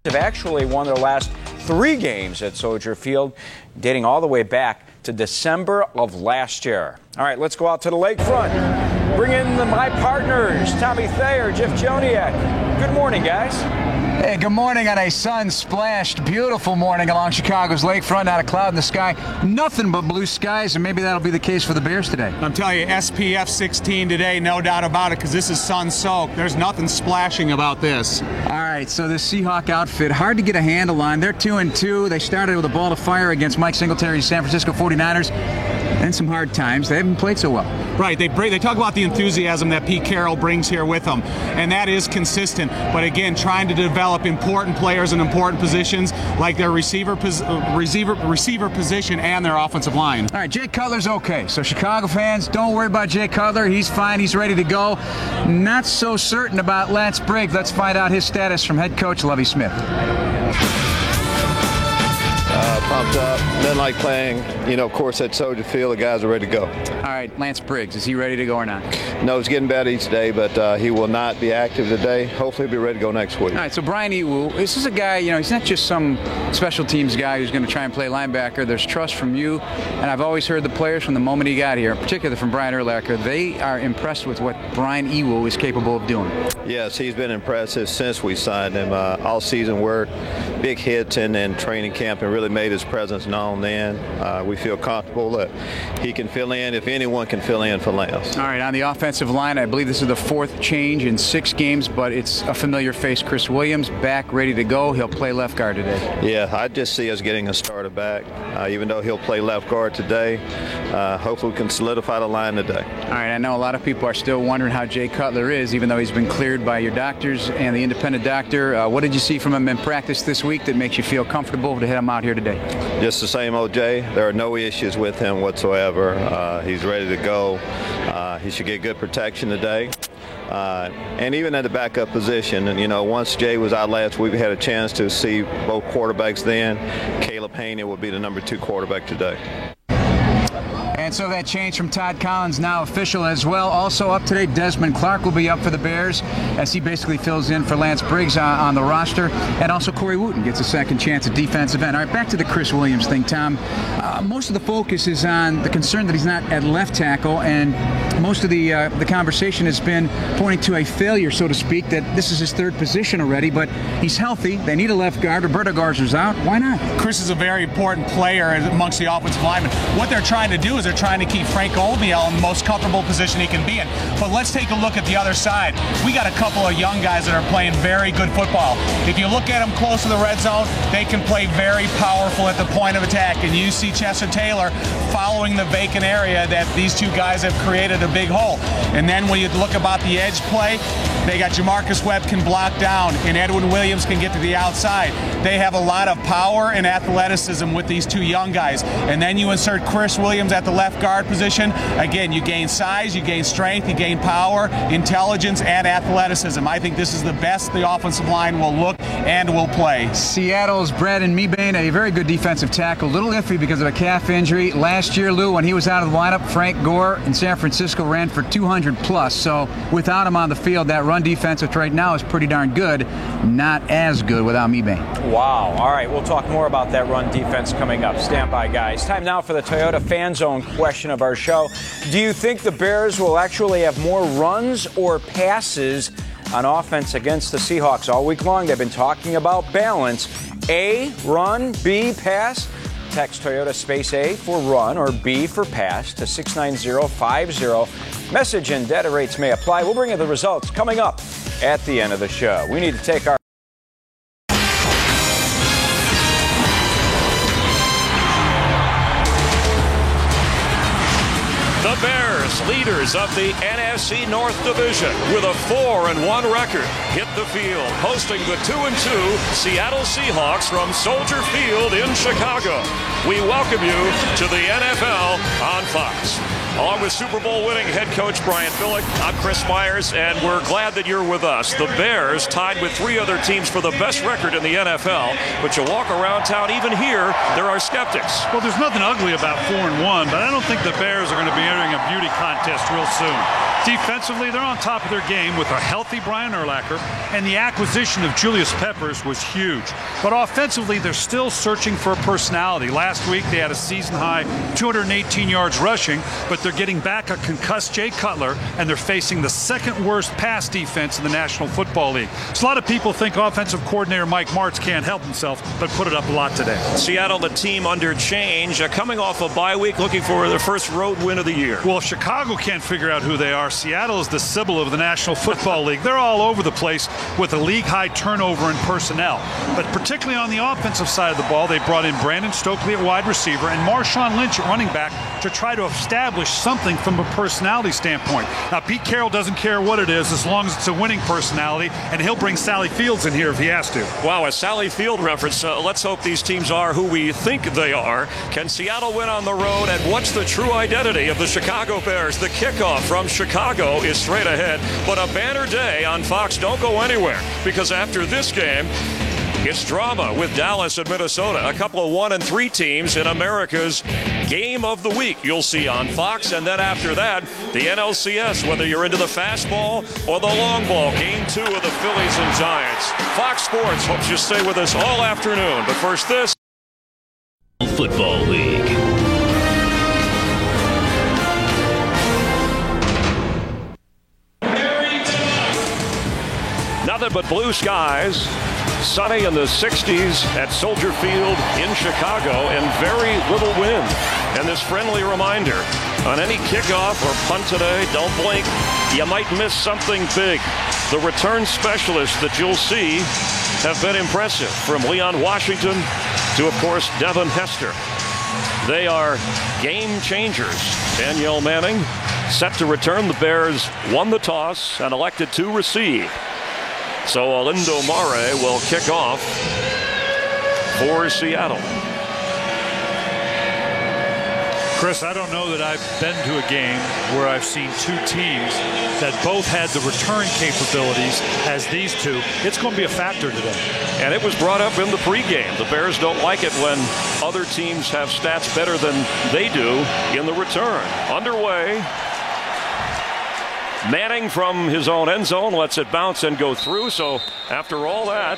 have actually won their last 3 games at Soldier Field, dating all the way back to December of last year. All right, let's go out to the lakefront. Bring in my partners, Tommy Thayer, Jeff Joniak. Good morning, guys. Hey, good morning on a sun-splashed, beautiful morning along Chicago's lakefront. Not a cloud in the sky, nothing but blue skies, and maybe that'll be the case for the Bears today. I'm telling you, SPF 16 today, no doubt about it, because this is sun-soaked. There's nothing splashing about this. All right, so this Seahawk outfit, hard to get a handle on. They're 2-2. They started with a ball to fire against Mike Singletary's San Francisco 49ers. And some hard times. They haven't played so well. Right. They talk about the enthusiasm that Pete Carroll brings here with him, and that is consistent. But again, trying to develop important players in important positions like their receiver position and their offensive line. All right, Jay Cutler's okay. So Chicago fans, don't worry about Jay Cutler. He's fine. He's ready to go. Not so certain about Lance Briggs. Let's find out his status from head coach Lovie Smith. Pumped up. Nothing like playing, of course, at Soldier Field. The guys are ready to go. All right, Lance Briggs, is he ready to go or not? No, he's getting better each day, but he will not be active today. Hopefully he'll be ready to go next week. All right, so Brian Iwu, this is a guy, he's not just some special teams guy who's going to try and play linebacker. There's trust from you, and I've always heard the players from the moment he got here, particularly from Brian Urlacher, they are impressed with what Brian Iwu is capable of doing. Yes, he's been impressive since we signed him. All season work, big hits in training camp, and really made his presence known then. We feel comfortable that he can fill in if anyone can fill in for Lance. All right, on the offensive line, I believe this is the 4th change in 6 games, but it's a familiar face. Chris Williams back, ready to go. He'll play left guard today. Yeah, I just see us getting a starter back, even though he'll play left guard today. Hopefully we can solidify the line today. All right, I know a lot of people are still wondering how Jay Cutler is, even though he's been cleared by your doctors and the independent doctor. What did you see from him in practice this week that makes you feel comfortable to hit him out here today? Just the same old Jay. There are no issues with him whatsoever. He's ready to go. He should get good protection today. And even at the backup position, and once Jay was out last week, we had a chance to see both quarterbacks then. Caleb Haney will be the number 2 quarterback today. And so that change from Todd Collins now official as well. Also up today, Desmond Clark will be up for the Bears as he basically fills in for Lance Briggs on the roster. And also Corey Wooten gets a second chance at defensive end. All right, back to the Chris Williams thing, Tom. Most of the focus is on the concern that he's not at left tackle, and most of the conversation has been pointing to a failure, so to speak, that this is his 3rd position already, but he's healthy. They need a left guard. Roberto Garza's out. Why not? Chris is a very important player amongst the offensive linemen. What they're trying to do is they're trying to keep Frank Oldniel in the most comfortable position he can be in. But let's take a look at the other side. We got a couple of young guys that are playing very good football. If you look at them close to the red zone, they can play very powerful at the point of attack. And you see Chester Taylor following the vacant area that these 2 guys have created a big hole. And then when you look about the edge play, they got Jamarcus Webb can block down, and Edwin Williams can get to the outside. They have a lot of power and athleticism with these 2 young guys. And then you insert Chris Williams at the left guard position. Again, you gain size, you gain strength, you gain power, intelligence, and athleticism. I think this is the best the offensive line will look and will play. Seattle's Brandon Mebane, a very good defensive tackle. A little iffy because of a calf injury. Last year, Lou, when he was out of the lineup, Frank Gore in San Francisco ran for 200+. So without him on the field, that run defense, which right now is pretty darn good, not as good without Mebane. Wow. All right, we'll talk more about that run defense coming up. Stand by, guys. Time now for the Toyota Fan Zone question of our show. Do you think the Bears will actually have more runs or passes on offense against the Seahawks all week long? They've been talking about balance. A, run, B, pass. Text Toyota space A for run or B for pass to 69050. Message and data rates may apply. We'll bring you the results coming up at the end of the show. We need to take our The Bears, leaders of the NFC North Division, with a 4-1 record, hit the field, hosting the 2-2 Seattle Seahawks from Soldier Field in Chicago. We welcome you to the NFL on Fox. Along with Super Bowl winning head coach Brian Billick, I'm Chris Myers, and we're glad that you're with us. The Bears tied with 3 other teams for the best record in the NFL, but you walk around town, even here, there are skeptics. Well, there's nothing ugly about 4-1, but I don't think the Bears are going to be entering a beauty contest real soon. Defensively, they're on top of their game with a healthy Brian Urlacher, and the acquisition of Julius Peppers was huge. But offensively, they're still searching for a personality. Last week, they had a season-high 218 yards rushing, but they're getting back a concussed Jay Cutler, and they're facing the second-worst pass defense in the National Football League. So a lot of people think offensive coordinator Mike Martz can't help himself, but put it up a lot today. Seattle, the team under change, coming off a bye week, looking for their first road win of the year. Well, if Chicago can't figure out who they are, Seattle is the Sybil of the National Football League. They're all over the place with a league-high turnover in personnel. But particularly on the offensive side of the ball, they brought in Brandon Stokely at wide receiver and Marshawn Lynch at running back to try to establish something from a personality standpoint. Now, Pete Carroll doesn't care what it is as long as it's a winning personality, and he'll bring Sally Fields in here if he has to. Wow, a Sally Field reference. Let's hope these teams are who we think they are. Can Seattle win on the road, and what's the true identity of the Chicago Bears? The kickoff from Chicago is straight ahead, but a banner day on Fox. Don't go anywhere, because after this game, it's drama with Dallas and Minnesota, a couple of 1-3 teams in America's Game of the Week you'll see on Fox. And then after that, the NLCS, whether you're into the fastball or the long ball, Game 2 of the Phillies and Giants. Fox Sports hopes you stay with us all afternoon. But first, this Football League. Nothing but blue skies. Sunny in the 60s at Soldier Field in Chicago, and very little wind. And this friendly reminder, on any kickoff or punt today, don't blink. You might miss something big. The return specialists that you'll see have been impressive, from Leon Washington to, of course, Devin Hester. They are game changers. Danielle Manning set to return. The Bears won the toss and elected to receive. So Olindo Mare will kick off for Seattle. Chris, I don't know that I've been to a game where I've seen two teams that both had the return capabilities as these two. It's going to be a factor today. And it was brought up in the pregame. The Bears don't like it when other teams have stats better than they do in the return. Underway. Manning from his own end zone lets it bounce and go through. So after all that,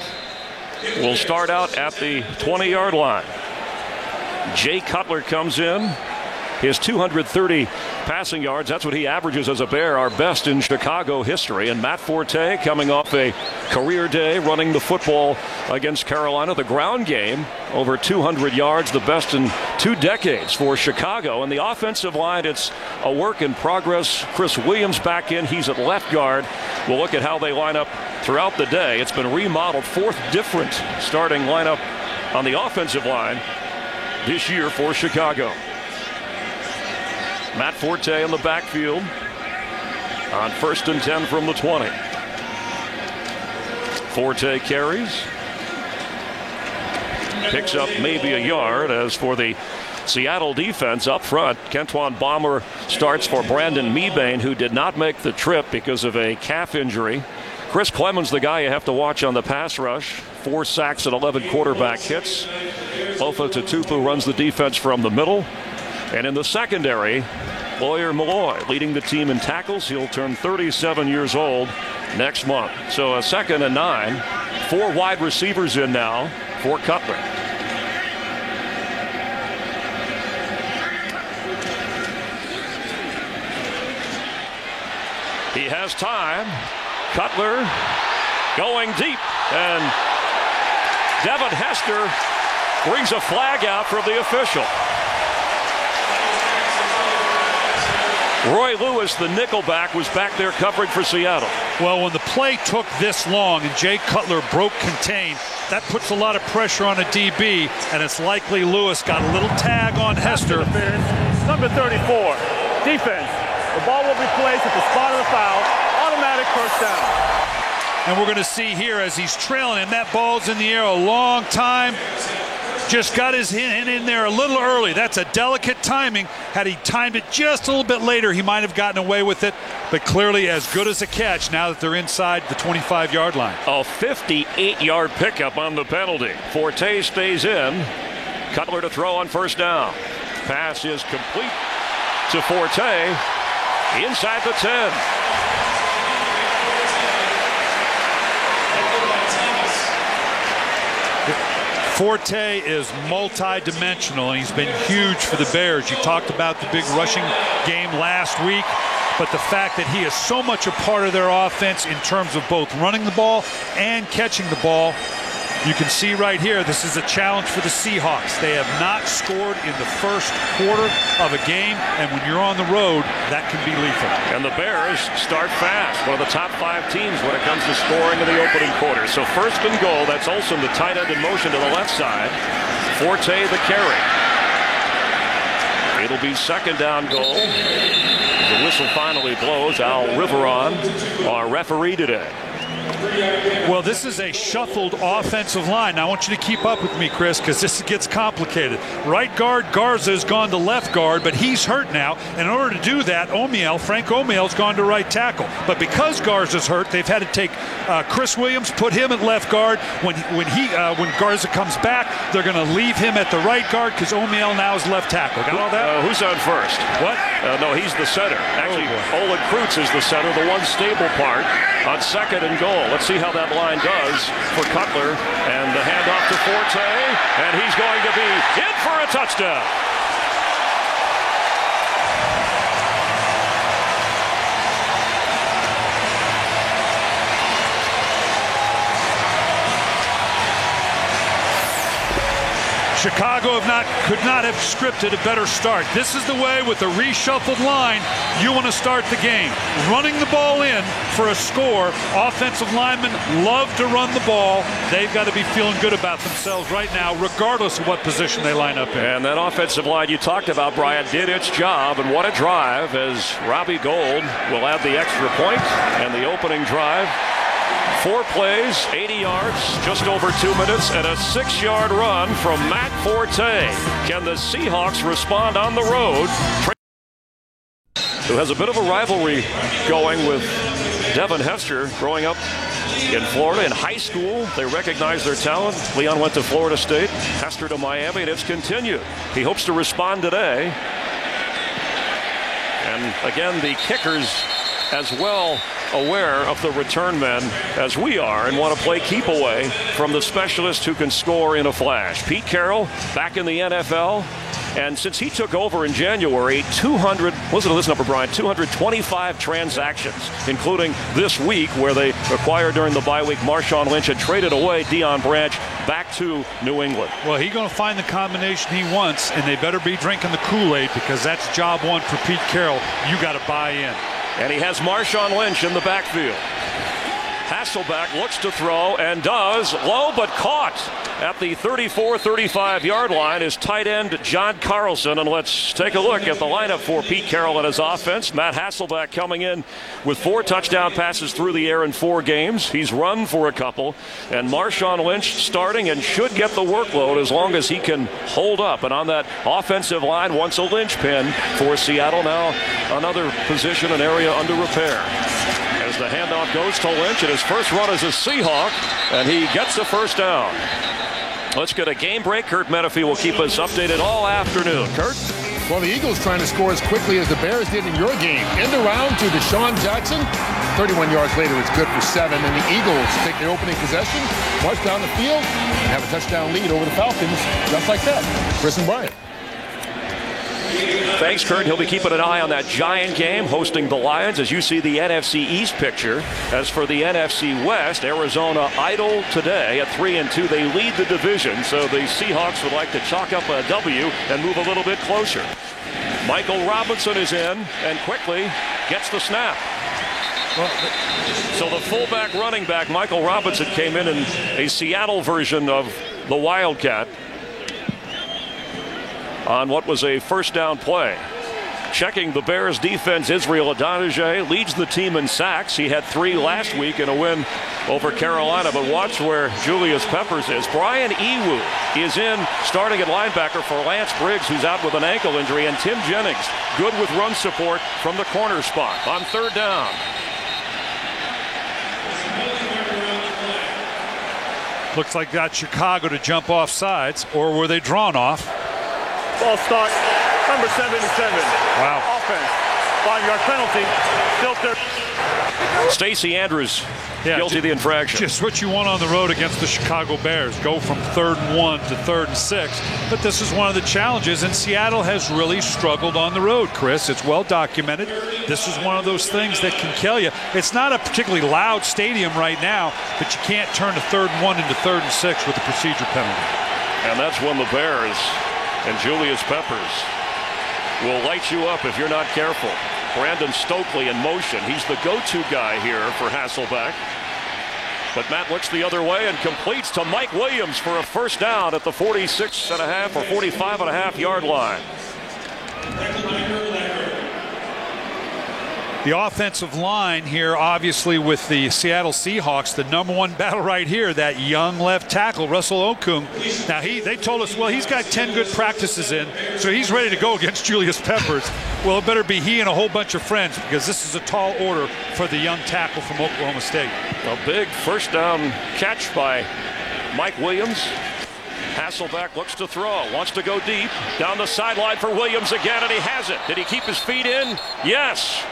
we'll start out at the 20-yard line. Jay Cutler comes in. His 230 passing yards, that's what he averages as a Bear, our best in Chicago history. And Matt Forte coming off a career day running the football against Carolina. The ground game, over 200 yards, the best in 2 decades for Chicago. And the offensive line, it's a work in progress. Chris Williams back in. He's at left guard. We'll look at how they line up throughout the day. It's been remodeled. 4th different starting lineup on the offensive line this year for Chicago. Matt Forte in the backfield on 1st and 10 from the 20. Forte carries. Picks up maybe a yard. As for the Seattle defense up front, Kentwan Bomber starts for Brandon Mebane, who did not make the trip because of a calf injury. Chris Clemens, the guy you have to watch on the pass rush. 4 sacks and 11 quarterback hits. Lofa Tatupu runs the defense from the middle. And in the secondary, Lawyer Malloy leading the team in tackles. He'll turn 37 years old next month. So a 2nd and 9. 4 wide receivers in now for Cutler. He has time. Cutler going deep. And Devin Hester brings a flag out from the official. Roy Lewis, the nickelback, was back there covering for Seattle. Well, when the play took this long and Jay Cutler broke contain, that puts a lot of pressure on a DB, and it's likely Lewis got a little tag on Hester. Number 34, defense. The ball will be placed at the spot of the foul. Automatic first down. And we're going to see here as he's trailing, and that ball's in the air a long time. Just got his hand in there a little early. That's a delicate timing. Had he timed it just a little bit later, he might have gotten away with it. But clearly as good as a catch now that they're inside the 25-yard line. A 58-yard pickup on the penalty. Forte stays in. Cutler to throw on 1st down. Pass is complete to Forte. inside the 10. Forte is multi-dimensional, and he's been huge for the Bears. You talked about the big rushing game last week, but the fact that he is so much a part of their offense in terms of both running the ball and catching the ball. You can see right here, this is a challenge for the Seahawks. They have not scored in the first quarter of a game, and when you're on the road, that can be lethal. And the Bears start fast. One of the top 5 teams when it comes to scoring in the opening quarter. So first and goal, that's Olsen, the tight end in motion to the left side. Forte the carry. It'll be second down goal. The whistle finally blows. Al Riveron, our referee today. Well, this is a shuffled offensive line. Now, I want you to keep up with me, Chris, because this gets complicated. Right guard Garza has gone to left guard, but he's hurt now. And in order to do that, Frank Omiel's gone to right tackle. But because Garza's hurt, they've had to take Chris Williams, put him at left guard. When Garza comes back, they're going to leave him at the right guard because Omiel now is left tackle. Got all that? Who's on first? What? No, he's the center. Actually, Olin Kreutz is the center, the one stable part on second and goal. Let's see how that line does for Cutler. And the handoff to Forte. And he's going to be in for a touchdown. Chicago could not have scripted a better start. This is the way, with a reshuffled line, you want to start the game. Running the ball in for a score. Offensive linemen love to run the ball. They've got to be feeling good about themselves right now, regardless of what position they line up in. And that offensive line you talked about, Brian, did its job. And what a drive, as Robbie Gould will add the extra point and the opening drive. 4 plays, 80 yards, just over 2 minutes, and a 6-yard run from Matt Forte. Can the Seahawks respond on the road? Who has a bit of a rivalry going with Devin Hester, growing up in Florida in high school. They recognize their talent. Leon went to Florida State, Hester to Miami, and it's continued. He hopes to respond today. And again, the kickers as well aware of the return men as we are and want to play keep away from the specialist who can score in a flash. Pete Carroll back in the NFL, and since he took over in January, 225 transactions, including this week where they acquired during the bye week Marshawn Lynch and traded away Deion Branch back to New England. Well, he's going to find the combination he wants, and they better be drinking the Kool-Aid, because that's job one for Pete Carroll. You got to buy in. And he has Marshawn Lynch in the backfield. Hasselbeck looks to throw and does. Low but caught at the 34-35 yard line is tight end John Carlson. And let's take a look at the lineup for Pete Carroll and his offense. Matt Hasselbeck coming in with 4 touchdown passes through the air in 4 games. He's run for a couple. And Marshawn Lynch starting and should get the workload as long as he can hold up. And on that offensive line, once a linchpin for Seattle, now another position, an area under repair. As the handoff goes to Lynch, and his first run as a Seahawk, and he gets the first down. Let's get a game break. Kurt Menefee will keep us updated all afternoon. Kurt? Well, the Eagles trying to score as quickly as the Bears did in your game. End around to Deshaun Jackson. 31 yards later, it's good for 7, and the Eagles take the opening possession, march down the field, and have a touchdown lead over the Falcons, just like that. Chris and Brian. Thanks, Kurt. He'll be keeping an eye on that Giant game, hosting the Lions, as you see the NFC East picture. As for the NFC West, Arizona idle today at 3-2. They lead the division, so the Seahawks would like to chalk up a W and move a little bit closer. Michael Robinson is in and quickly gets the snap. So the fullback running back, Michael Robinson, came in a Seattle version of the Wildcat on what was a first down play. Checking the Bears defense, Israel Adonijah leads the team in sacks. He had 3 last week in a win over Carolina, but watch where Julius Peppers is. Brian Ewu is in starting at linebacker for Lance Briggs, who's out with an ankle injury, and Tim Jennings good with run support from the corner spot on 3rd down. Looks like got Chicago to jump off sides, or were they drawn off? Ball start, number 77. Wow. Offense. 5-yard penalty. Still 30. Stacey Andrews guilty of the infraction. Just what you want on the road against the Chicago Bears. Go from 3rd and 1 to 3rd and 6. But this is one of the challenges, and Seattle has really struggled on the road, Chris. It's well documented. This is one of those things that can kill you. It's not a particularly loud stadium right now, but you can't turn to 3rd and 1 into 3rd and 6 with a procedure penalty. And that's when the Bears and Julius Peppers will light you up if you're not careful. Brandon Stokely in motion. He's the go-to guy here for Hasselbeck. But Matt looks the other way and completes to Mike Williams for a first down at the 46.5 or 45.5 yard line. The offensive line here, obviously, with the Seattle Seahawks, the #1 battle right here, that young left tackle, Russell Okung. Now, they told us, well, he's got 10 good practices in, so he's ready to go against Julius Peppers. Well, it better be he and a whole bunch of friends, because this is a tall order for the young tackle from Oklahoma State. A big first down catch by Mike Williams. Hasselbeck looks to throw, wants to go deep. Down the sideline for Williams again, and he has it. Did he keep his feet in? Yes.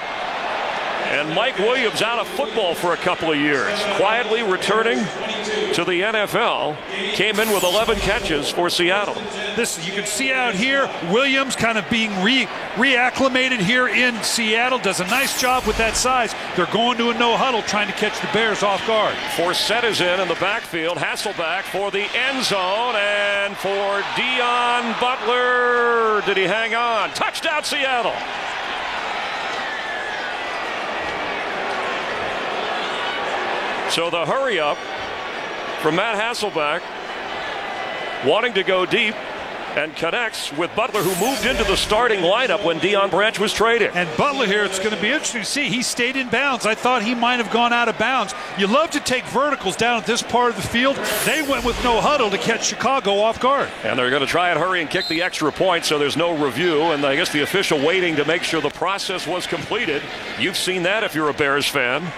And Mike Williams out of football for a couple of years, quietly returning to the NFL, came in with 11 catches for Seattle. This you can see out here, Williams kind of being reacclimated here in Seattle, does a nice job with that size. They're going to a no huddle trying to catch the Bears off guard. Forsett is in the backfield. Hasselbeck for the end zone, and for Dion Butler. Did he hang on? Touchdown Seattle. So the hurry up from Matt Hasselbeck, wanting to go deep, and connects with Butler, who moved into the starting lineup when Deion Branch was traded. And Butler here, it's going to be interesting to see. He stayed in bounds. I thought he might have gone out of bounds. You love to take verticals down at this part of the field. They went with no huddle to catch Chicago off guard. And they're going to try and hurry and kick the extra point, so there's no review. And I guess the official waiting to make sure the process was completed. You've seen that if you're a Bears fan.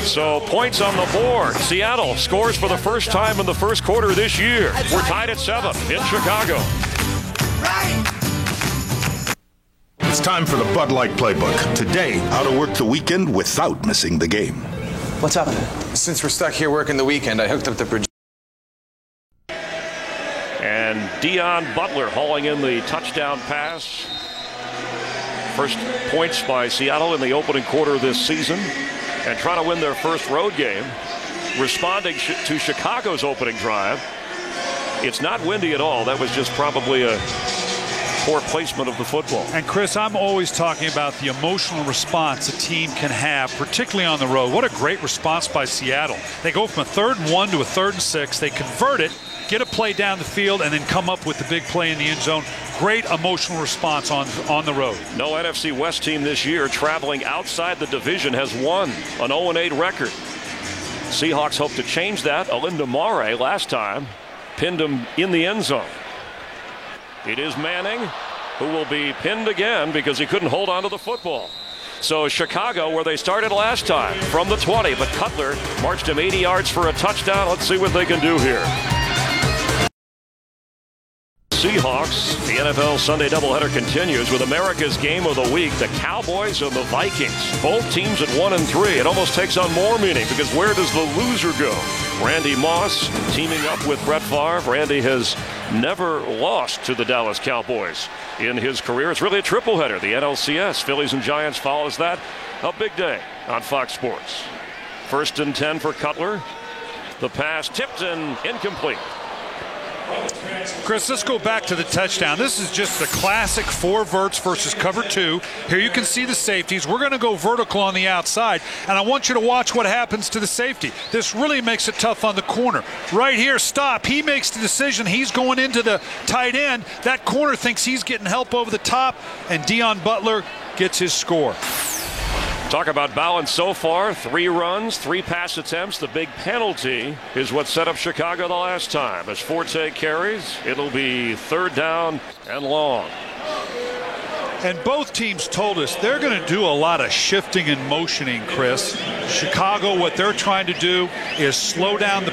So points on the board. Seattle scores for the first time in the first quarter this year. We're tied at 7 in Chicago. It's time for the Bud Light Playbook. Today, how to work the weekend without missing the game. What's happening? Since we're stuck here working the weekend, I hooked up the projector. And Dion Butler hauling in the touchdown pass. First points by Seattle in the opening quarter this season. And trying to win their first road game, responding to Chicago's opening drive. It's not windy at all. That was just probably a poor placement of the football. And Chris, I'm always talking about the emotional response a team can have, particularly on the road. What a great response by Seattle. They go from a 3rd and 1 to a 3rd and 6. They convert it, get a play down the field, and then come up with the big play in the end zone. Great emotional response on the road. No NFC West team this year traveling outside the division has won an 0-8 record. Seahawks hope to change that. Alinda Mare last time pinned him in the end zone. It is Manning who will be pinned again because he couldn't hold on to the football. So Chicago, where they started last time, from the 20, but Cutler marched him 80 yards for a touchdown. Let's see what they can do here. Seahawks, the NFL Sunday doubleheader continues with America's game of the week, the Cowboys and the Vikings. Both teams at 1-3. It almost takes on more meaning because where does the loser go? Randy Moss teaming up with Brett Favre. Randy has never lost to the Dallas Cowboys in his career. It's really a triple header. The NLCS, Phillies and Giants follows that. A big day on Fox Sports. 1st and 10 for Cutler. The pass tipped and incomplete. Chris, let's go back to the touchdown. This is just the classic 4 verts versus cover 2. Here you can see the safeties. We're going to go vertical on the outside, and I want you to watch what happens to the safety. This really makes it tough on the corner. Right here, stop. He makes the decision. He's going into the tight end. That corner thinks he's getting help over the top, and Dion Butler gets his score. Talk about balance so far. 3 runs, 3 pass attempts. The big penalty is what set up Chicago the last time. As Forte carries, it'll be 3rd down and long. And both teams told us they're going to do a lot of shifting and motioning, Chris. Chicago, what they're trying to do is slow down the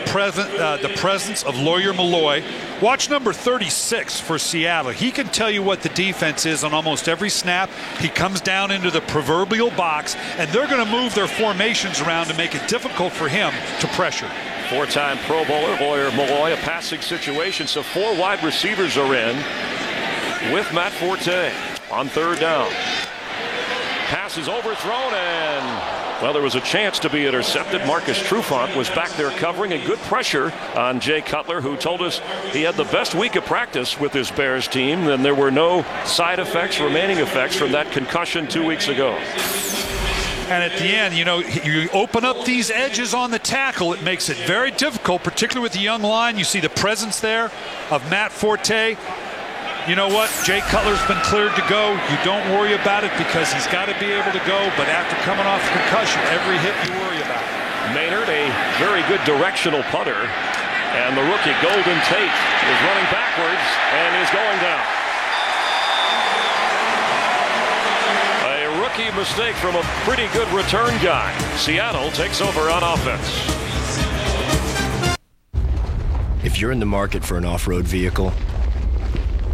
presence of Lawyer Milloy. Watch number 36 for Seattle. He can tell you what the defense is on almost every snap. He comes down into the proverbial box, and they're going to move their formations around to make it difficult for him to pressure. Four-time Pro Bowler Lawyer Milloy, a passing situation, so 4 wide receivers are in with Matt Forte on third down. Pass is overthrown, and, well, there was a chance to be intercepted. Marcus Trufant was back there covering, and good pressure on Jay Cutler, who told us he had the best week of practice with this Bears team, and there were no side effects, remaining effects from that concussion 2 weeks ago. And at the end, you know, you open up these edges on the tackle. It makes it very difficult, particularly with the young line. You see the presence there of Matt Forte. You know what? Jay Cutler's been cleared to go. You don't worry about it because he's got to be able to go. But after coming off the concussion, every hit you worry about. Maynard, a very good directional punter. And the rookie Golden Tate is running backwards and is going down. Rookie mistake from a pretty good return guy. Seattle takes over on offense. If you're in the market for an off-road vehicle,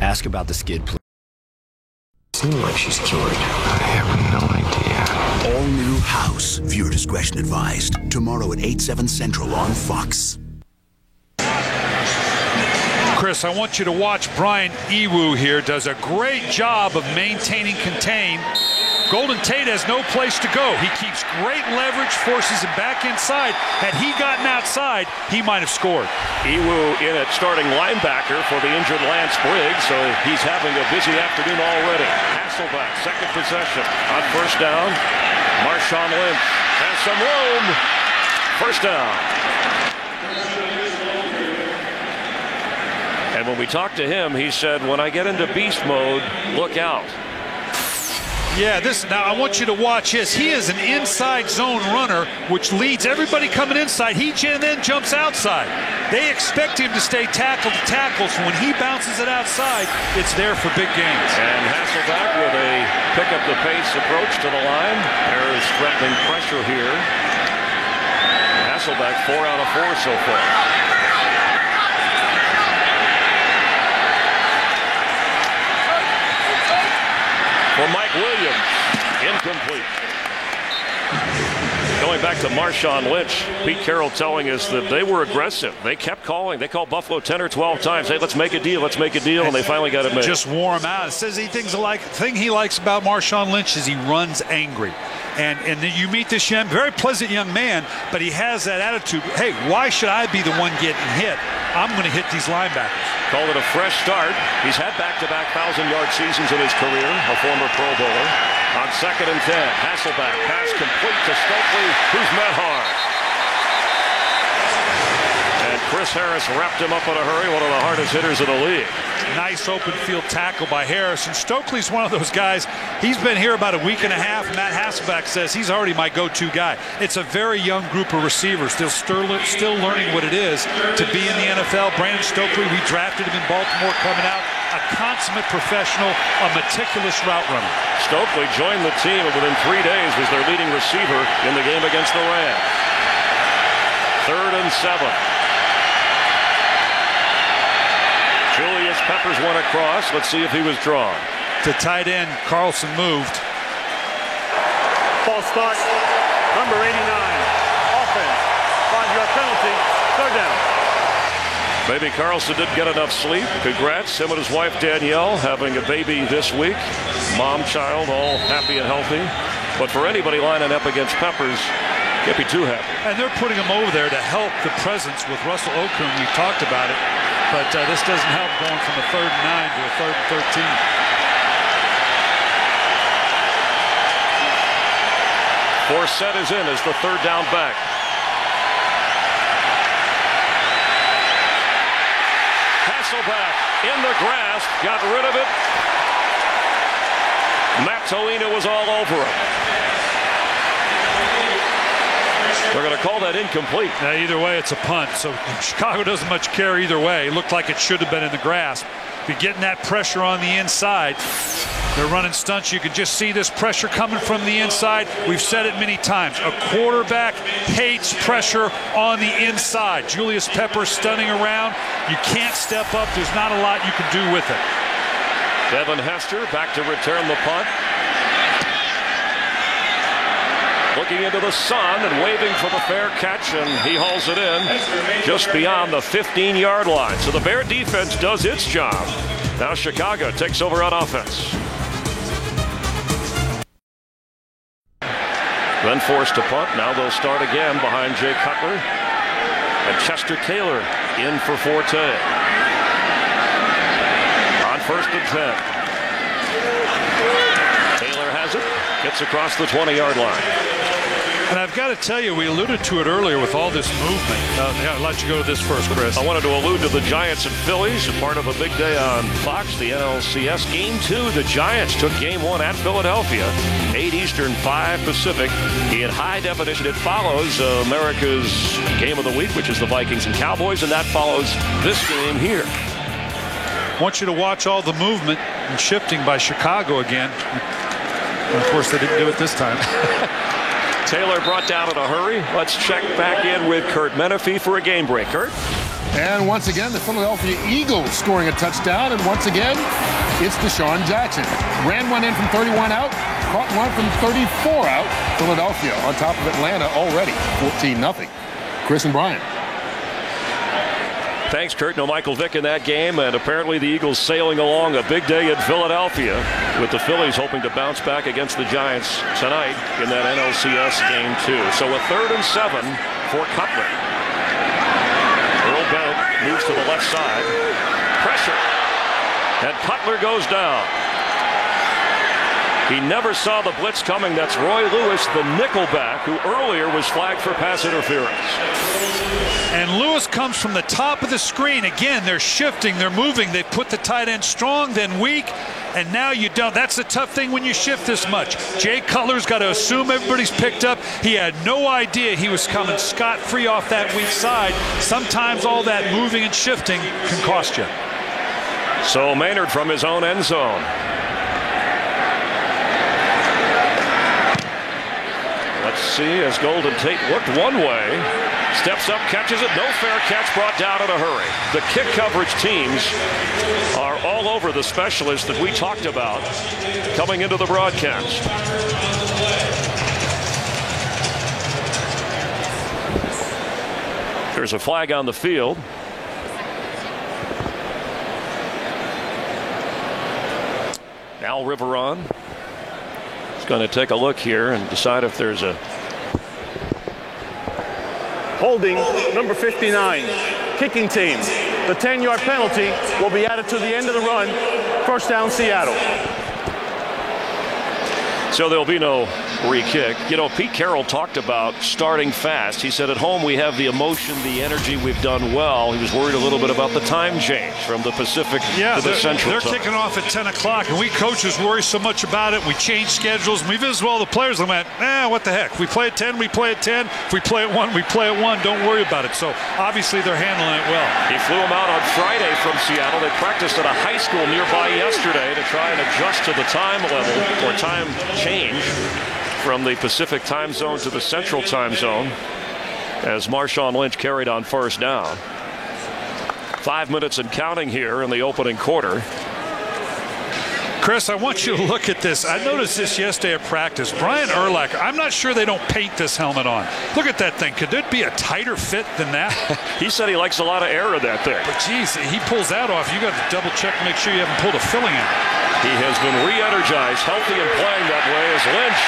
ask about the Skid Plate. Seems like she's cured. I have no idea. All new House. Viewer discretion advised. Tomorrow at 8/7 Central on Fox. Chris, I want you to watch Brian Ewu here. Does a great job of maintaining contain. Golden Tate has no place to go. He keeps great leverage, forces him back inside. Had he gotten outside, he might have scored. Ewu in at starting linebacker for the injured Lance Briggs, so he's having a busy afternoon already. Hasselbeck, second possession on first down. Marshawn Lynch has some room. First down. And when we talked to him, he said, when I get into beast mode, look out. Yeah, now I want you to watch this. He is an inside zone runner, which leads everybody coming inside. He then jumps outside. They expect him to stay tackle to tackle, so when he bounces it outside, it's there for big gains. And Hasselbeck with a pick up the pace approach to the line. There's threatening pressure here. Hasselbeck 4 out of 4 so far. For Mike Williams, incomplete. Going back to Marshawn Lynch, Pete Carroll telling us that they were aggressive. They kept calling. They called Buffalo 10 or 12 times. Hey, let's make a deal. Let's make a deal. And they finally got it made. Just wore him out. It says the thing he likes about Marshawn Lynch is he runs angry. And then you meet this very pleasant young man, but he has that attitude. Hey, why should I be the one getting hit? I'm going to hit these linebackers. Call it a fresh start. He's had back-to-back 1,000-yard seasons in his career, a former Pro Bowler. On 2nd and 10, Hasselbeck, pass complete to Stokely, who's met hard. And Chris Harris wrapped him up in a hurry, one of the hardest hitters in the league. Nice open field tackle by Harris. And Stokely's one of those guys, he's been here about a week and a half. Matt Hasselbeck says he's already my go-to guy. It's a very young group of receivers, still learning what it is to be in the NFL. Brandon Stokely, we drafted him in Baltimore coming out. A consummate professional, a meticulous route runner. Stokely joined the team and within 3 days was their leading receiver in the game against the Rams. 3rd and 7. Julius Peppers went across. Let's see if he was drawn. To tight end, Carlson moved. False start, number 89. Offense, 5-yard penalty, 3rd down. Maybe Carlson didn't get enough sleep. Congrats. Him and his wife Danielle having a baby this week. Mom, child, all happy and healthy. But for anybody lining up against Peppers, can't be too happy. And they're putting him over there to help the presence with Russell Okung. We talked about it. But this doesn't help going from a 3rd and 9 to a 3rd and 13. Forsett is in as the 3rd down back. Hasselbeck in the grasp, got rid of it. Matt Toina was all over him. They're going to call that incomplete. Now, either way, it's a punt. So Chicago doesn't much care either way. It looked like it should have been in the grasp. But getting that pressure on the inside, They're running stunts. You can just see this pressure coming from the inside. We've said it many times. A quarterback hates pressure on the inside. Julius Peppers stunning around. You can't step up. There's not a lot you can do with it. Devin Hester back to return the punt. Looking into the sun and waving for the fair catch, and he hauls it in just beyond the 15-yard line. So the Bear defense does its job. Now Chicago takes over on offense. Then forced to punt. Now they'll start again behind Jay Cutler. And Chester Taylor in for Forte. On 1st and 10. Taylor has it. Gets across the 20-yard line. And I've got to tell you, we alluded to it earlier with all this movement. I'll let you go to this first, Chris. I wanted to allude to the Giants and Phillies, a part of a big day on Fox, the NLCS. Game 2, the Giants took Game 1 at Philadelphia, 8 Eastern, 5 Pacific. In high definition, it follows America's Game of the Week, which is the Vikings and Cowboys, and that follows this game here. I want you to watch all the movement and shifting by Chicago again. And of course, they didn't do it this time. Taylor brought down in a hurry. Let's check back in with Kurt Menefee for a game break. Kurt? And once again, the Philadelphia Eagles scoring a touchdown. And once again, it's Deshaun Jackson. Ran one in from 31 out, caught one from 34 out. Philadelphia on top of Atlanta already, 14-0. Chris and Brian. Thanks, Kurt. No Michael Vick in that game, and apparently the Eagles sailing along a big day in Philadelphia, with the Phillies hoping to bounce back against the Giants tonight in that NLCS Game 2. So a 3rd and 7 for Cutler. Earl Bennett moves to the left side. Pressure. And Cutler goes down. He never saw the blitz coming. That's Roy Lewis, the nickelback, who earlier was flagged for pass interference. And Lewis comes from the top of the screen. Again, they're shifting, they're moving. They put the tight end strong, then weak, and now you don't. That's the tough thing when you shift this much. Jay Cutler's got to assume everybody's picked up. He had no idea he was coming scot-free off that weak side. Sometimes all that moving and shifting can cost you. So Maynard from his own end zone. Let's see, as Golden Tate looked one way, steps up, catches it, no fair catch, brought down in a hurry. The kick coverage teams are all over the specialists that we talked about coming into the broadcast. There's a flag on the field. Al Riveron is going to take a look here and decide if there's a holding number 59, kicking team. The 10-yard penalty will be added to the end of the run. First down, Seattle. So there'll be no re-kick. You know, Pete Carroll talked about starting fast. He said at home we have the emotion, the energy, we've done well. He was worried a little bit about the time change from the Pacific to the Central. They're kicking off at 10 o'clock, and we coaches worry so much about it. We change schedules, and we visit all the players and went, what the heck? We play at 10, we play at 10. If we play at 1, we play at 1. Don't worry about it. So obviously they're handling it well. He flew him out on Friday from Seattle. They practiced at a high school nearby yesterday to try and adjust to the time level or time change from the Pacific time zone to the Central time zone as Marshawn Lynch carried on first down. 5 minutes and counting here in the opening quarter. Chris, I want you to look at this. I noticed this yesterday at practice. Brian Urlacher, I'm not sure they don't paint this helmet on. Look at that thing. Could it be a tighter fit than that? He said he likes a lot of air in that thing. But geez, he pulls that off. You got to double check to make sure you haven't pulled a filling out. He has been re-energized, healthy and playing that way as Lynch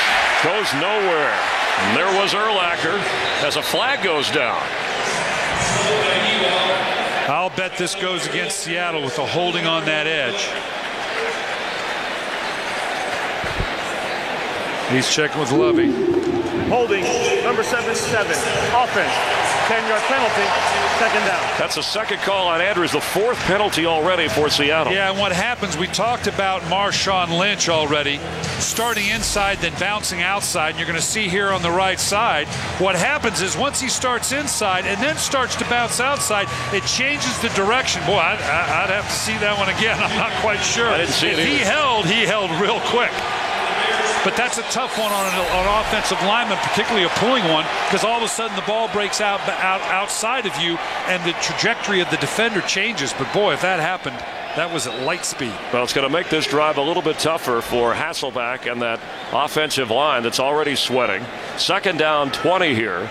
goes nowhere. And there was Urlacher as a flag goes down. I'll bet this goes against Seattle with the holding on that edge. He's checking with Lovey. Holding, number 77. Offense, 10-yard penalty, second down. That's the second call on Andrews, the fourth penalty already for Seattle. Yeah, and what happens, we talked about Marshawn Lynch already, starting inside, then bouncing outside. And you're going to see here on the right side, what happens is once he starts inside and then starts to bounce outside, it changes the direction. Boy, I'd have to see that one again. I'm not quite sure. I didn't see it either. He held real quick. But that's a tough one on an offensive lineman, particularly a pulling one, because all of a sudden the ball breaks out outside of you and the trajectory of the defender changes. But boy, if that happened, that was at light speed. Well, it's going to make this drive a little bit tougher for Hasselbeck and that offensive line that's already sweating. Second down, 20 here.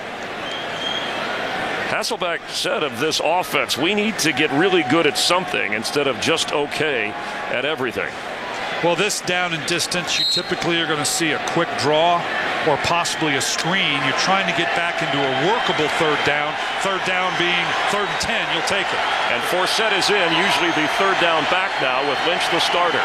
Hasselbeck said of this offense, we need to get really good at something instead of just okay at everything. Well, this down and distance, you typically are going to see a quick draw or possibly a screen. You're trying to get back into a workable third down. Third down being 3rd and 10, you'll take it. And Forsett is in, usually the third down back now with Lynch the starter.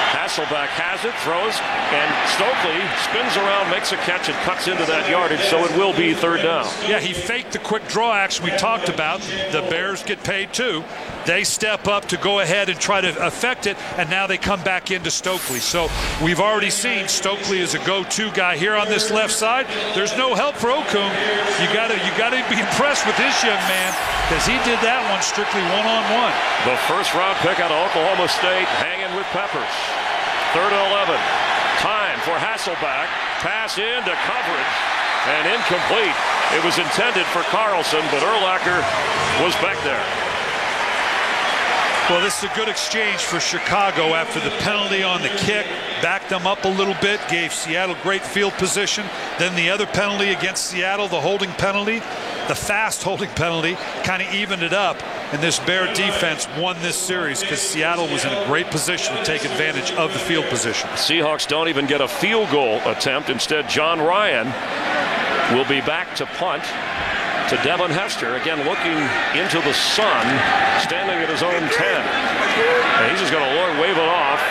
Hasselbeck has it, throws, and Stokely spins around, makes a catch, and cuts into that yardage, so it will be third down. Yeah, he faked the quick draw action we talked about. The Bears get paid too. They step up to go ahead and try to affect it, and now they come back into Stokely. So we've already seen Stokely is a go-to guy here on this left side. There's no help for Okung. You gotta be impressed with this young man, because he did that one strictly one-on-one. The first-round pick out of Oklahoma State hanging with Peppers. 3rd and 11. Time for Hasselbeck. Pass into coverage and incomplete. It was intended for Carlson, but Urlacher was back there. Well, this is a good exchange for Chicago after the penalty on the kick. Backed them up a little bit, gave Seattle great field position. Then the other penalty against Seattle, the holding penalty, the fast holding penalty, kind of evened it up. And this Bear defense won this series because Seattle was in a great position to take advantage of the field position. Seahawks don't even get a field goal attempt. Instead, John Ryan will be back to punt to Devin Hester, again looking into the sun, standing at his own 10. And he's just going to wave it off,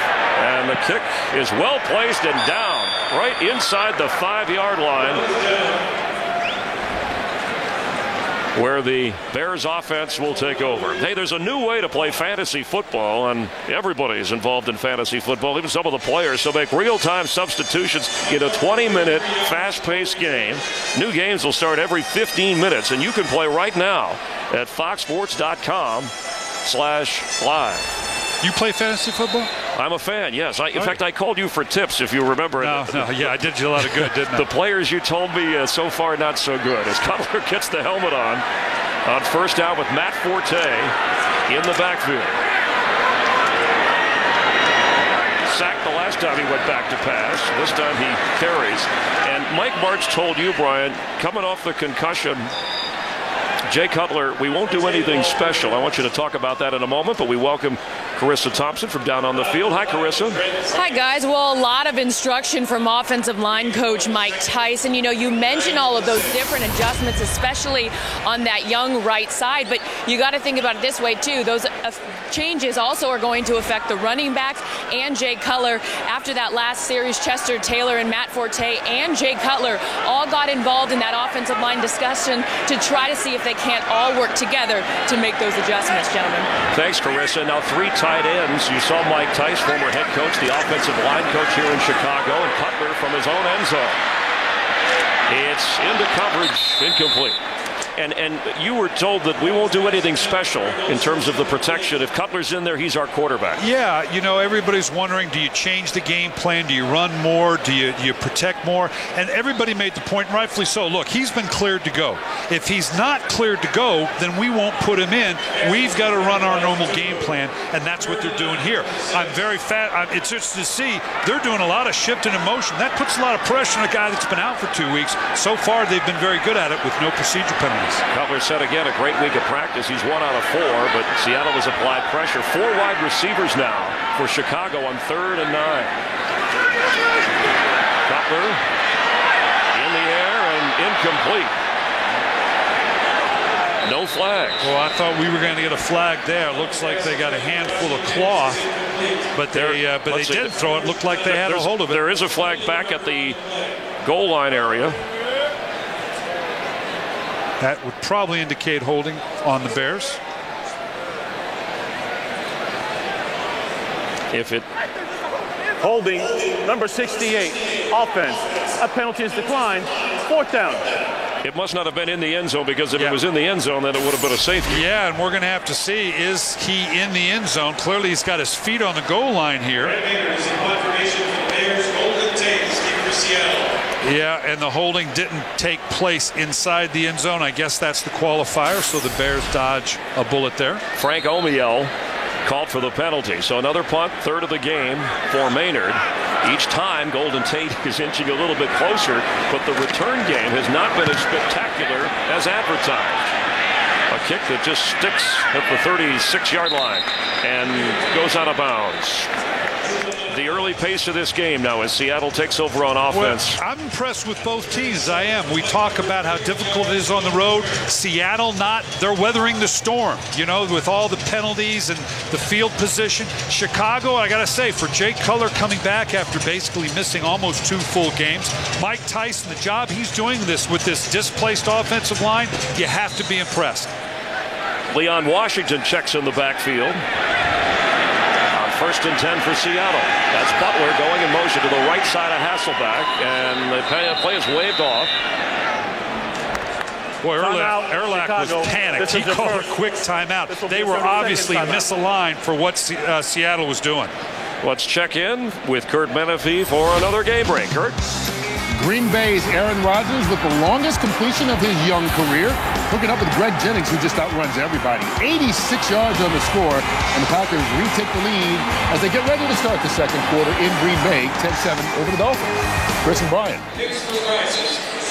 and the kick is well placed and down right inside the 5-yard line, where the Bears offense will take over. Hey, there's a new way to play fantasy football, and everybody's involved in fantasy football, even some of the players. So make real-time substitutions in a 20-minute fast-paced game. New games will start every 15 minutes, and you can play right now at foxsports.com/live. You play fantasy football? I'm a fan, yes. In fact, I called you for tips, if you remember. Yeah, I did you a lot of good, didn't I? The players you told me so far not so good. As Cutler gets the helmet on first down with Matt Forte in the backfield. Sacked the last time he went back to pass. This time he carries. And Mike Martz told you, Brian, coming off the concussion, Jay Cutler, we won't do anything special. I want you to talk about that in a moment, but we welcome Carissa Thompson from down on the field. Hi, Carissa. Hi, guys. Well, a lot of instruction from offensive line coach Mike Tyson. You know, you mentioned all of those different adjustments, especially on that young right side, but you got to think about it this way, too. Those changes also are going to affect the running backs and Jay Cutler. After that last series, Chester Taylor and Matt Forte and Jay Cutler all got involved in that offensive line discussion to try to see if they can't all work together to make those adjustments, gentlemen. Thanks, Carissa. Now 3 tight ends. You saw Mike Tice, former head coach, the offensive line coach here in Chicago, and Cutler from his own end zone. It's into coverage, incomplete. And you were told that we won't do anything special in terms of the protection. If Cutler's in there, he's our quarterback. Yeah, you know, everybody's wondering, do you change the game plan? Do you run more? Do you protect more? And everybody made the point, rightfully so. Look, he's been cleared to go. If he's not cleared to go, then we won't put him in. We've got to run our normal game plan, and that's what they're doing here. I'm very it's just to see they're doing a lot of shifting in motion. That puts a lot of pressure on a guy that's been out for 2 weeks. So far, they've been very good at it with no procedure penalties. Cutler said again, a great week of practice. He's 1 out of 4, but Seattle has applied pressure. 4 wide receivers now for Chicago on 3rd and 9. Cutler in the air and incomplete. No flags. Well, I thought we were going to get a flag there. Looks like they got a handful of cloth, but they didn't throw it. Looked like they had a hold of it. There is a flag back at the goal line area. That would probably indicate holding on the Bears. If it... Holding, number 68, offense. A penalty is declined. 4th down. It must not have been in the end zone, because if it was in the end zone, then it would have been a safety. Yeah, and we're going to have to see, is he in the end zone? Clearly he's got his feet on the goal line here. Yeah, and the holding didn't take place inside the end zone. I guess that's the qualifier, so the Bears dodge a bullet there. Frank Omiyale called for the penalty. So another punt, 3rd of the game for Maynard. Each time Golden Tate is inching a little bit closer, but the return game has not been as spectacular as advertised. A kick that just sticks at the 36-yard line and goes out of bounds. The early pace of this game now as Seattle takes over on offense. Well, I'm impressed with both teams. I am. We talk about how difficult it is on the road. Seattle they're weathering the storm, you know, with all the penalties and the field position. Chicago, I got to say, for Jay Cutler coming back after basically missing almost 2 full games, Mike Tyson, the job he's doing with this displaced offensive line, you have to be impressed. Leon Washington checks in the backfield. 1st and 10 for Seattle. That's Butler going in motion to the right side of Hasselbeck, and the play is waved off. Boy, Erlach was panicked. He called a quick timeout. They were obviously misaligned for what Seattle was doing. Let's check in with Kurt Menefee for another game break. Kurt? Green Bay's Aaron Rodgers with the longest completion of his young career, hooking up with Greg Jennings, who just outruns everybody. 86 yards on the score, and the Packers retake the lead as they get ready to start the 2nd quarter in Green Bay, 10-7 over the Dolphins. Chris and Brian.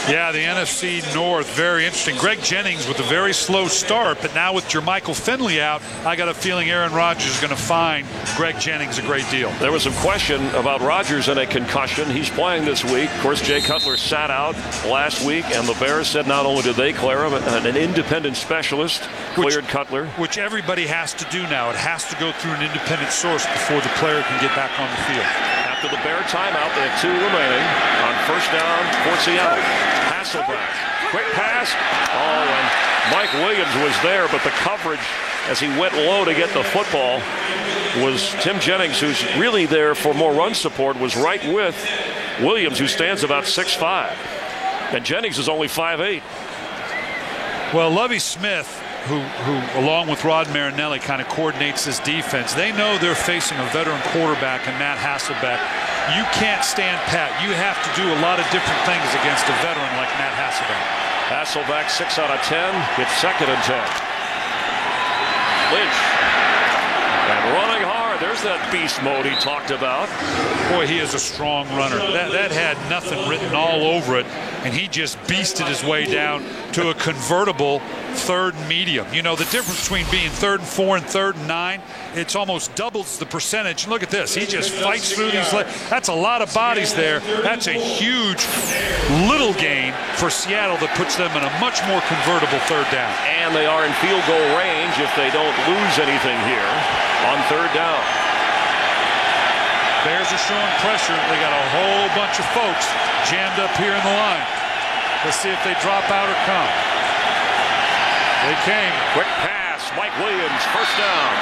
Yeah, the NFC North, very interesting. Greg Jennings with a very slow start, but now with Jermichael Finley out, I got a feeling Aaron Rodgers is going to find Greg Jennings a great deal. There was some question about Rodgers and a concussion. He's playing this week. Of course, Jay Cutler sat out last week, and the Bears said not only did they clear him, an independent specialist cleared Cutler. Which everybody has to do now. It has to go through an independent source before the player can get back on the field. After the Bear timeout, they have 2 remaining on 1st down for Seattle. Hasselbeck, quick pass. Oh, and Mike Williams was there, but the coverage as he went low to get the football was Tim Jennings, who's really there for more run support, was right with Williams, who stands about 6'5". And Jennings is only 5'8". Well, Lovie Smith, who along with Rod Marinelli kind of coordinates this defense, they know they're facing a veteran quarterback in Matt Hasselbeck. You can't stand pat. You have to do a lot of different things against a veteran like Matt Hasselbeck. Hasselbeck 6 out of 10. It's 2nd and 10. Lynch. And running hard. There's that beast mode he talked about. Boy, he is a strong runner. That had nothing written all over it, and he just beasted his way down to a convertible 3rd and medium. You know, the difference between being 3rd and 4 and 3rd and 9, it's almost doubles the percentage. And look at this. He just fights through these. That's a lot of bodies there. That's a huge little gain for Seattle that puts them in a much more convertible 3rd down. And they are in field goal range if they don't lose anything here on 3rd down. Bears are showing pressure. They got a whole bunch of folks jammed up here in the line. Let's see if they drop out or come. They came. Quick pass. Mike Williams, 1st down.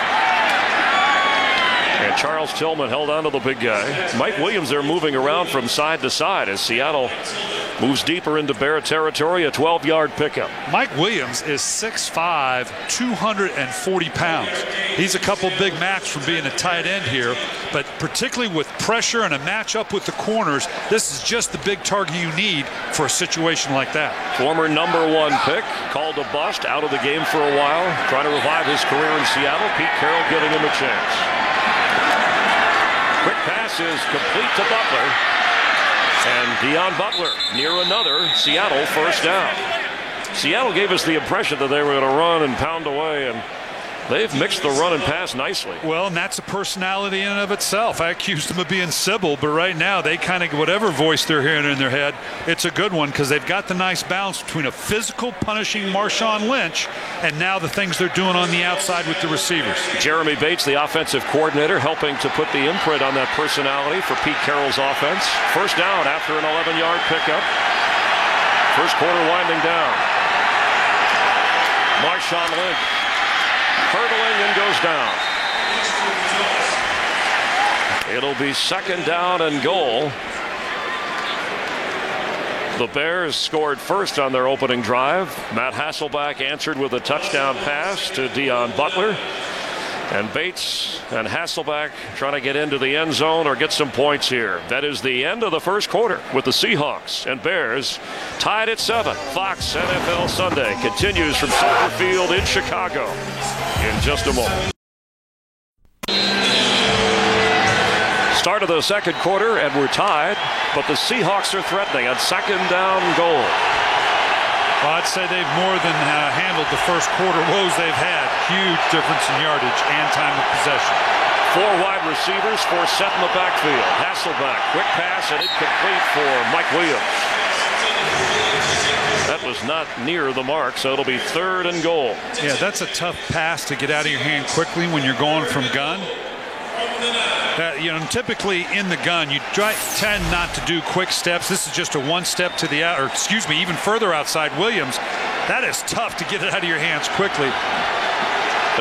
And Charles Tillman held on to the big guy. Mike Williams, they're moving around from side to side as Seattle moves deeper into Bear territory, a 12-yard pickup. Mike Williams is 6'5", 240 pounds. He's a couple Big Macs from being a tight end here, but particularly with pressure and a matchup with the corners, this is just the big target you need for a situation like that. Former #1 pick, called a bust, out of the game for a while, trying to revive his career in Seattle. Pete Carroll giving him a chance. Quick pass is complete to Butler. And Deion Butler near another Seattle 1st down. Seattle gave us the impression that they were going to run and pound away, and They've mixed the run and pass nicely. Well, and that's a personality in and of itself. I accused them of being Sybil, but right now they kind of, whatever voice they're hearing in their head, it's a good one because they've got the nice balance between a physical, punishing Marshawn Lynch and now the things they're doing on the outside with the receivers. Jeremy Bates, the offensive coordinator, helping to put the imprint on that personality for Pete Carroll's offense. First down after an 11-yard pickup. First quarter winding down. Marshawn Lynch hurdling and goes down. It'll be second down and goal. The Bears scored first on their opening drive. Matt Hasselbeck answered with a touchdown pass to Dion Butler. And Bates and Hasselbeck trying to get into the end zone or get some points here. That is the end of the first quarter with the Seahawks and Bears tied at 7. Fox NFL Sunday continues from Soldier Field in Chicago in just a moment. Start of the second quarter and we're tied, but the Seahawks are threatening on second down goal. Well, I'd say they've more than handled the first quarter woes they've had. Huge difference in yardage and time of possession. 4 wide receivers, Forsett in the backfield. Hasselbeck, quick pass and incomplete for Mike Williams. That was not near the mark, so it'll be third and goal. Yeah, that's a tough pass to get out of your hand quickly when you're going from gun. Typically in the gun, you tend not to do quick steps. This is just a one step to the out, or excuse me, even further outside Williams. That is tough to get it out of your hands quickly.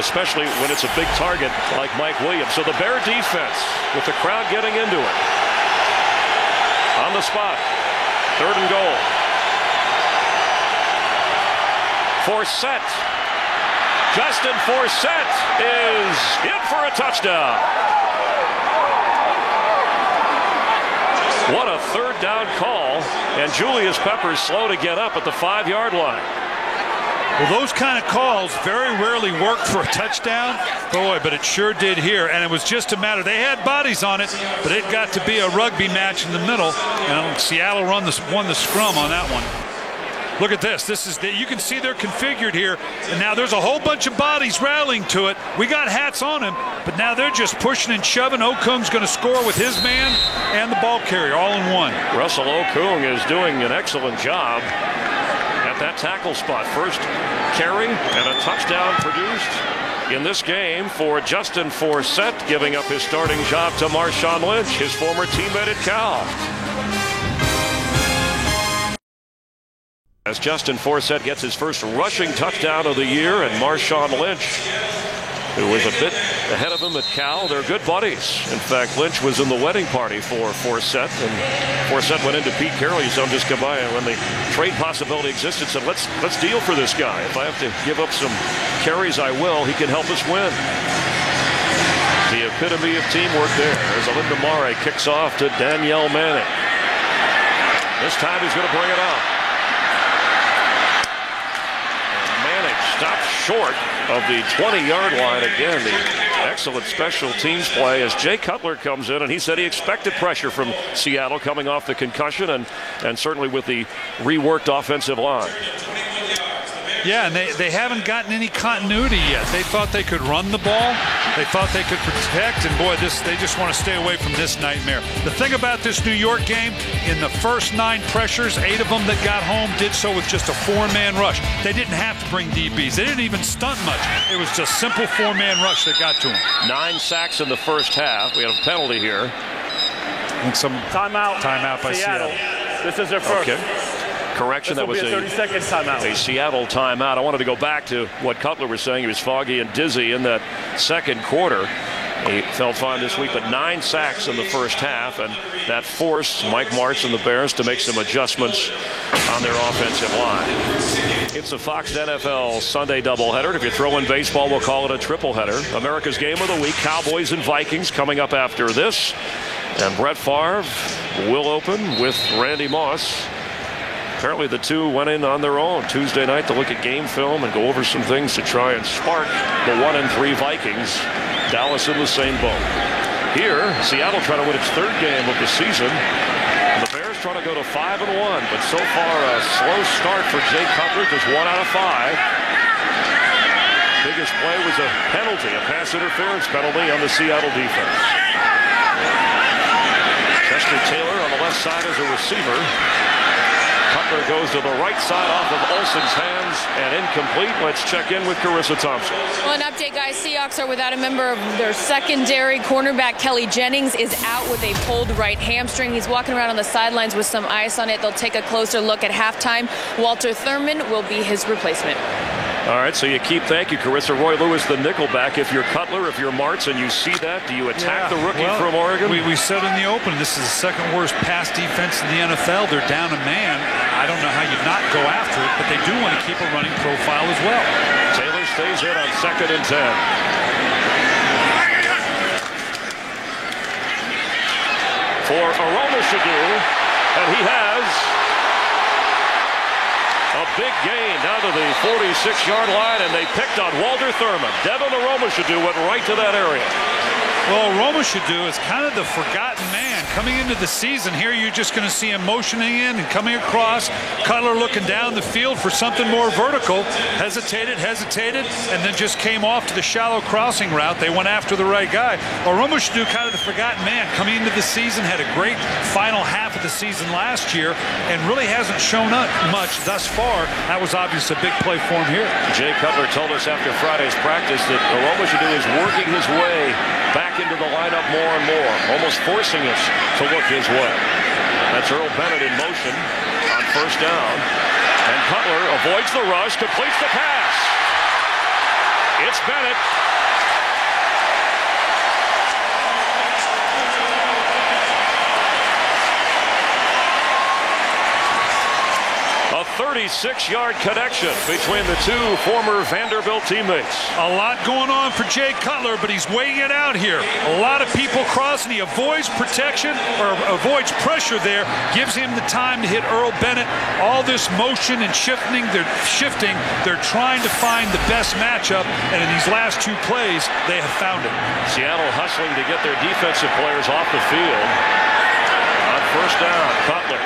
Especially when it's a big target like Mike Williams. So the Bear defense, with the crowd getting into it. On the spot, third and goal. Forsett. Justin Forsett is in for a touchdown. What a third down call, and Julius Peppers slow to get up at the 5-yard line. Well, those kind of calls very rarely work for a touchdown. Boy, but it sure did here, and it was just a matter. They had bodies on it, but it got to be a rugby match in the middle, and Seattle won the scrum on that one. Look at this. You can see they're configured here, and now there's a whole bunch of bodies rallying to it. We got hats on him, but now they're just pushing and shoving. Okung's going to score with his man and the ball carrier all in one. Russell Okung is doing an excellent job at that tackle spot. First carry and a touchdown produced in this game for Justin Forsett, giving up his starting job to Marshawn Lynch, his former teammate at Cal. As Justin Forsett gets his first rushing touchdown of the year, and Marshawn Lynch, who was a bit ahead of him at Cal, they're good buddies. In fact, Lynch was in the wedding party for Forsett, and Forsett went into Pete Carroll. He said, just come by, and when the trade possibility existed, said, let's deal for this guy. If I have to give up some carries, I will. He can help us win. The epitome of teamwork there as Alinda Mare kicks off to Danielle Manning. This time he's going to bring it out. Stopped short of the 20-yard line again. The excellent special teams play as Jay Cutler comes in, and he said he expected pressure from Seattle coming off the concussion and certainly with the reworked offensive line. Yeah, and they haven't gotten any continuity yet. They thought they could run the ball. They thought they could protect, and boy, they just want to stay away from this nightmare. The thing about this New York game, in the first 9 pressures, 8 of them that got home did so with just a 4-man rush. They didn't have to bring DBs. They didn't even stunt much. It was just simple 4-man rush that got to them. 9 sacks in the first half. We have a penalty here. And some timeout by Seattle. This is their first. Okay. Correction, that was a 30-second timeout. A Seattle timeout. I wanted to go back to what Cutler was saying. He was foggy and dizzy in that second quarter. He felt fine this week, but 9 sacks in the first half, and that forced Mike Martz and the Bears to make some adjustments on their offensive line. It's a Fox NFL Sunday doubleheader. If you throw in baseball, we'll call it a triple header. America's Game of the Week, Cowboys and Vikings coming up after this. And Brett Favre will open with Randy Moss. Apparently the two went in on their own Tuesday night to look at game film and go over some things to try and spark the 1-3 Vikings. Dallas in the same boat. Here, Seattle trying to win its 3rd game of the season. And the Bears trying to go to 5-1, but so far a slow start for Jay Cutler, just 1 out of 5. Biggest play was a penalty, a pass interference penalty on the Seattle defense. Chester Taylor on the left side as a receiver. Cutler goes to the right side off of Olsen's hands and incomplete. Let's check in with Carissa Thompson. Well, an update, guys. Seahawks are without a member of their secondary. Cornerback Kelly Jennings is out with a pulled right hamstring. He's walking around on the sidelines with some ice on it. They'll take a closer look at halftime. Walter Thurman will be his replacement. All right, so thank you, Carissa. Roy Lewis, the nickelback. If you're Cutler, if you're Martz, and you see that, do you attack the rookie from Oregon? We said in the open, this is the second worst pass defense in the NFL. They're down a man. I don't know how you not go after it, but they do want to keep a running profile as well. Taylor stays in on 2nd and 10. For Aroma Shadu, and he has a big gain down to the 46-yard line, and they picked on Walter Thurman. Devin Aroma-Shadu went right to that area. Well, Aroma-Shadu is kind of the forgotten man. Coming into the season here, you're just going to see him motioning in and coming across. Cutler looking down the field for something more vertical. Hesitated, and then just came off to the shallow crossing route. They went after the right guy. Aroma-Shadu, kind of the forgotten man. Coming into the season, had a great final half of the season last year, and really hasn't shown up much thus far. That was obviously a big play for him here. Jay Cutler told us after Friday's practice that Aroma-Shadu is working his way back into the lineup more and more, almost forcing us to look his way. That's Earl Bennett in motion on 1st down. And Cutler avoids the rush, completes the pass. It's Bennett. A 36-yard connection between the two former Vanderbilt teammates. A lot going on for Jay Cutler, but he's weighing it out here. A lot of people crossing. He avoids protection, or avoids pressure there, gives him the time to hit Earl Bennett. All this motion and shifting, they're trying to find the best matchup, and in these last 2 plays, they have found it. Seattle hustling to get their defensive players off the field. On 1st down, Cutler.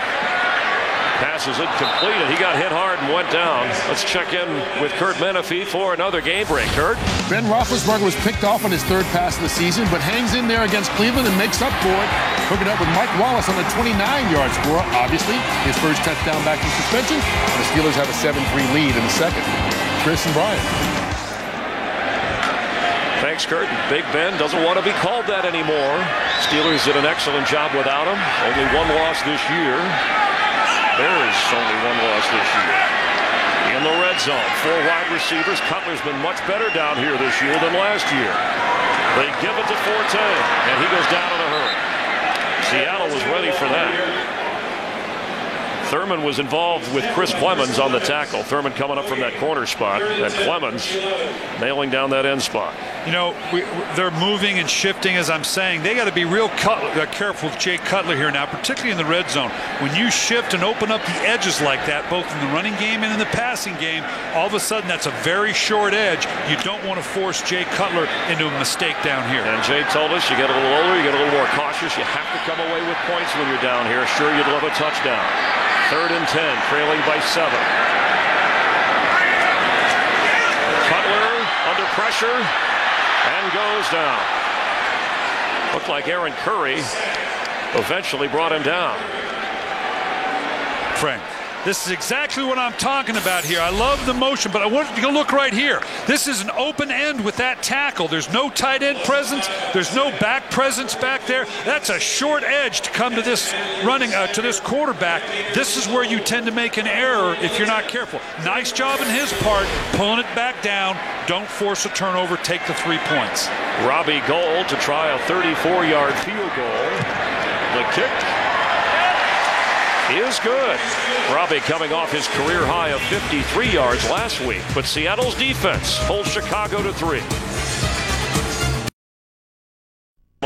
Pass is incomplete, and he got hit hard and went down. Let's check in with Kurt Menefee for another game break. Kurt? Ben Roethlisberger was picked off on his 3rd pass of the season, but hangs in there against Cleveland and makes up for it. Hooking up with Mike Wallace on a 29-yard score. Obviously, his first touchdown back from suspension. The Steelers have a 7-3 lead in the second. Chris and Brian. Thanks, Kurt. Big Ben doesn't want to be called that anymore. Steelers did an excellent job without him. Only 1 loss this year. Bears only 1 loss this year. In the red zone, 4 wide receivers. Cutler's been much better down here this year than last year. They give it to Forte, and he goes down in a hurry. Seattle was ready for that. Thurman was involved with Chris Clemens on the tackle. Thurman coming up from that corner spot, and Clemens nailing down that end spot. You know, they're moving and shifting, as I'm saying. They got to be real careful with Jay Cutler here now, particularly in the red zone. When you shift and open up the edges like that, both in the running game and in the passing game, all of a sudden that's a very short edge. You don't want to force Jay Cutler into a mistake down here. And Jay told us you get a little older, you get a little more cautious. You have to come away with points when you're down here. Sure, you'd love a touchdown. 3rd and 10, trailing by 7. Cutler under pressure and goes down. Looked like Aaron Curry eventually brought him down. Frank, this is exactly what I'm talking about here. I love the motion, but I want you to look right here. This is an open end with that tackle. There's no tight end presence. There's no back presence back there. That's a short edge to come to this running to this quarterback. This is where you tend to make an error if you're not careful. Nice job in his part, pulling it back down. Don't force a turnover. Take the 3 points. Robbie Gould to try a 34-yard field goal. The kick is good. Robbie coming off his career high of 53 yards last week, but Seattle's defense holds Chicago to 3.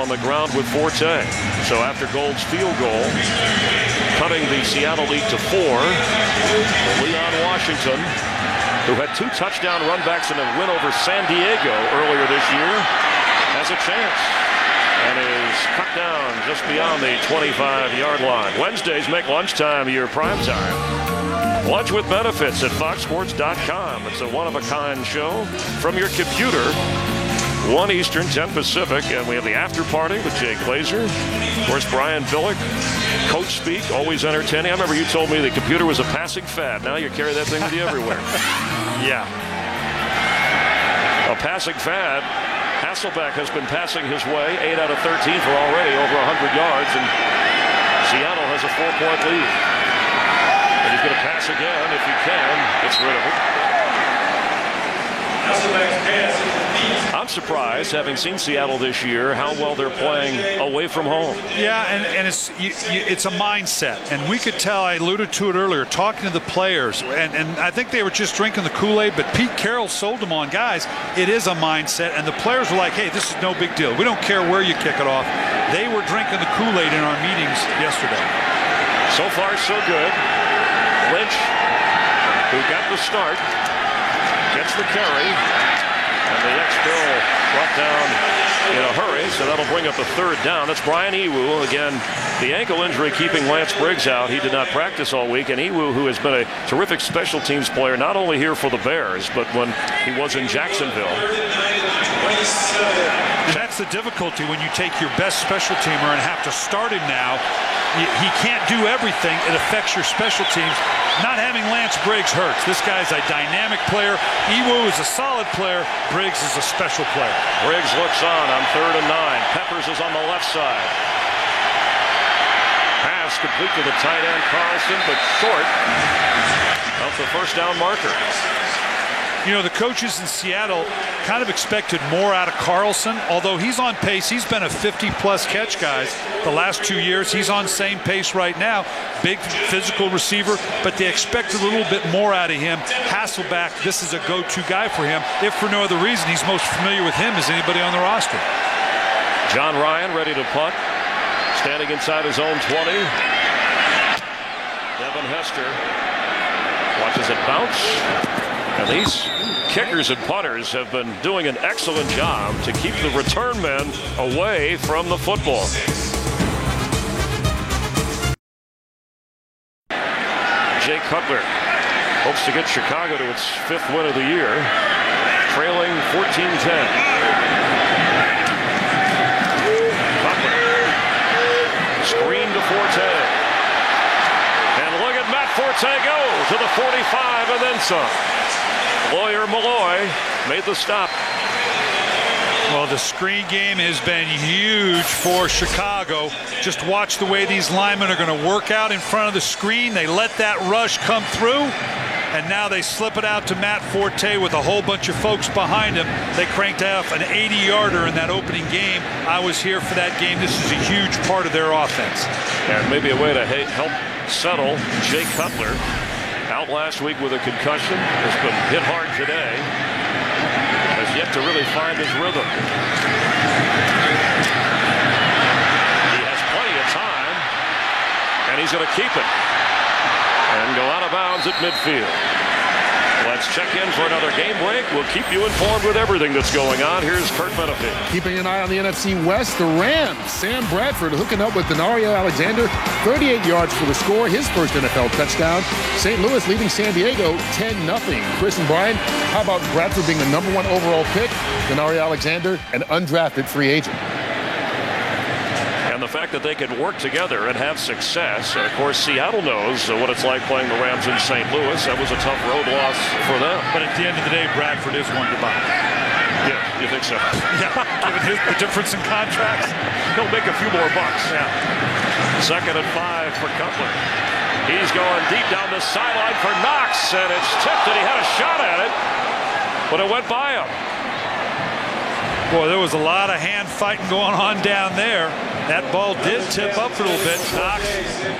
On the ground with Forte. So after Gould's field goal, cutting the Seattle lead to 4, Leon Washington, who had 2 touchdown runbacks in a win over San Diego earlier this year, has a chance. and is cut down just beyond the 25-yard line. Wednesdays make lunchtime your prime time. Lunch with benefits at foxsports.com. It's a one-of-a-kind show from your computer. 1 Eastern, 10 Pacific, and we have the after party with Jay Glazer. Of course, Brian Billick, coach speak, always entertaining. I remember you told me the computer was a passing fad. Now you carry that thing with you everywhere. Yeah. A passing fad. Hasselbeck has been passing his way, 8 out of 13 for already over 100 yards, and Seattle has a 4-point lead. And he's going to pass again if he can. Gets rid of it. I'm surprised, having seen Seattle this year, how well they're playing away from home. Yeah, and it's a mindset. And we could tell, I alluded to it earlier, talking to the players, and I think they were just drinking the Kool-Aid, but Pete Carroll sold them on, guys, it is a mindset. And the players were like, hey, this is no big deal. We don't care where you kick it off. They were drinking the Kool-Aid in our meetings yesterday. So far, so good. Lynch, who got the start, gets the carry, and the ex-Bill brought down in a hurry, so that'll bring up a 3rd down. That's Brian Ewu. Again, the ankle injury keeping Lance Briggs out. He did not practice all week, and Ewu, who has been a terrific special teams player, not only here for the Bears, but when he was in Jacksonville. That's the difficulty when you take your best special teamer and have to start him now. He can't do everything. It affects your special teams. Not having Lance Briggs hurts. This guy's a dynamic player. Ewu is a solid player. Briggs is a special player. Briggs looks on 3rd and 9. Peppers is on the left side. Pass complete to the tight end Carlson, but short of the first down marker. You know, the coaches in Seattle kind of expected more out of Carlson, although he's on pace. He's been a 50-plus catch, guys, the last 2 years. He's on same pace right now. Big physical receiver, but they expected a little bit more out of him. Hasselbeck, this is a go-to guy for him. If for no other reason, he's most familiar with him as anybody on the roster. John Ryan ready to punt. Standing inside his own 20. Devin Hester watches it bounce. And these kickers and punters have been doing an excellent job to keep the return men away from the football. Jay Cutler hopes to get Chicago to its 5th win of the year, trailing 14-10. Screen to Forte. And look at Matt Forte go to the 45 and then some. Lawyer Malloy made the stop. Well, the screen game has been huge for Chicago. Just watch the way these linemen are going to work out in front of the screen. They let that rush come through, and now they slip it out to Matt Forte with a whole bunch of folks behind him. They cranked off an 80-yarder in that opening game. I was here for that game. This is a huge part of their offense. And maybe a way to help settle Jay Cutler. Out last week with a concussion, has been hit hard today, has yet to really find his rhythm. He has plenty of time, and he's going to keep it and go out of bounds at midfield. Let's check in for another game break. We'll keep you informed with everything that's going on. Here's Kurt Menefee. Keeping an eye on the NFC West, the Rams. Sam Bradford hooking up with Denario Alexander. 38 yards for the score, his first NFL touchdown. St. Louis leading San Diego 10-0. Chris and Brian, how about Bradford being the #1 overall pick? Denario Alexander, an undrafted free agent. And the fact that they can work together and have success. And of course, Seattle knows what it's like playing the Rams in St. Louis. That was a tough road loss for them. But at the end of the day, Bradford is one to buy. Yeah, you think so? Yeah, given the difference in contracts. He'll make a few more bucks. Yeah. 2nd and 5 for Cutler. He's going deep down the sideline for Knox, and it's tipped, and he had a shot at it, but it went by him. Boy, there was a lot of hand fighting going on down there. That ball did tip up a little bit. Knox,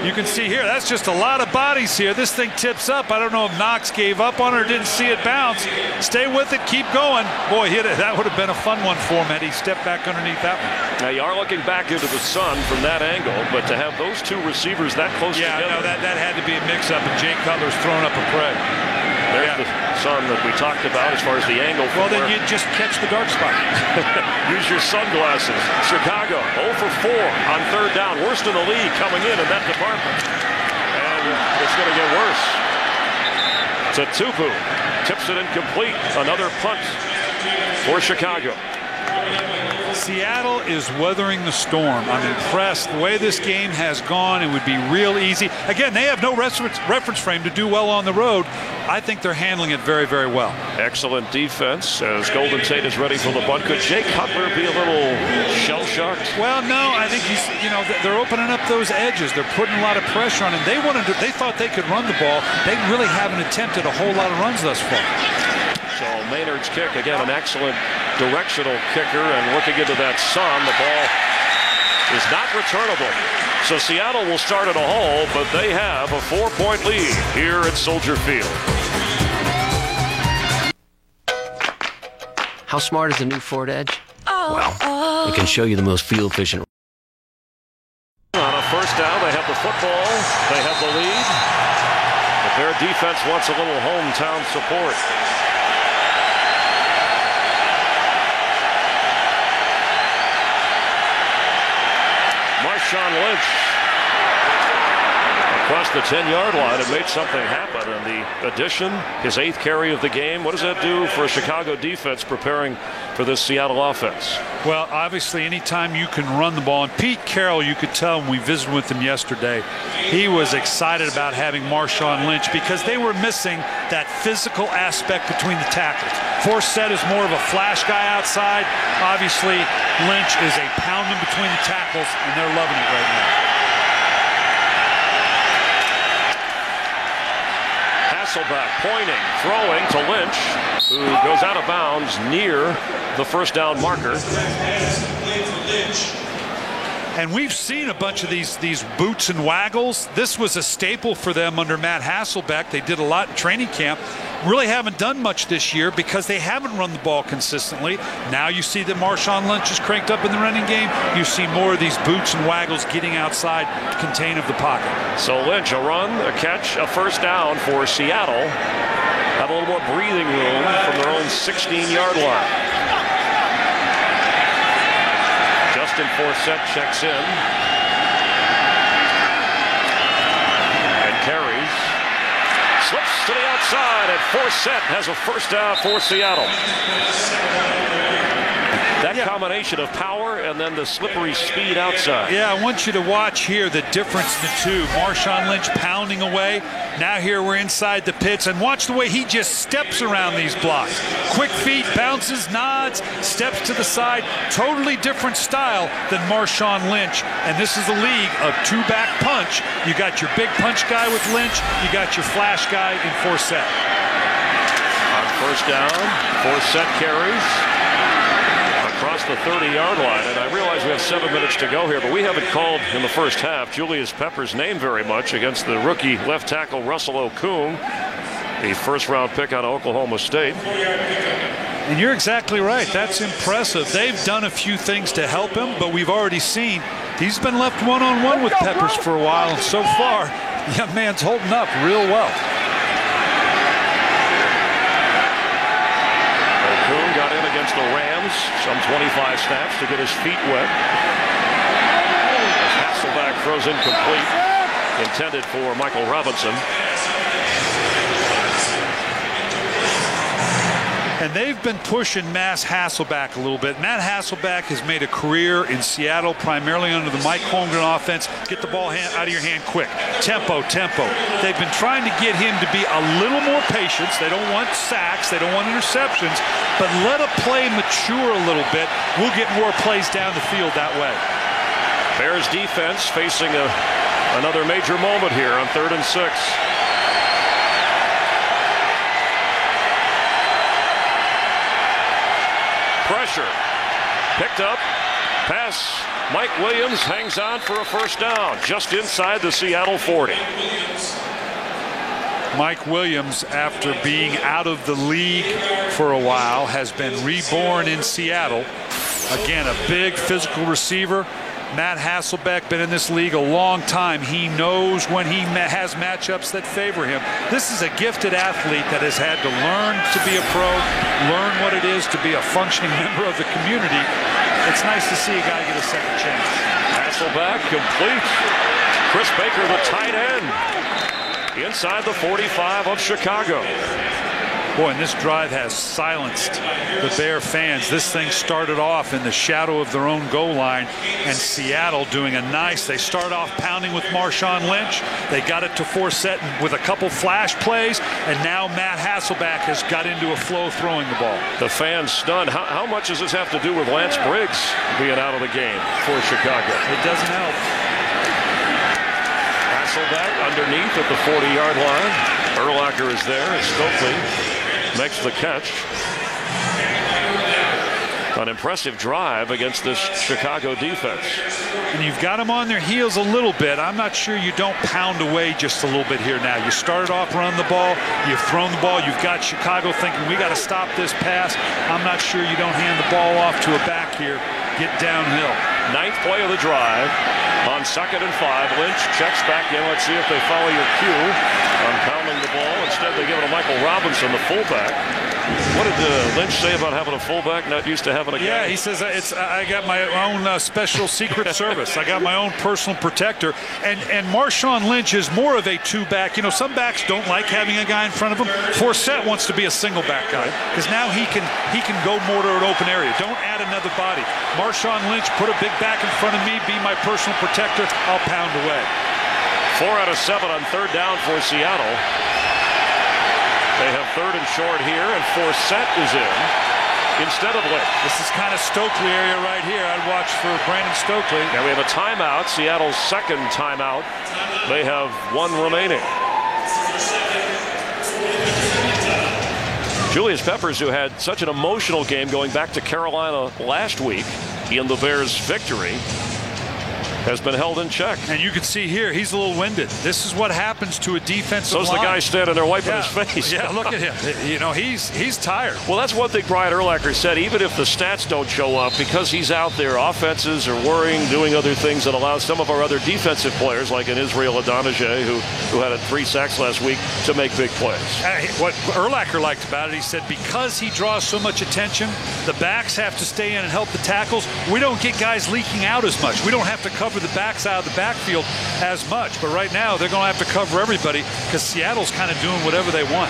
you can see here, that's just a lot of bodies here. This thing tips up. I don't know if Knox gave up on it or didn't see it bounce. Stay with it, keep going. Boy, hit it. That would have been a fun one for him had he stepped back underneath that one. Now, you are looking back into the sun from that angle, but to have those two receivers that close together. Yeah, no, that had to be a mix-up, and Jay Cutler's throwing up a prey. There's the sun that we talked about as far as the angle. Well, then you just catch the dark spot. Use your sunglasses. Chicago 0 for 4 on third down. Worst in the league coming in that department. And it's going to get worse. Tupu tips it incomplete. Another punt for Chicago. Seattle is weathering the storm. I'm impressed. The way this game has gone, it would be real easy. Again, they have no reference frame to do well on the road. I think they're handling it very, very well. Excellent defense as Golden Tate is ready for the bunt. Could Jay Cutler be a little shell-shocked? Well, no. I think they're opening up those edges. They're putting a lot of pressure on him. They thought they could run the ball. They really haven't attempted a whole lot of runs thus far. So Maynard's kick, again, an excellent directional kicker, and looking into that sun, the ball is not returnable. So Seattle will start at a hole, but they have a 4-point lead here at Soldier Field. How smart is the new Ford Edge? Well, it can show you the most fuel-efficient. On a first down, they have the football, they have the lead, but their defense wants a little hometown support. Marshawn Lynch across the 10-yard line and made something happen. And the addition, his 8th carry of the game, what does that do for a Chicago defense preparing for this Seattle offense? Well, obviously, anytime you can run the ball, and Pete Carroll, you could tell when we visited with him yesterday, he was excited about having Marshawn Lynch because they were missing that physical aspect between the tackles. Forsett is more of a flash guy outside. Obviously, Lynch is a pounding between the tackles, and they're loving it right now. Hasselbeck pointing, throwing to Lynch, who goes out of bounds near the first down marker. And we've seen a bunch of these boots and waggles. This was a staple for them under Matt Hasselbeck. They did a lot in training camp. Really haven't done much this year because they haven't run the ball consistently. Now you see that Marshawn Lynch is cranked up in the running game. You see more of these boots and waggles getting outside to contain of the pocket. So Lynch, a run, a catch, a first down for Seattle. Have a little more breathing room from their own 16-yard line. Justin Forsett checks in and carries. Slips to the outside, and Forsett has a first down for Seattle. That combination of power and then the slippery speed outside. Yeah, I want you to watch here the difference in the two. Marshawn Lynch pounding away. Now here we're inside the pits, and watch the way he just steps around these blocks. Quick feet, bounces, nods, steps to the side. Totally different style than Marshawn Lynch. And this is a league of two-back punch. You got your big punch guy with Lynch. You got your flash guy in Forsett. On first down, Forsett carries across the 30-yard line, and I realize we have 7 minutes to go here, but we haven't called in the first half Julius Peppers' name very much against the rookie left tackle Russell Okung, the first-round pick out of Oklahoma State. And you're exactly right. That's impressive. They've done a few things to help him, but we've already seen he's been left one-on-one with Peppers for a while, and so far, the young man's holding up real well. Okung got in against the Rams, some 25 snaps to get his feet wet. As Hasselbeck throws incomplete, intended for Michael Robinson. And they've been pushing Matt Hasselbeck a little bit. Matt Hasselbeck has made a career in Seattle, primarily under the Mike Holmgren offense. Get the ball out of your hand quick. Tempo, tempo. They've been trying to get him to be a little more patient. They don't want sacks. They don't want interceptions. But let a play mature a little bit. We'll get more plays down the field that way. Bears defense facing another major moment here on 3rd and 6. Pressure. Picked up. Pass. Mike Williams hangs on for a first down just inside the Seattle 40. Mike Williams, after being out of the league for a while, has been reborn in Seattle. Again, a big physical receiver. Matt Hasselbeck, been in this league a long time. He knows when he has matchups that favor him. This is a gifted athlete that has had to learn to be a pro, learn what it is to be a functioning member of the community. It's nice to see a guy get a second chance. Hasselbeck complete. Chris Baker, the tight end, inside the 45 of Chicago. Boy, and this drive has silenced the Bear fans. This thing started off in the shadow of their own goal line, and Seattle doing a nice, they start off pounding with Marshawn Lynch. They got it to Forsett with a couple flash plays, and now Matt Hasselbeck has got into a flow throwing the ball. The fans stunned. How much does this have to do with Lance Briggs being out of the game for Chicago? It doesn't help. Hasselbeck underneath at the 40-yard line. Urlacher is there as Stokely makes the catch. An impressive drive against this Chicago defense. And you've got them on their heels a little bit. I'm not sure you don't pound away just a little bit here now. You started off running the ball. You've thrown the ball. You've got Chicago thinking, we got to stop this pass. I'm not sure you don't hand the ball off to a back here. Get downhill. Ninth play of the drive. On 2nd and 5, Lynch checks back in. Let's see if they follow your cue on pounding the ball. Instead, they give it to Michael Robinson, the fullback. What did Lynch say about having a fullback, not used to having a guy? Yeah, he says, I got my own special secret service. I got my own personal protector. And Marshawn Lynch is more of a two-back. You know, some backs don't like having a guy in front of them. Forsett wants to be a single-back guy because now he can go more to an open area. Don't add another body. Marshawn Lynch, put a big back in front of me, be my personal protector. I'll pound away. 4 out of 7 on 3rd down for Seattle. They have 3rd and short here, and Forsett is in instead of Lynch. This is kind of Stokely area right here. I'd watch for Brandon Stokely. Now we have a timeout, Seattle's 2nd timeout. They have 1 remaining. Julius Peppers, who had such an emotional game going back to Carolina last week in the Bears' victory, has been held in check. And you can see here, he's a little winded. This is what happens to a defensive line. So's the guy standing there wiping his face. Yeah, look at him. You know, he's tired. Well, that's one thing Brian Urlacher said. Even if the stats don't show up, because he's out there, offenses are worrying, doing other things that allow some of our other defensive players, like in Israel Adonijah, who had 3 sacks last week, to make big plays. What Urlacher liked about it, he said, because he draws so much attention, the backs have to stay in and help the tackles. We don't get guys leaking out as much. We don't have to cover the backs out of the backfield as much. But right now, they're going to have to cover everybody because Seattle's kind of doing whatever they want.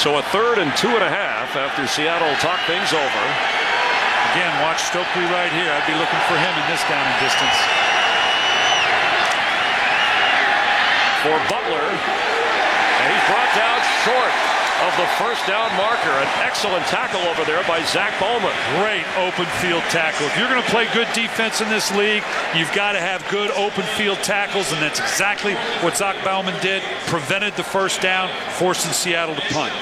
So a 3rd and 2.5 after Seattle talked things over. Again, watch Stokely right here. I'd be looking for him in this down and distance. For Butler, and he's brought down short of the 1st down marker. An excellent tackle over there by Zach Bowman. Great open field tackle. If you're going to play good defense in this league, you've got to have good open field tackles, and that's exactly what Zach Bowman did. Prevented the 1st down, forcing Seattle to punt.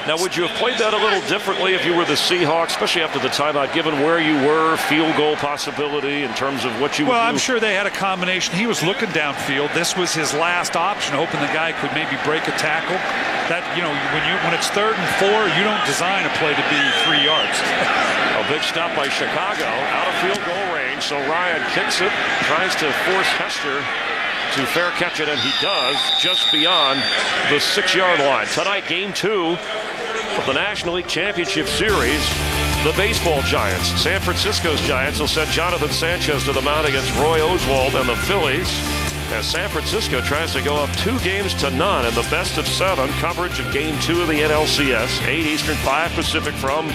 Now, would you have played that a little differently if you were the Seahawks, especially after the timeout, given where you were, field goal possibility in terms of what you would do? Well, I'm sure they had a combination. He was looking downfield. This was his last option, hoping the guy could maybe break a tackle. That, you know, when it's 3rd and 4, you don't design a play to be 3 yards. A big stop by Chicago, out of field goal range. So Ryan kicks it, tries to force Hester to fair catch it, and he does, just beyond the 6-yard line. Tonight, game 2 of the National League Championship Series, the baseball Giants. San Francisco's Giants will send Jonathan Sanchez to the mound against Roy Oswalt and the Phillies, as San Francisco tries to go up 2-0 in the best-of-7 coverage of Game 2 of the NLCS. 8 Eastern, 5 Pacific from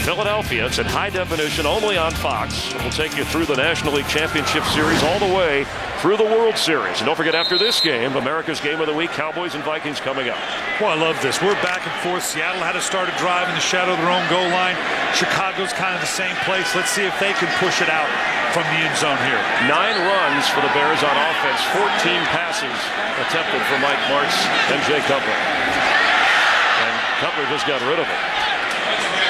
Philadelphia. It's in high definition only on Fox. We'll take you through the National League Championship Series all the way through the World Series. And don't forget, after this game, America's Game of the Week, Cowboys and Vikings coming up. Well, I love this. We're back and forth. Seattle had to start a drive in the shadow of their own goal line. Chicago's kind of the same place. Let's see if they can push it out from the end zone here. 9 runs for the Bears on offense. 14 passes attempted for Mike Martz and Jay Cutler. And Cutler just got rid of it.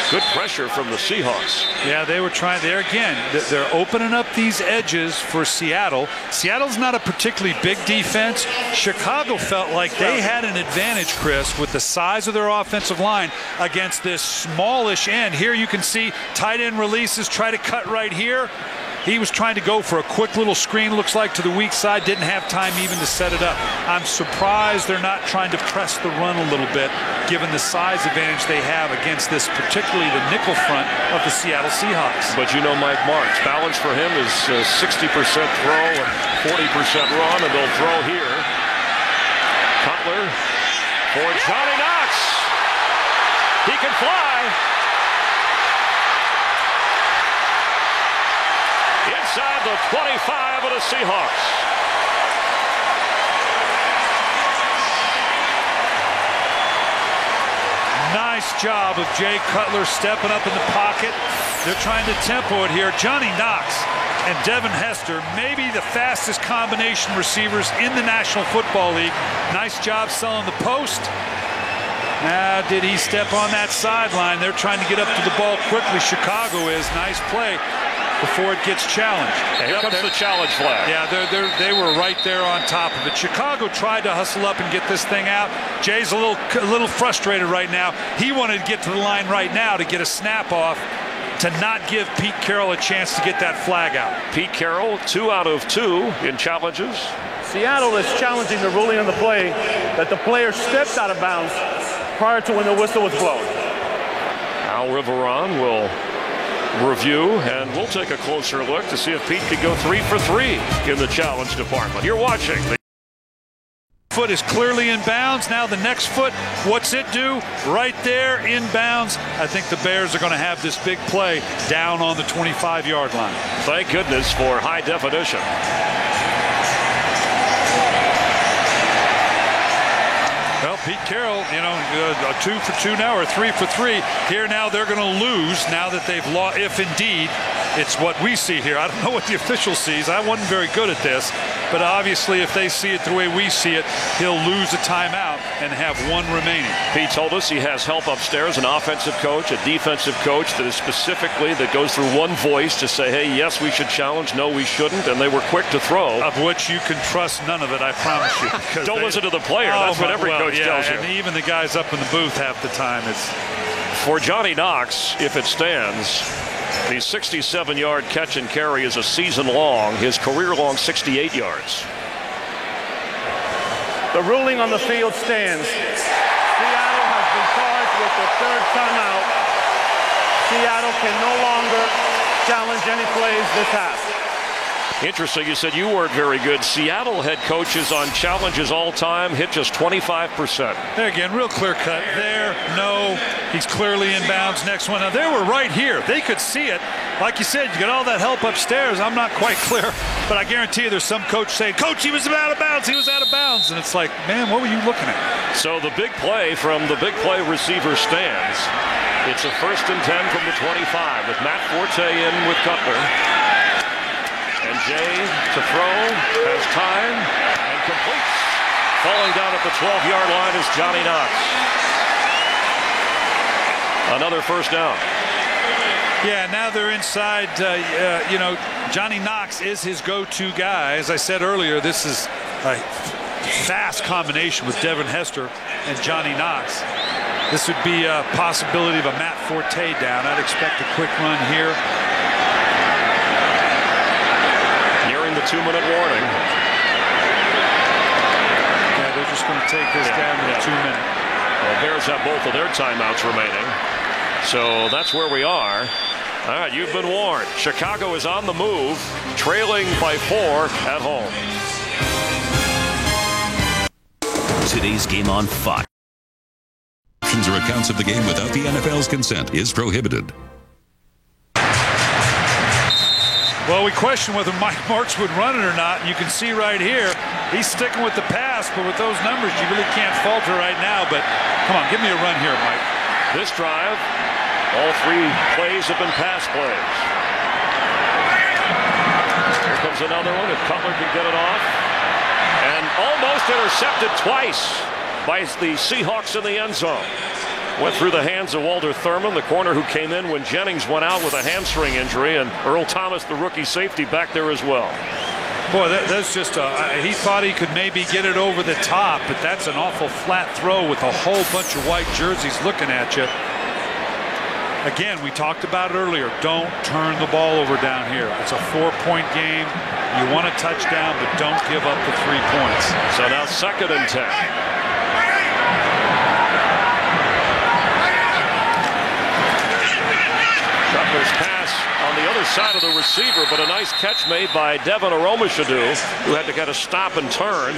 Good pressure from the Seahawks. Yeah, they were trying there again. They're opening up these edges for Seattle. Seattle's not a particularly big defense. Chicago felt like they had an advantage, Chris, with the size of their offensive line against this smallish end. Here you can see tight end releases, try to cut right here. He was trying to go for a quick little screen, looks like, to the weak side, didn't have time even to set it up. I'm surprised they're not trying to press the run a little bit, given the size advantage they have against this, particularly the nickel front of the Seattle Seahawks. But you know Mike Martz, balance for him is 60% throw and 40% run, and they'll throw here. Cutler for Johnny Knox. He can fly. Inside the 25 of the Seahawks. Nice job of Jay Cutler stepping up in the pocket. They're trying to tempo it here. Johnny Knox and Devin Hester, maybe the fastest combination receivers in the National Football League. Nice job selling the post. Now, did he step on that sideline? They're trying to get up to the ball quickly. Chicago is. Nice play before it gets challenged. And here comes the challenge flag. Yeah, they were right there on top of it. Chicago tried to hustle up and get this thing out. Jay's a little frustrated right now. He wanted to get to the line right now to get a snap off, to not give Pete Carroll a chance to get that flag out. Pete Carroll, 2 out of 2 in challenges. Seattle is challenging the ruling on the play that the player stepped out of bounds prior to when the whistle was blown. Al Riveron will review, and we'll take a closer look to see if Pete could go 3 for 3 in the challenge department. You're watching. The foot is clearly in bounds. Now the next foot, what's it do? Right there in bounds. I think the Bears are going to have this big play down on the 25-yard line. Thank goodness for high definition. Well, Pete Carroll, you know, 2 for 2 now, or 3 for 3. Here now they're going to lose now that they've lost, if indeed it's what we see here. I don't know what the official sees. I wasn't very good at this. But obviously, if they see it the way we see it, he'll lose a timeout and have 1 remaining. Pete told us he has help upstairs, an offensive coach, a defensive coach that is specifically, that goes through one voice to say, hey, yes, we should challenge, no, we shouldn't, and they were quick to throw. Of which you can trust none of it, I promise you. Don't listen to the player. That's what every coach tells you. And even the guys up in the booth half the time. It's for Johnny Knox, if it stands, the 67-yard catch and carry is a season long, his career long 68 yards. The ruling on the field stands. Seattle has been charged with the 3rd timeout. Seattle can no longer challenge any plays this half. Interesting, you said you weren't very good. Seattle head coaches on challenges all time hit just 25%. There again, real clear cut. There, no, he's clearly in bounds. Next one. Now, they were right here. They could see it. Like you said, you got all that help upstairs. I'm not quite clear, but I guarantee you there's some coach saying, Coach, he was out of bounds. He was out of bounds. And it's like, man, what were you looking at? So the big play from the big play receiver stands. It's a 1st and 10 from the 25 with Matt Forte in with Cutler. And Jay to throw, has time, and completes. Falling down at the 12-yard line is Johnny Knox. Another 1st down. Yeah, now they're inside. You know, Johnny Knox is his go-to guy. As I said earlier, this is a fast combination with Devin Hester and Johnny Knox. This would be a possibility of a Matt Forte down. I'd expect a quick run here. The 2-minute warning. Yeah, they're just going to take this down to the 2-minute. Well, Bears have both of their timeouts remaining. So that's where we are. All right, you've been warned. Chicago is on the move, trailing by 4 at home. Today's game on Fox. Or accounts of the game without the NFL's consent is prohibited. Well, we question whether Mike Martz would run it or not. You can see right here, he's sticking with the pass, but with those numbers, you really can't falter right now. But come on, give me a run here, Mike. This drive, all 3 plays have been pass plays. Here comes another one, if Cutler can get it off. And almost intercepted twice by the Seahawks in the end zone. Went through the hands of Walter Thurman, the corner who came in when Jennings went out with a hamstring injury, and Earl Thomas, the rookie safety, back there as well. Boy, that's just he thought he could maybe get it over the top, but that's an awful flat throw with a whole bunch of white jerseys looking at you. Again, we talked about it earlier. Don't turn the ball over down here. It's a 4-point game. You want a touchdown, but don't give up the 3 points. So now 2nd and 10. Cutler's pass on the other side of the receiver, but a nice catch made by Devin Aromashadu, who had to get a stop and turn.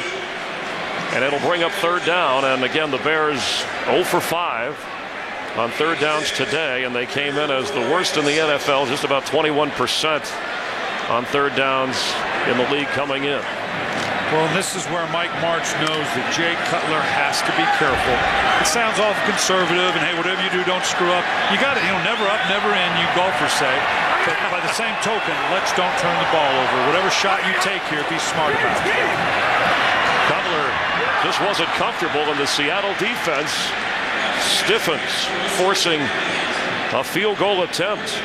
And it'll bring up 3rd down. And again, the Bears 0 for 5 on 3rd downs today, and they came in as the worst in the NFL, just about 21% on 3rd downs in the league coming in. Well, this is where Mike Martz knows that Jay Cutler has to be careful. It sounds awful conservative, and hey, whatever you do, don't screw up. You got it, never up, never in, you golfers say. But by the same token, let's don't turn the ball over. Whatever shot you take here, be smart about it. Cutler just wasn't comfortable, and the Seattle defense stiffens, forcing a field goal attempt.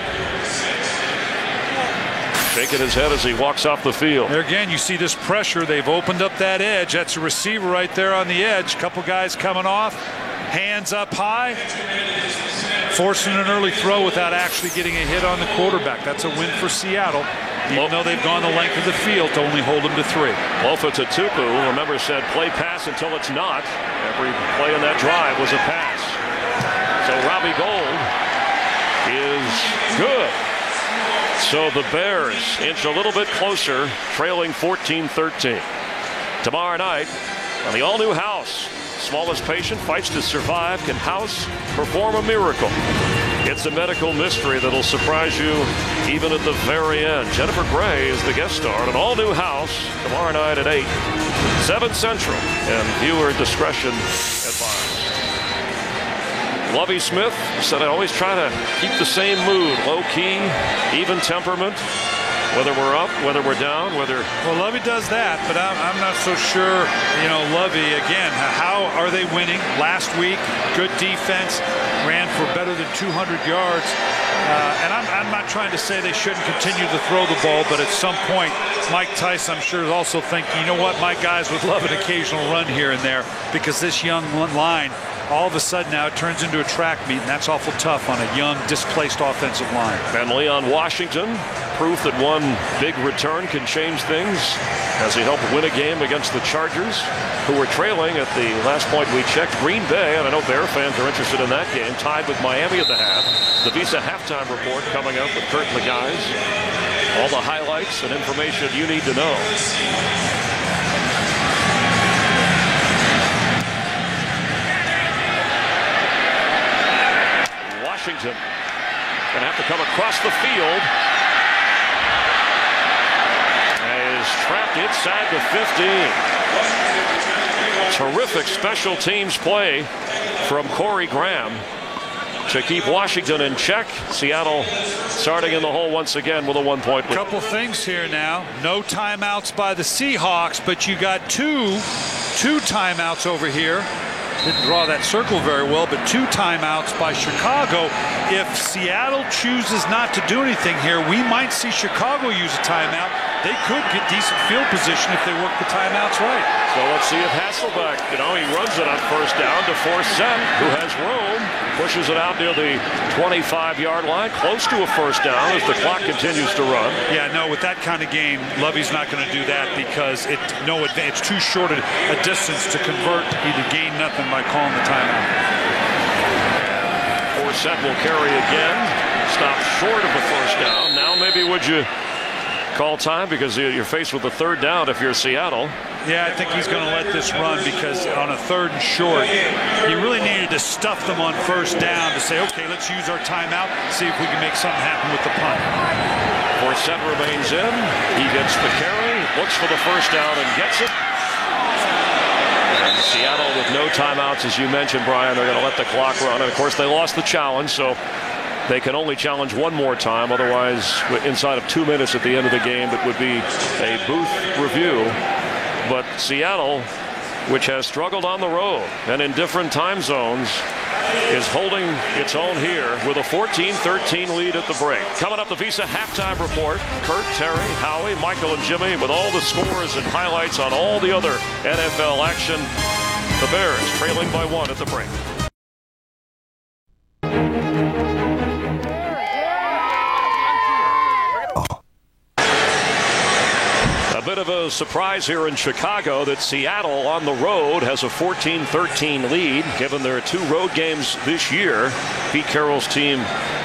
Shaking his head as he walks off the field. There again, you see this pressure. They've opened up that edge. That's a receiver right there on the edge. Couple guys coming off. Hands up high. Forcing an early throw without actually getting a hit on the quarterback. That's a win for Seattle, even though they've gone the length of the field to only hold them to 3. Lofa Tatupu, remember, said play pass until it's not. Every play in that drive was a pass. So Robbie Gould is good. So the Bears inch a little bit closer, trailing 14-13. Tomorrow night on the all-new House. Smallest patient fights to survive. Can House perform a miracle? It's a medical mystery that'll surprise you even at the very end. Jennifer Grey is the guest star on an all-new House tomorrow night at 8, 7 Central, and viewer discretion advised. Lovie Smith said, I always try to keep the same mood, low-key, even temperament, whether we're up, whether we're down, whether... Well, Lovie does that, but I'm not so sure, Lovie, again, how are they winning? Last week, good defense, ran for better than 200 yards. And I'm not trying to say they shouldn't continue to throw the ball, but at some point, Mike Tice, I'm sure, is also thinking, you know what, my guys would love an occasional run here and there, because this young line, all of a sudden now it turns into a track meet, and that's awful tough on a young, displaced offensive line. And Leon Washington, proof that one big return can change things, as he helped win a game against the Chargers, who were trailing at the last point we checked. Green Bay, and I know Bear fans are interested in that game, tied with Miami at the half. The Visa halftime report coming up with Kurt and the guys. All the highlights and information you need to know. Washington going to have to come across the field. Is trapped inside the 15. Terrific special teams play from Corey Graham to keep Washington in check. Seattle starting in the hole once again with a 1-point lead. Couple things here now. No timeouts by the Seahawks, but you got two timeouts over here. Didn't draw that circle very well, but 2 timeouts by Chicago. If Seattle chooses not to do anything here, we might see Chicago use a timeout. They could get decent field position if they work the timeouts right. So let's see if Hasselbeck, he runs it on first down to Forsett, who has room, pushes it out near the 25-yard line, close to a first down as the clock continues to run. Yeah, no, with that kind of game, Lovey's not going to do that because it's too short a distance to convert. He'd gain nothing by calling the timeout. Forsett will carry again, stop short of the first down. Now maybe would you call time because you're faced with a 3rd down if you're Seattle. Yeah, I think he's going to let this run because on a 3rd and short, you really needed to stuff them on first down to say, okay, let's use our timeout, see if we can make something happen with the punt. Forsett remains in. He gets the carry, looks for the first down and gets it. And Seattle with no timeouts, as you mentioned, Brian, they're going to let the clock run. And of course, they lost the challenge, so they can only challenge one more time. Otherwise, inside of 2 minutes at the end of the game, it would be a booth review. But Seattle, which has struggled on the road and in different time zones, is holding its own here with a 14-13 lead at the break. Coming up, the Visa halftime report. Kurt, Terry, Howie, Michael, and Jimmy with all the scores and highlights on all the other NFL action. The Bears trailing by 1 at the break. bit of a surprise here in Chicago that Seattle on the road has a 14-13 lead, given their 2 road games this year. Pete Carroll's team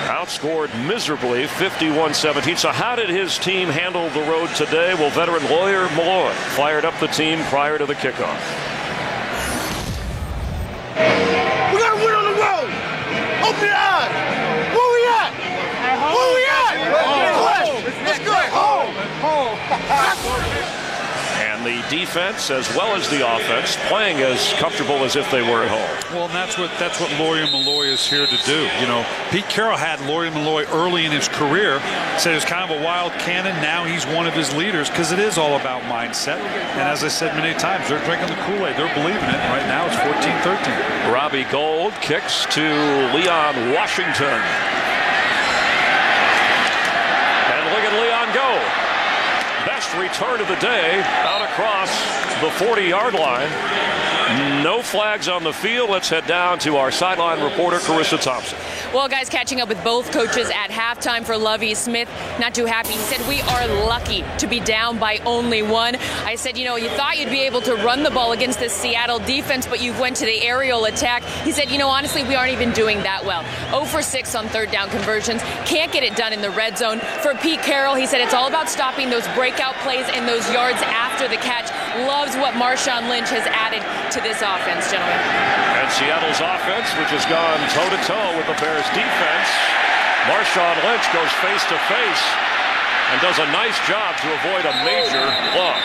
outscored miserably 51-17. So how did his team handle the road today? Well, veteran Lawyer Milloy fired up the team prior to the kickoff. We got to win on the road. Open your eyes. Where we at? Where we at? Let's go. Home. And the defense, as well as the offense, playing as comfortable as if they were at home. Well, and that's what Lawyer Milloy is here to do. You know, Pete Carroll had Lawyer Milloy early in his career. Said he was kind of a wild cannon. Now he's one of his leaders because it is all about mindset. And as I said many times, they're drinking the Kool-Aid. They're believing it. Right now it's 14-13. Robbie Gould kicks to Leon Washington. And look at Leon go. Best return of the day out across the 40-yard line. No flags on the field. Let's head down to our sideline reporter, Carissa Thompson. Well, guys, catching up with both coaches at halftime for Lovie Smith. Not too happy. He said, we are lucky to be down by only 1. I said, you know, you thought you'd be able to run the ball against this Seattle defense, but you went to the aerial attack. He said, you know, honestly, we aren't even doing that well. 0 for 6 on third down conversions. Can't get it done in the red zone. For Pete Carroll, he said it's all about stopping those breakout plays and those yards after the catch. Loves what Marshawn Lynch has added to this offense, gentlemen. And Seattle's offense, which has gone toe-to-toe with the Bears defense. Marshawn Lynch goes face-to-face and does a nice job to avoid a major loss.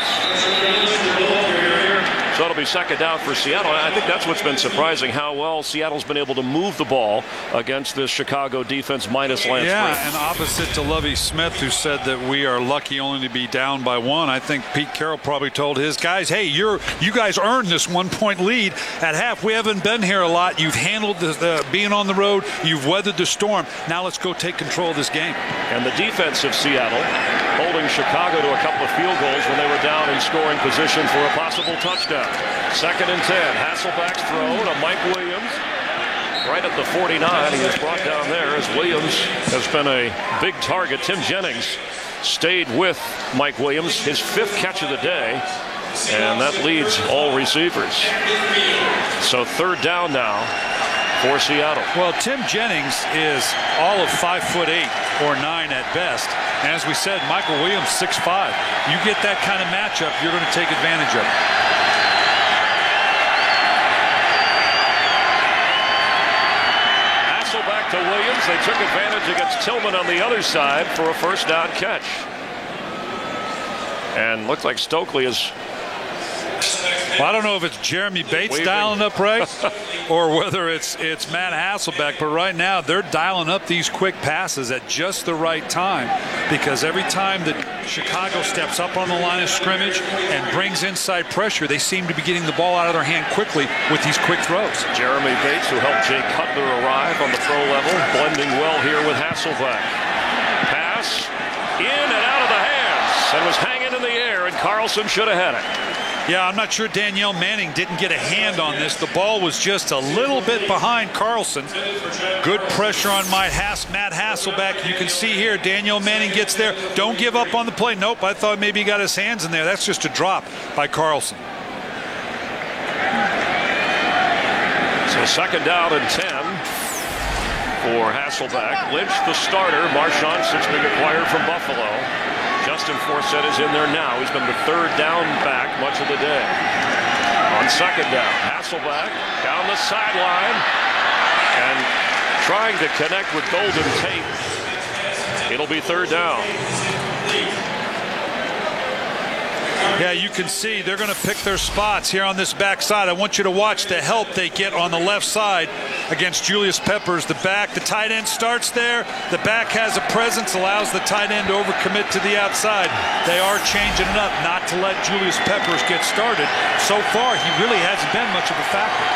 So it'll be second down for Seattle. I think that's what's been surprising, how well Seattle's been able to move the ball against this Chicago defense minus Lance Briggs. And opposite to Lovie Smith, who said that we are lucky only to be down by 1, I think Pete Carroll probably told his guys, hey, you guys earned this 1-point lead at half. We haven't been here a lot. You've handled the being on the road. You've weathered the storm. Now let's go take control of this game. And the defense of Seattle holding Chicago to a couple of field goals when they were down in scoring position for a possible touchdown. Second and 10. Hasselbeck's throw to Mike Williams. Right at the 49. He is brought down there as Williams has been a big target. Tim Jennings stayed with Mike Williams, his 5th catch of the day. And that leads all receivers. So third down now for Seattle. Well, Tim Jennings is all of 5'8" or 9 at best. And as we said, Michael Williams 6'5". You get that kind of matchup, you're going to take advantage of it. Back to Williams. They took advantage against Tillman on the other side for a first down catch. And looked like Stokely is... Well, I don't know if it's Jeremy Bates dialing up right or whether it's Matt Hasselbeck, but right now they're dialing up these quick passes at just the right time, because every time that Chicago steps up on the line of scrimmage and brings inside pressure, they seem to be getting the ball out of their hand quickly with these quick throws. Jeremy Bates, who helped Jay Cutler arrive on the pro level, blending well here with Hasselbeck. Pass in and out of the hands and was hanging in the air, and Carlson should have had it. Yeah, I'm not sure Danielle Manning didn't get a hand on this. The ball was just a little bit behind Carlson. Good pressure on Matt Hasselbeck. You can see here, Danielle Manning gets there. Don't give up on the play. Nope, I thought maybe he got his hands in there. That's just a drop by Carlson. So second down and 10 for Hasselbeck. Lynch, the starter. Marshawn, since being acquired from Buffalo. Justin Forsett is in there now. He's been the third down back much of the day. On second down, Hasselbeck down the sideline and trying to connect with Golden Tate. It'll be third down. Yeah, you can see they're going to pick their spots here on this backside. I want you to watch the help they get on the left side against Julius Peppers. The tight end starts there. The back has a presence, allows the tight end to overcommit to the outside. They are changing it up not to let Julius Peppers get started. So far, he really hasn't been much of a factor.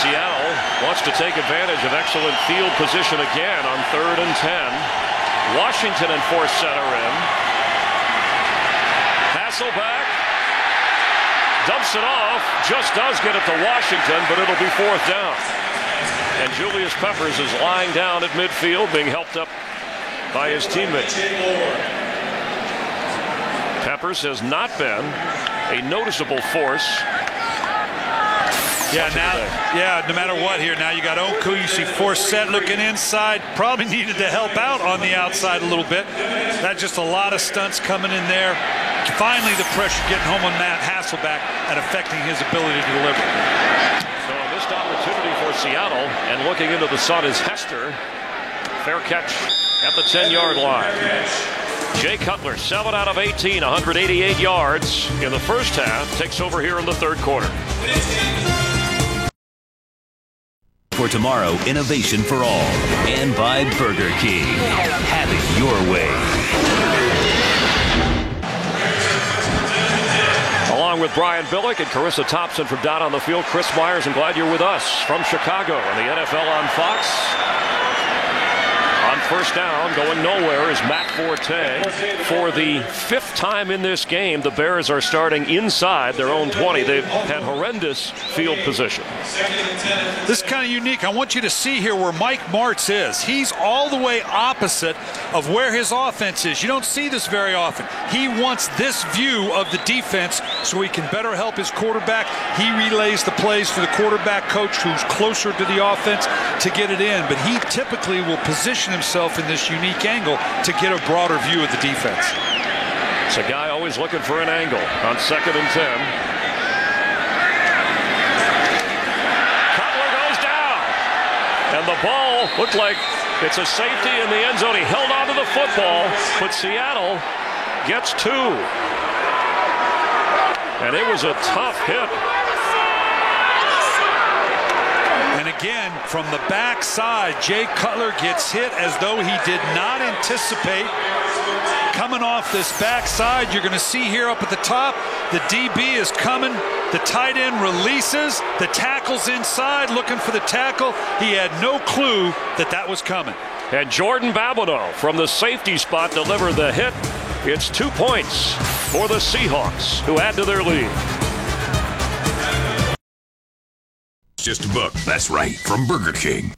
Seattle wants to take advantage of excellent field position again on third and 10. Washington and Forsett are in. Hasselbeck dumps it off, just does get it to Washington, but it'll be fourth down. And Julius Peppers is lying down at midfield, being helped up by his teammates. Peppers has not been a noticeable force. Yeah, no matter what here, now you got Oku, you see Forsett looking inside, probably needed to help out on the outside a little bit. That's just a lot of stunts coming in there. Finally, the pressure getting home on Matt Hasselbeck and affecting his ability to deliver. So a missed opportunity for Seattle, and looking into the sun is Hester. Fair catch at the 10-yard line. Jay Cutler, 7 out of 18, 188 yards in the first half, takes over here in the third quarter. For tomorrow, innovation for all. And by Burger King. Have it your way. Along with Brian Billick and Carissa Thompson from down on the field, Chris Myers, and glad you're with us from Chicago on the NFL on Fox. On first down, going nowhere is Matt Forte. For the 5th time in this game, the Bears are starting inside their own 20. They've had horrendous field position. This is kind of unique. I want you to see here where Mike Martz is. He's all the way opposite of where his offense is. You don't see this very often. He wants this view of the defense so he can better help his quarterback. He relays the plays to the quarterback coach who's closer to the offense to get it in. But he typically will position himself in this unique angle to get a broader view of the defense. It's a guy always looking for an angle on 2nd and 10. Cutler goes down. And the ball looked like it's a safety in the end zone. He held on to the football, but Seattle gets 2. And it was a tough hit. And again, from the backside, Jay Cutler gets hit as though he did not anticipate coming off this backside. You're going to see here up at the top, the DB is coming. The tight end releases. The tackle's inside looking for the tackle. He had no clue that that was coming. And Jordan Babineau from the safety spot delivered the hit. It's 2 points for the Seahawks, who add to their lead. Just a buck. That's right. From Burger King.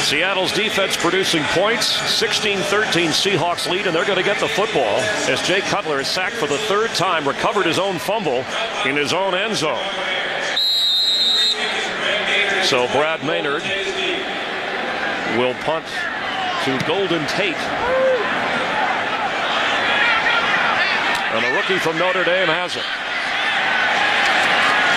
Seattle's defense producing points. 16-13 Seahawks lead, and they're going to get the football as Jay Cutler is sacked for the 3rd time, recovered his own fumble in his own end zone. So Brad Maynard will punt to Golden Tate. And the rookie from Notre Dame has it.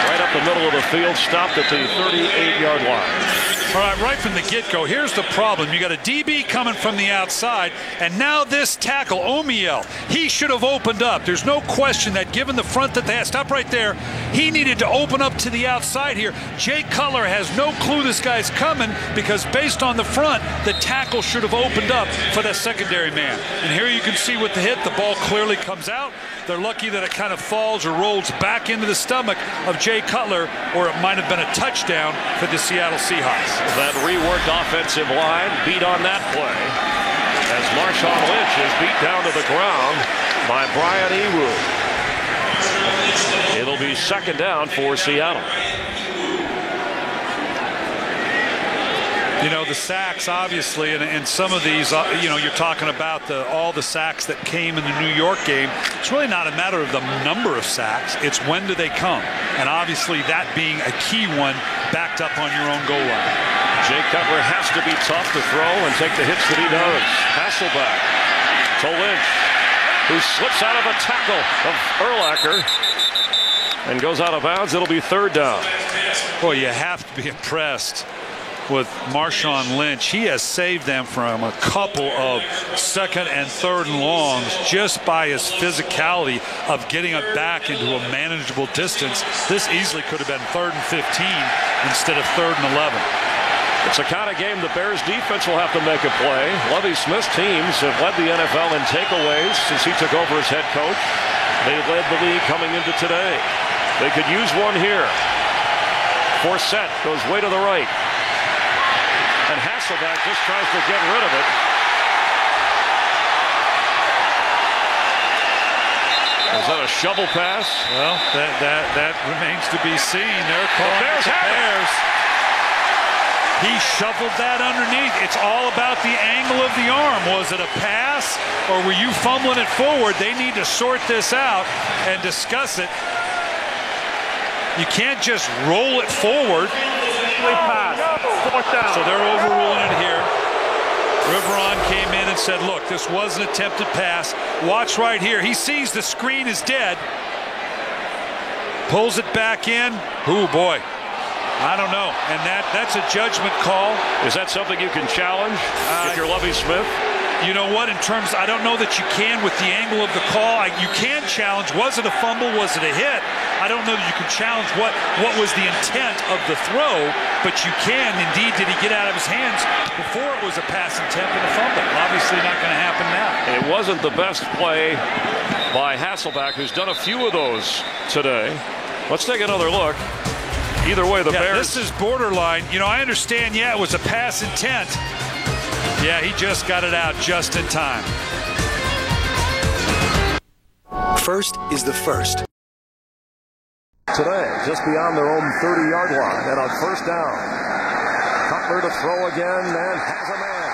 Right up the middle of the field, stopped at the 38-yard line. All right, right from the get-go, here's the problem. You got a DB coming from the outside, and now this tackle, Omiel, he should have opened up. There's no question that given the front that they had, stop right there, he needed to open up to the outside here. Jay Cutler has no clue this guy's coming because based on the front, the tackle should have opened up for that secondary man. And here you can see with the hit, the ball clearly comes out. They're lucky that it kind of falls or rolls back into the stomach of Jay Cutler, or it might have been a touchdown for the Seattle Seahawks. That reworked offensive line beat on that play as Marshawn Lynch is beat down to the ground by Brian Ewu. It'll be 2nd down for Seattle. You know, the sacks, obviously, and some of these, you know, you're talking about all the sacks that came in the New York game. It's really not a matter of the number of sacks. It's when do they come? And obviously that being a key one backed up on your own goal line. Jay Cutler has to be tough to throw and take the hits that he does. Hasselbeck to Lynch, who slips out of a tackle of Urlacher and goes out of bounds. It'll be 3rd down. Boy, you have to be impressed with Marshawn Lynch. He has saved them from a couple of 2nd and 3rd and longs just by his physicality of getting it back into a manageable distance. This easily could have been 3rd and 15 instead of 3rd and 11. It's the kind of game the Bears defense will have to make a play. Lovie Smith's teams have led the NFL in takeaways since he took over as head coach. They led the league coming into today. They could use one here. Forsett goes way to the right. And Hasselbeck just tries to get rid of it. Is that a shovel pass? Well, that remains to be seen. They're calling the Bears. He shuffled that underneath. It's all about the angle of the arm. Was it a pass or were you fumbling it forward? They need to sort this out and discuss it. You can't just roll it forward. So they're overruling it here. Riveron came in and said, look, this was an attempted pass. Watch right here. He sees the screen is dead. Pulls it back in. Ooh, boy. I don't know. And that's a judgment call. Is that something you can challenge if you're Lovie Smith? You know what? In terms, I don't know that you can with the angle of the call. You can challenge. Was it a fumble? Was it a hit? I don't know that you can challenge what was the intent of the throw, but you can. Indeed, did he get out of his hands before it was a pass attempt and a fumble? Obviously not going to happen now. It wasn't the best play by Hasselbeck, who's done a few of those today. Let's take another look. Either way, the Bears. This is borderline. You know, I understand, it was a pass intent. Yeah, he just got it out just in time. First is the first. Today, just beyond their own 30-yard line, and on first down. Cutler to throw again, and has a man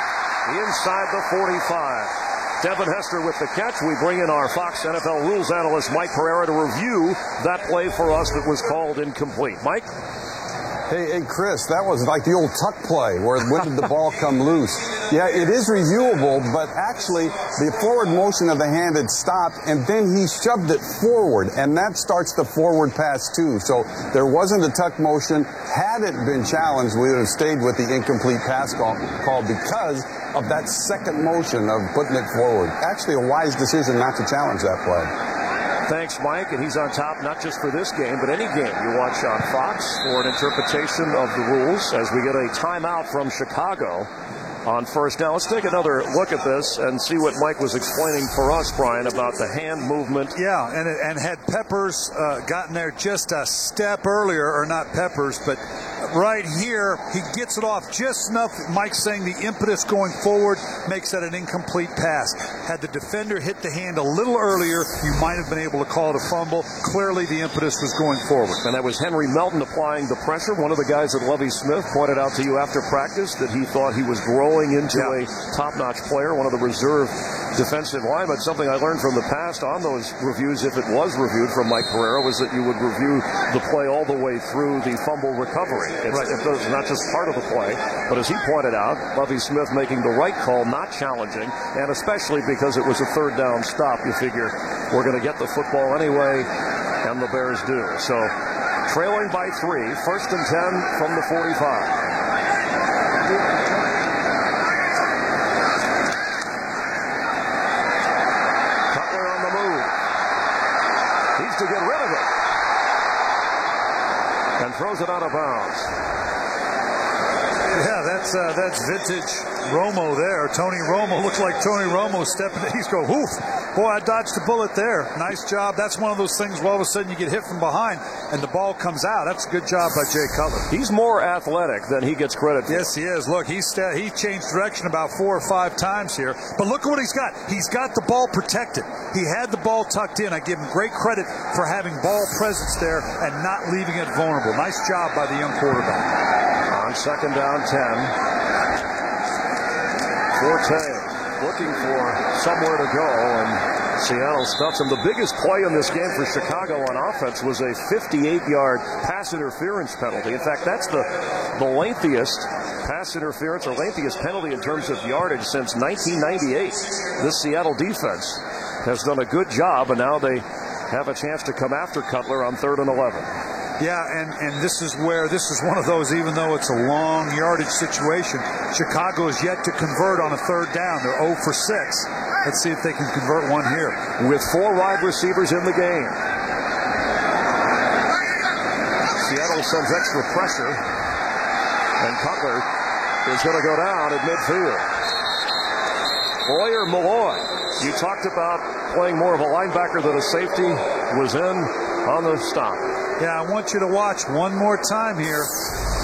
inside the 45. Devin Hester with the catch. We bring in our Fox NFL rules analyst, Mike Pereira, to review that play for us that was called incomplete. Mike? Hey, Chris, that was like the old tuck play where when did the ball come loose? Yeah, it is reviewable, but actually the forward motion of the hand had stopped, and then he shoved it forward, and that starts the forward pass too. So there wasn't a tuck motion. Had it been challenged, we would have stayed with the incomplete pass call because of that second motion of putting it forward. Actually, a wise decision not to challenge that play. Thanks, Mike, and he's on top not just for this game, but any game you watch on Fox for an interpretation of the rules as we get a timeout from Chicago on first down. Let's take another look at this and see what Mike was explaining for us, Brian, about the hand movement. Yeah, and had Peppers gotten there just a step earlier, or not Peppers, but right here, he gets it off just enough. Mike's saying the impetus going forward makes that an incomplete pass. Had the defender hit the hand a little earlier, you might have been able to call it a fumble. Clearly, the impetus was going forward. And that was Henry Melton applying the pressure. One of the guys that Lovie Smith pointed out to you after practice that he thought he was growing into a top-notch player, one of the reserve defensive linemen. Something I learned from the past on those reviews, if it was reviewed from Mike Pereira, was that you would review the play all the way through the fumble recovery. It's not just part of the play, but as he pointed out, Lovie Smith making the right call, not challenging, and especially because it was a third down stop, you figure we're going to get the football anyway, and the Bears do. So trailing by 3, first and 10 from the 45. To get rid of it, and throws it out of bounds. Yeah, that's vintage Romo there. Tony Romo looked like Tony Romo stepping. He's going, woof. Boy, I dodged a bullet there. Nice job. That's one of those things where all of a sudden you get hit from behind and the ball comes out. That's a good job by Jay Cutler. He's more athletic than he gets credit for. Yes, he is. Look, he changed direction about 4 or 5 times here. But look at what he's got. He's got the ball protected. He had the ball tucked in. I give him great credit for having ball presence there and not leaving it vulnerable. Nice job by the young quarterback. On second down 10. Forte looking for somewhere to go, and Seattle stuffs him. The biggest play in this game for Chicago on offense was a 58-yard pass interference penalty. In fact, that's the lengthiest pass interference or lengthiest penalty in terms of yardage since 1998. This Seattle defense has done a good job, and now they have a chance to come after Cutler on 3rd and 11. Yeah, and this is one of those, even though it's a long yardage situation, Chicago is yet to convert on a 3rd down. They're 0 for 6. Let's see if they can convert one here. With 4 wide receivers in the game. Seattle sends extra pressure, and Cutler is going to go down at midfield. Lawyer Malloy, you talked about playing more of a linebacker than a safety, was in on the stop. Yeah, I want you to watch one more time here.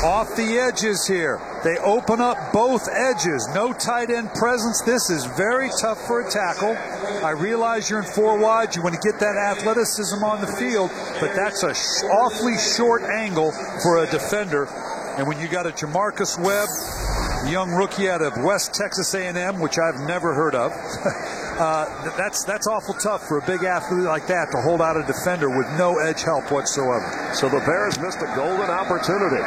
Off the edges here. They open up both edges. No tight end presence. This is very tough for a tackle. I realize you're in 4 wide. You want to get that athleticism on the field, but that's a awfully short angle for a defender. And when you got a Jamarcus Webb, young rookie out of West Texas A&M, which I've never heard of, that's awful tough for a big athlete like that to hold out a defender with no edge help whatsoever. So the Bears missed a golden opportunity.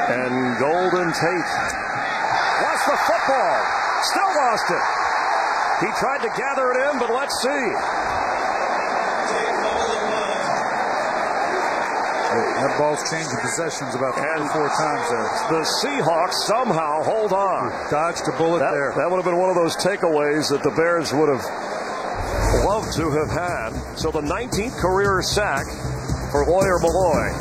And Golden Tate lost the football. Still lost it. He tried to gather it in, but let's see. That ball's changing possessions about 3 or 4 times there. The Seahawks somehow hold on. Dodged a bullet there. That would have been one of those takeaways that the Bears would have loved to have had. So the 19th career sack for Lawyer Milloy.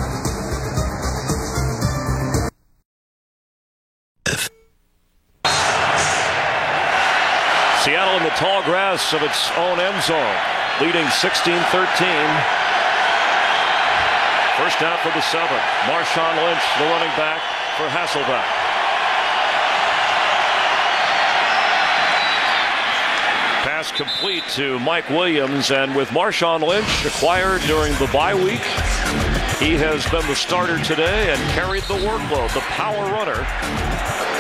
Seattle in the tall grass of its own end zone, leading 16-13. First down for the 7. Marshawn Lynch, the running back for Hasselbeck. Pass complete to Mike Williams, and with Marshawn Lynch acquired during the bye week, he has been the starter today and carried the workload, the power runner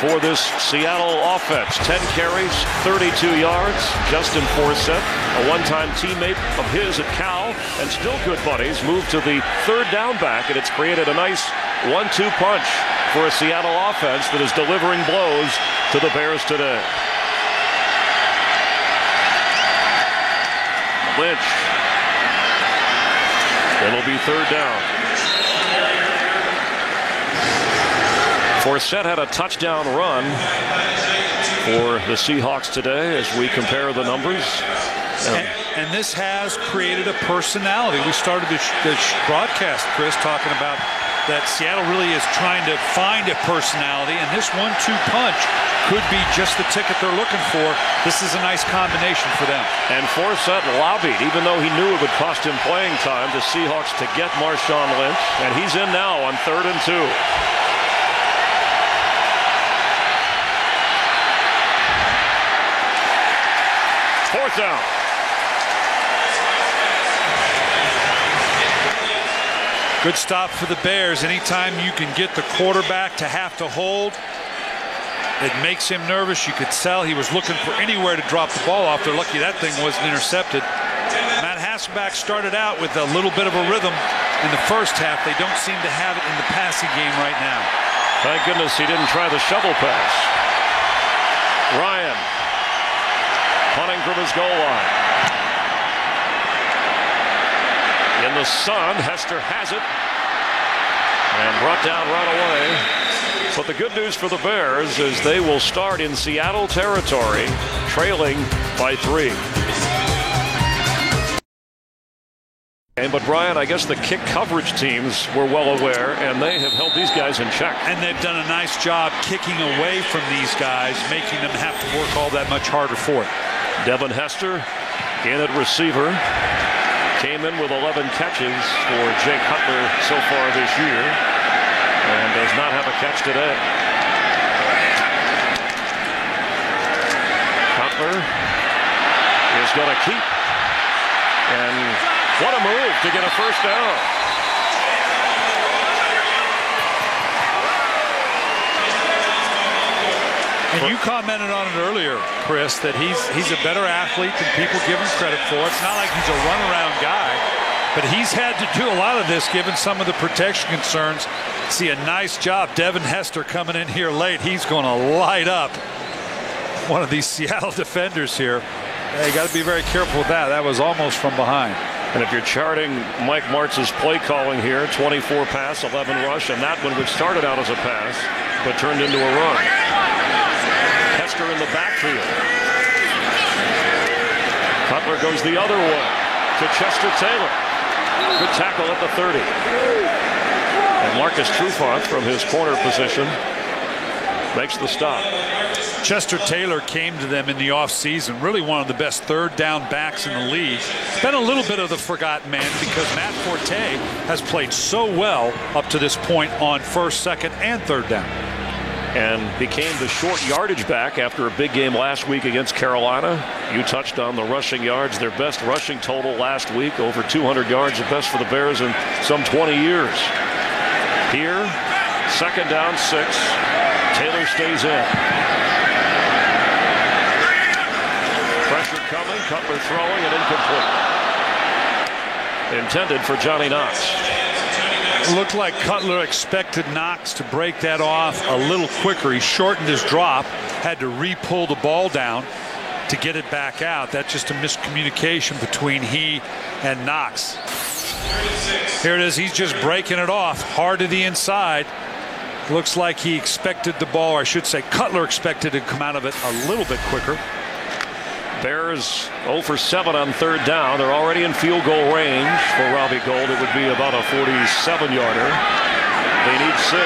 for this Seattle offense. 10 carries, 32 yards. Justin Forsett, a one-time teammate of his at Cal, and still good buddies, moved to the third down back, and it's created a nice 1-2 punch for a Seattle offense that is delivering blows to the Bears today. Lynch. It'll be third down. Forsett had a touchdown run for the Seahawks today as we compare the numbers. And this has created a personality. We started this broadcast, Chris, talking about that Seattle really is trying to find a personality, and this 1-2 punch could be just the ticket they're looking for. This is a nice combination for them. And Forsett lobbied, even though he knew it would cost him playing time, the Seahawks to get Marshawn Lynch, and he's in now on 3rd and 2. Fourth down. Good stop for the Bears. Anytime you can get the quarterback to have to hold, it makes him nervous. You could tell he was looking for anywhere to drop the ball off. They're lucky that thing wasn't intercepted. Matt Hasselbeck started out with a little bit of a rhythm in the first half. They don't seem to have it in the passing game right now. Thank goodness he didn't try the shovel pass. Ryan punting from his goal line. In the sun, Hester has it and brought down right away. But the good news for the Bears is they will start in Seattle territory, trailing by 3. But Brian, I guess the kick coverage teams were well aware, and they have held these guys in check. And they've done a nice job kicking away from these guys, making them have to work all that much harder for it. Devin Hester in at receiver. Came in with 11 catches for Jake Cutler so far this year, and does not have a catch today. Cutler is going to keep, and what a move to get a first down. And you commented on it earlier, Chris, that he's a better athlete than people give him credit for. It's not like he's a runaround guy, but he's had to do a lot of this given some of the protection concerns. See a nice job. Devin Hester coming in here late. He's going to light up one of these Seattle defenders here. You got to be very careful with that. That was almost from behind. And if you're charting Mike Martz's play calling here, 24 pass, 11 rush, and that one which started out as a pass, but turned into a run. Hester in the backfield. Cutler goes the other way to Chester Taylor. Good tackle at the 30. And Marcus Trufant from his corner position makes the stop. Chester Taylor came to them in the offseason, really one of the best third down backs in the league. Been a little bit of the forgotten man because Matt Forte has played so well up to this point on first, second, and third down. And became the short yardage back after a big game last week against Carolina. You touched on the rushing yards, their best rushing total last week, over 200 yards, the best for the Bears in some 20 years. Here, 2nd down, 6. Taylor stays in. Pressure coming. Cutler throwing and incomplete. Intended for Johnny Knox. It looked like Cutler expected Knox to break that off a little quicker. He shortened his drop, had to re-pull the ball down to get it back out. That's just a miscommunication between he and Knox. Here it is. He's just breaking it off hard to the inside. Looks like he expected the ball, or I should say Cutler expected to come out of it a little bit quicker. Bears 0 for 7 on 3rd down. They're already in field goal range for Robbie Gould. It would be about a 47-yarder. They need 6. A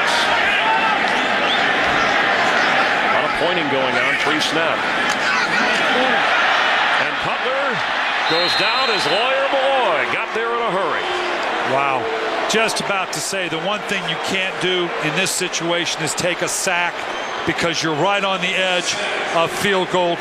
lot of pointing going on. Pre-snap. And Cutler goes down as Lawyer Milloy got there in a hurry. Wow. Just about to say, the one thing you can't do in this situation is take a sack, because you're right on the edge of field goal.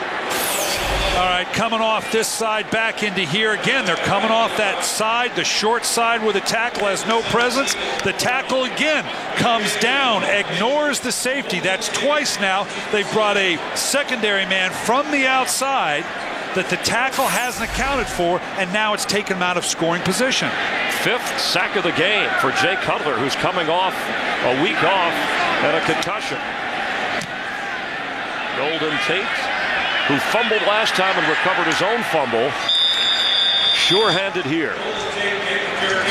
All right, coming off this side back into here again. They're coming off that side, the short side where the tackle has no presence. The tackle again comes down, ignores the safety. That's twice now. They've brought a secondary man from the outside that the tackle hasn't accounted for, and now it's taken him out of scoring position. 5th sack of the game for Jay Cutler, who's coming off a week off and a concussion. Golden Tate, who fumbled last time and recovered his own fumble, sure-handed here.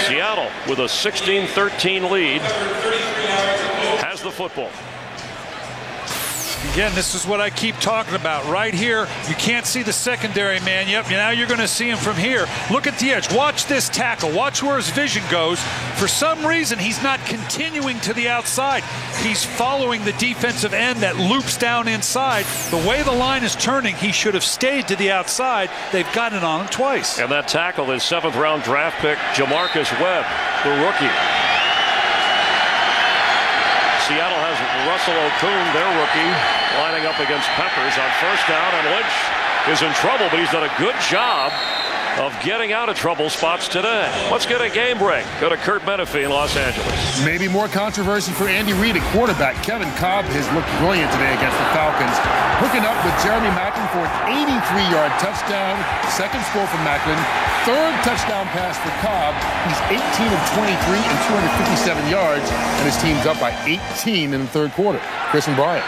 Seattle with a 16-13 lead has the football. Again, this is what I keep talking about. Right here, you can't see the secondary man. Yep, now you're going to see him from here. Look at the edge. Watch this tackle. Watch where his vision goes. For some reason, he's not continuing to the outside. He's following the defensive end that loops down inside. The way the line is turning, he should have stayed to the outside. They've got it on him twice. And that tackle is 7th-round draft pick Jamarcus Webb, the rookie. Seattle has Russell Okung, their rookie, lining up against Peppers on 1st down, and Lynch is in trouble, but he's done a good job of getting out of trouble spots today. Let's get a game break. Go to Kurt Menefee in Los Angeles. Maybe more controversy for Andy Reid at quarterback. Kevin Cobb has looked brilliant today against the Falcons, hooking up with Jeremy Maclin for an 83-yard touchdown. 2nd score for Maclin. 3rd touchdown pass for Cobb. He's 18 of 23 and 257 yards, and his team's up by 18 in the 3rd quarter. Chris and Brian.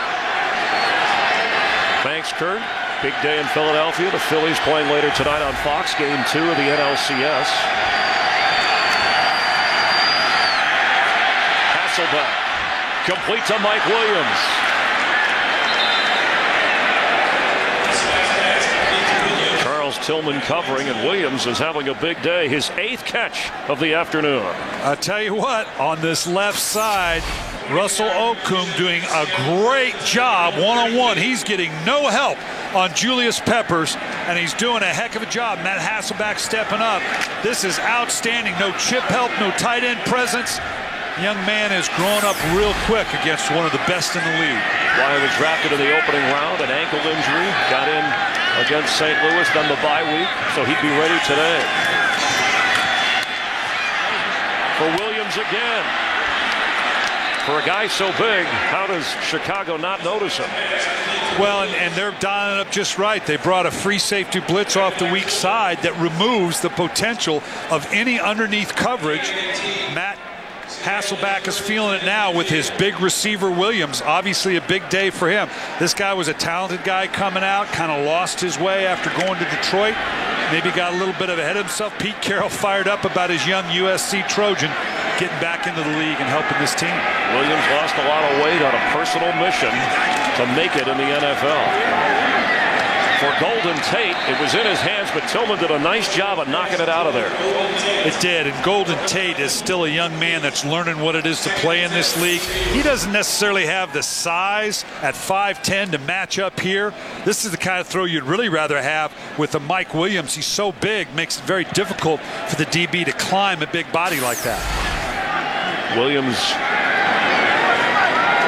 Thanks, Kurt. Big day in Philadelphia. The Phillies playing later tonight on Fox, Game 2 of the NLCS. Hasselbeck, complete to Mike Williams. Charles Tillman covering, and Williams is having a big day. His 8th catch of the afternoon. I tell you what, on this left side, Russell Okung doing a great job one-on-one. He's getting no help on Julius Peppers, and he's doing a heck of a job. Matt Hasselbeck stepping up. This is outstanding. No chip help, no tight end presence. Young man has grown up real quick against one of the best in the league. Wyatt was drafted in the opening round, an ankle injury, got in against St. Louis, then the bye week, so he'd be ready today. For Williams again. For a guy so big, how does Chicago not notice him? Well, and they're dialing up just right. They brought a free safety blitz off the weak side that removes the potential of any underneath coverage. Matt Hasselbeck is feeling it now with his big receiver Williams. Obviously a big day for him. This guy was a talented guy coming out, kind of lost his way after going to Detroit. Maybe got a little bit ahead of himself. Pete Carroll fired up about his young USC Trojan getting back into the league and helping this team. Williams lost a lot of weight on a personal mission to make it in the NFL. For Golden Tate, it was in his hands, but Tillman did a nice job of knocking it out of there. It did, and Golden Tate is still a young man that's learning what it is to play in this league. He doesn't necessarily have the size at 5'10" to match up here. This is the kind of throw you'd really rather have with a Mike Williams. He's so big, makes it very difficult for the DB to climb a big body like that. Williams,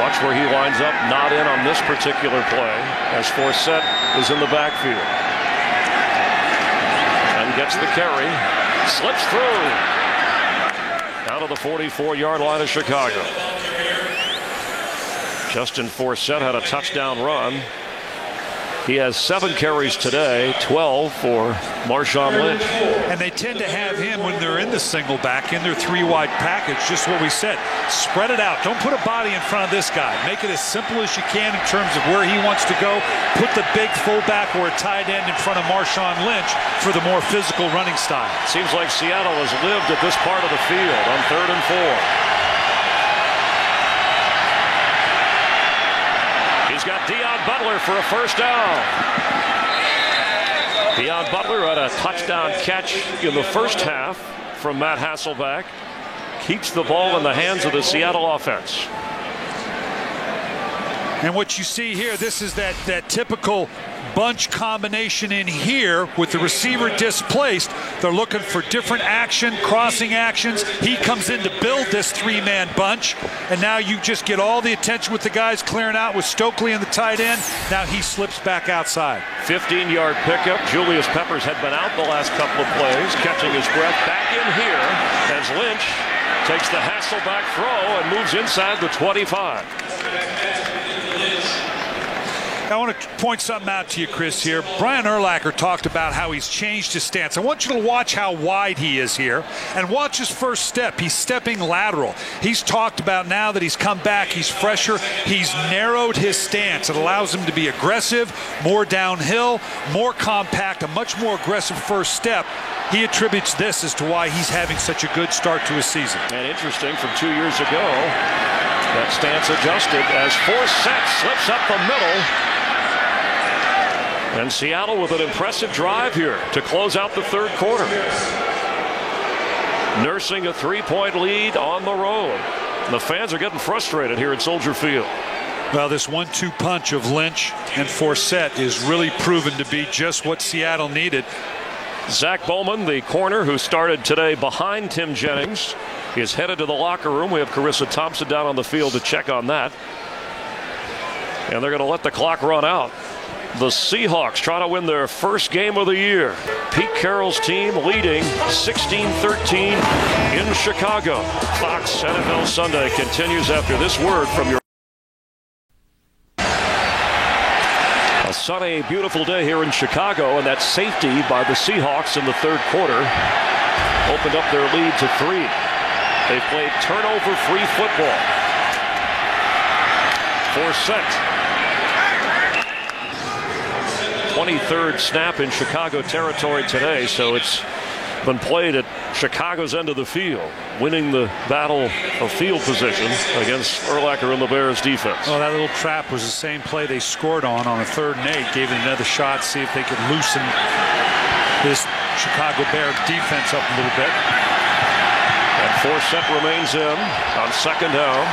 watch where he lines up, not in on this particular play, as Forsett is in the backfield. And gets the carry, slips through, out of the 44-yard line of Chicago. Justin Forsett had a touchdown run. He has 7 carries today, 12 for Marshawn Lynch. And they tend to have him when they're in the single back, in their 3-wide package, just what we said. Spread it out. Don't put a body in front of this guy. Make it as simple as you can in terms of where he wants to go. Put the big fullback or a tight end in front of Marshawn Lynch for the more physical running style. Seems like Seattle has lived at this part of the field on 3rd and 4. He's got Deion Butler for a first down. Deion Butler had a touchdown catch in the first half from Matt Hasselbeck. Keeps the ball in the hands of the Seattle offense. And what you see here, this is that typical bunch combination in here with the receiver displaced. They're looking for different action, crossing actions. He comes in to build this 3-man bunch, and now you just get all the attention with the guys clearing out with Stokely and the tight end. Now he slips back outside. 15-yard pickup. Julius Peppers had been out the last couple of plays, catching his breath. Back in here as Lynch takes the Hasselbeck throw and moves inside the 25. I want to point something out to you, Chris, here. Brian Urlacher talked about how he's changed his stance. I want you to watch how wide he is here and watch his first step. He's stepping lateral. He's talked about now that he's come back, he's fresher. He's narrowed his stance. It allows him to be aggressive, more downhill, more compact, a much more aggressive first step. He attributes this as to why he's having such a good start to his season. And interesting, from 2 years ago, that stance adjusted as Forsett slips up the middle. And Seattle with an impressive drive here to close out the 3rd quarter. Nursing a 3-point lead on the road. The fans are getting frustrated here at Soldier Field. Well, this 1-2 punch of Lynch and Forsett is really proven to be just what Seattle needed. Zach Bowman, the corner who started today behind Tim Jennings, is headed to the locker room. We have Carissa Thompson down on the field to check on that. And they're going to let the clock run out. The Seahawks trying to win their first game of the year. Pete Carroll's team leading 16-13 in Chicago. Fox NFL Sunday continues after this word from your... A sunny, beautiful day here in Chicago, and that safety by the Seahawks in the 3rd quarter opened up their lead to 3. They played turnover-free football. Forsett. 23rd snap in Chicago territory today, so it's been played at Chicago's end of the field, winning the battle of field position against Urlacher and the Bears defense. Oh, that little trap was the same play they scored on a 3rd and 8. Gave it another shot, see if they could loosen this Chicago Bear defense up a little bit. And Forsett remains in on 2nd down.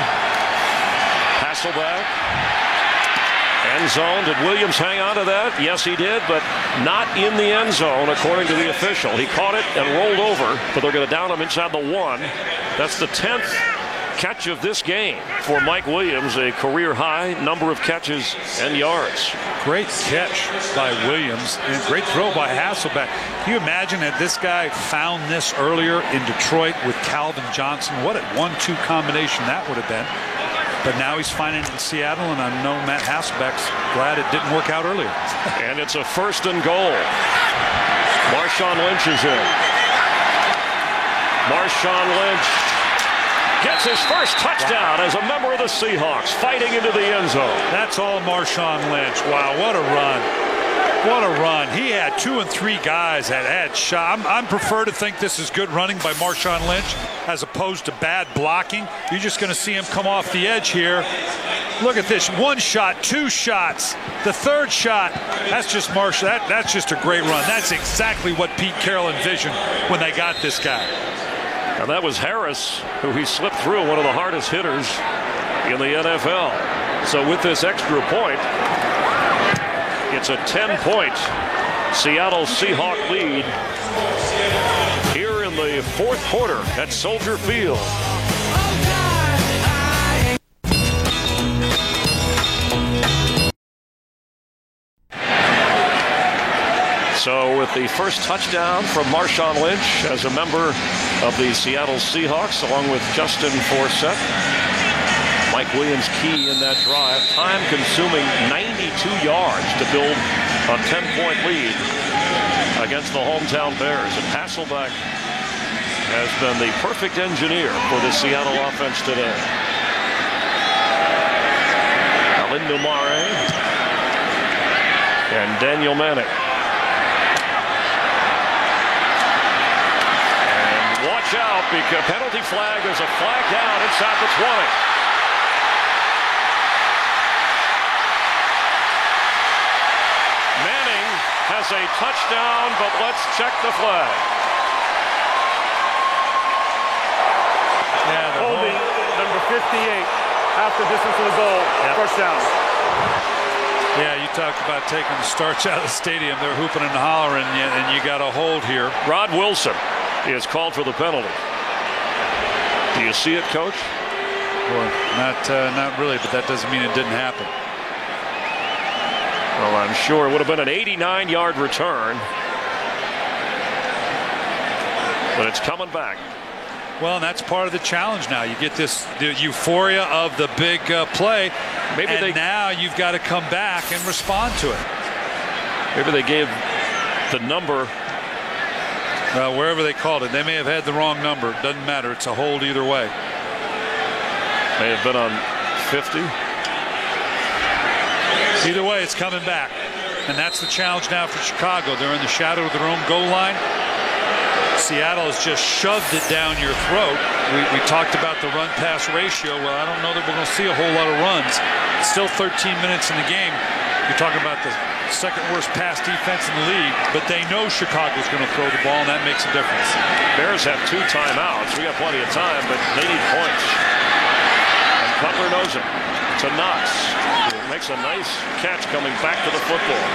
Hasselbeck. End zone. Did Williams hang on to that? Yes, he did, but not in the end zone, according to the official. He caught it and rolled over, but they're going to down him inside the 1. That's the 10th catch of this game for Mike Williams, a career-high number of catches and yards. Great catch by Williams, and great throw by Hasselbeck. Can you imagine that this guy found this earlier in Detroit with Calvin Johnson? What a 1-2 combination that would have been. But now he's finding it in Seattle, and I know Matt Hasselbeck's glad it didn't work out earlier. And it's a 1st and goal. Marshawn Lynch is in. Marshawn Lynch gets his first touchdown as a member of the Seahawks, fighting into the end zone. That's all Marshawn Lynch. Wow, what a run. What a run. He had 2 and 3 guys that had shot. I prefer to think this is good running by Marshawn Lynch as opposed to bad blocking. You're just going to see him come off the edge here. Look at this. 1 shot, 2 shots. The 3rd shot, that's just that's just a great run. That's exactly what Pete Carroll envisioned when they got this guy. And that was Harris, who he slipped through, one of the hardest hitters in the NFL. So with this extra point, it's a 10-point Seattle Seahawk lead here in the 4th quarter at Soldier Field. So with the first touchdown from Marshawn Lynch as a member of the Seattle Seahawks, along with Justin Forsett, Mike Williams key in that drive. Time-consuming 92 yards to build a 10-point lead against the hometown Bears. And Hasselbeck has been the perfect engineer for the Seattle offense today. Lindu Mare and Daniel Manning. And watch out, because penalty flag, there's a flag down inside the 20. Manning has a touchdown, but let's check the flag. Yeah, holding number 58. Half the distance of the goal, first down. Yeah, you talked about taking the starch out of the stadium. They're hooping and hollering, and you got a hold here. Rod Wilson is called for the penalty. Do you see it, Coach? Well, not really, but that doesn't mean it didn't happen. Well, I'm sure it would have been an 89-yard return. But it's coming back. Well, and that's part of the challenge now. You get the euphoria of the big play. Now you've got to come back and respond to it. Maybe they gave the number. Wherever they called it. They may have had the wrong number. Doesn't matter. It's a hold either way. May have been on 50. Either way, it's coming back. And that's the challenge now for Chicago. They're in the shadow of their own goal line. Seattle has just shoved it down your throat. We talked about the run-pass ratio. Well, I don't know that we're going to see a whole lot of runs. It's still 13 minutes in the game. You're talking about the second worst pass defense in the league, but they know Chicago's going to throw the ball, and that makes a difference. Bears have 2 timeouts. We got plenty of time, but they need points. And Cutler knows it. To Knox, who makes a nice catch coming back to the football.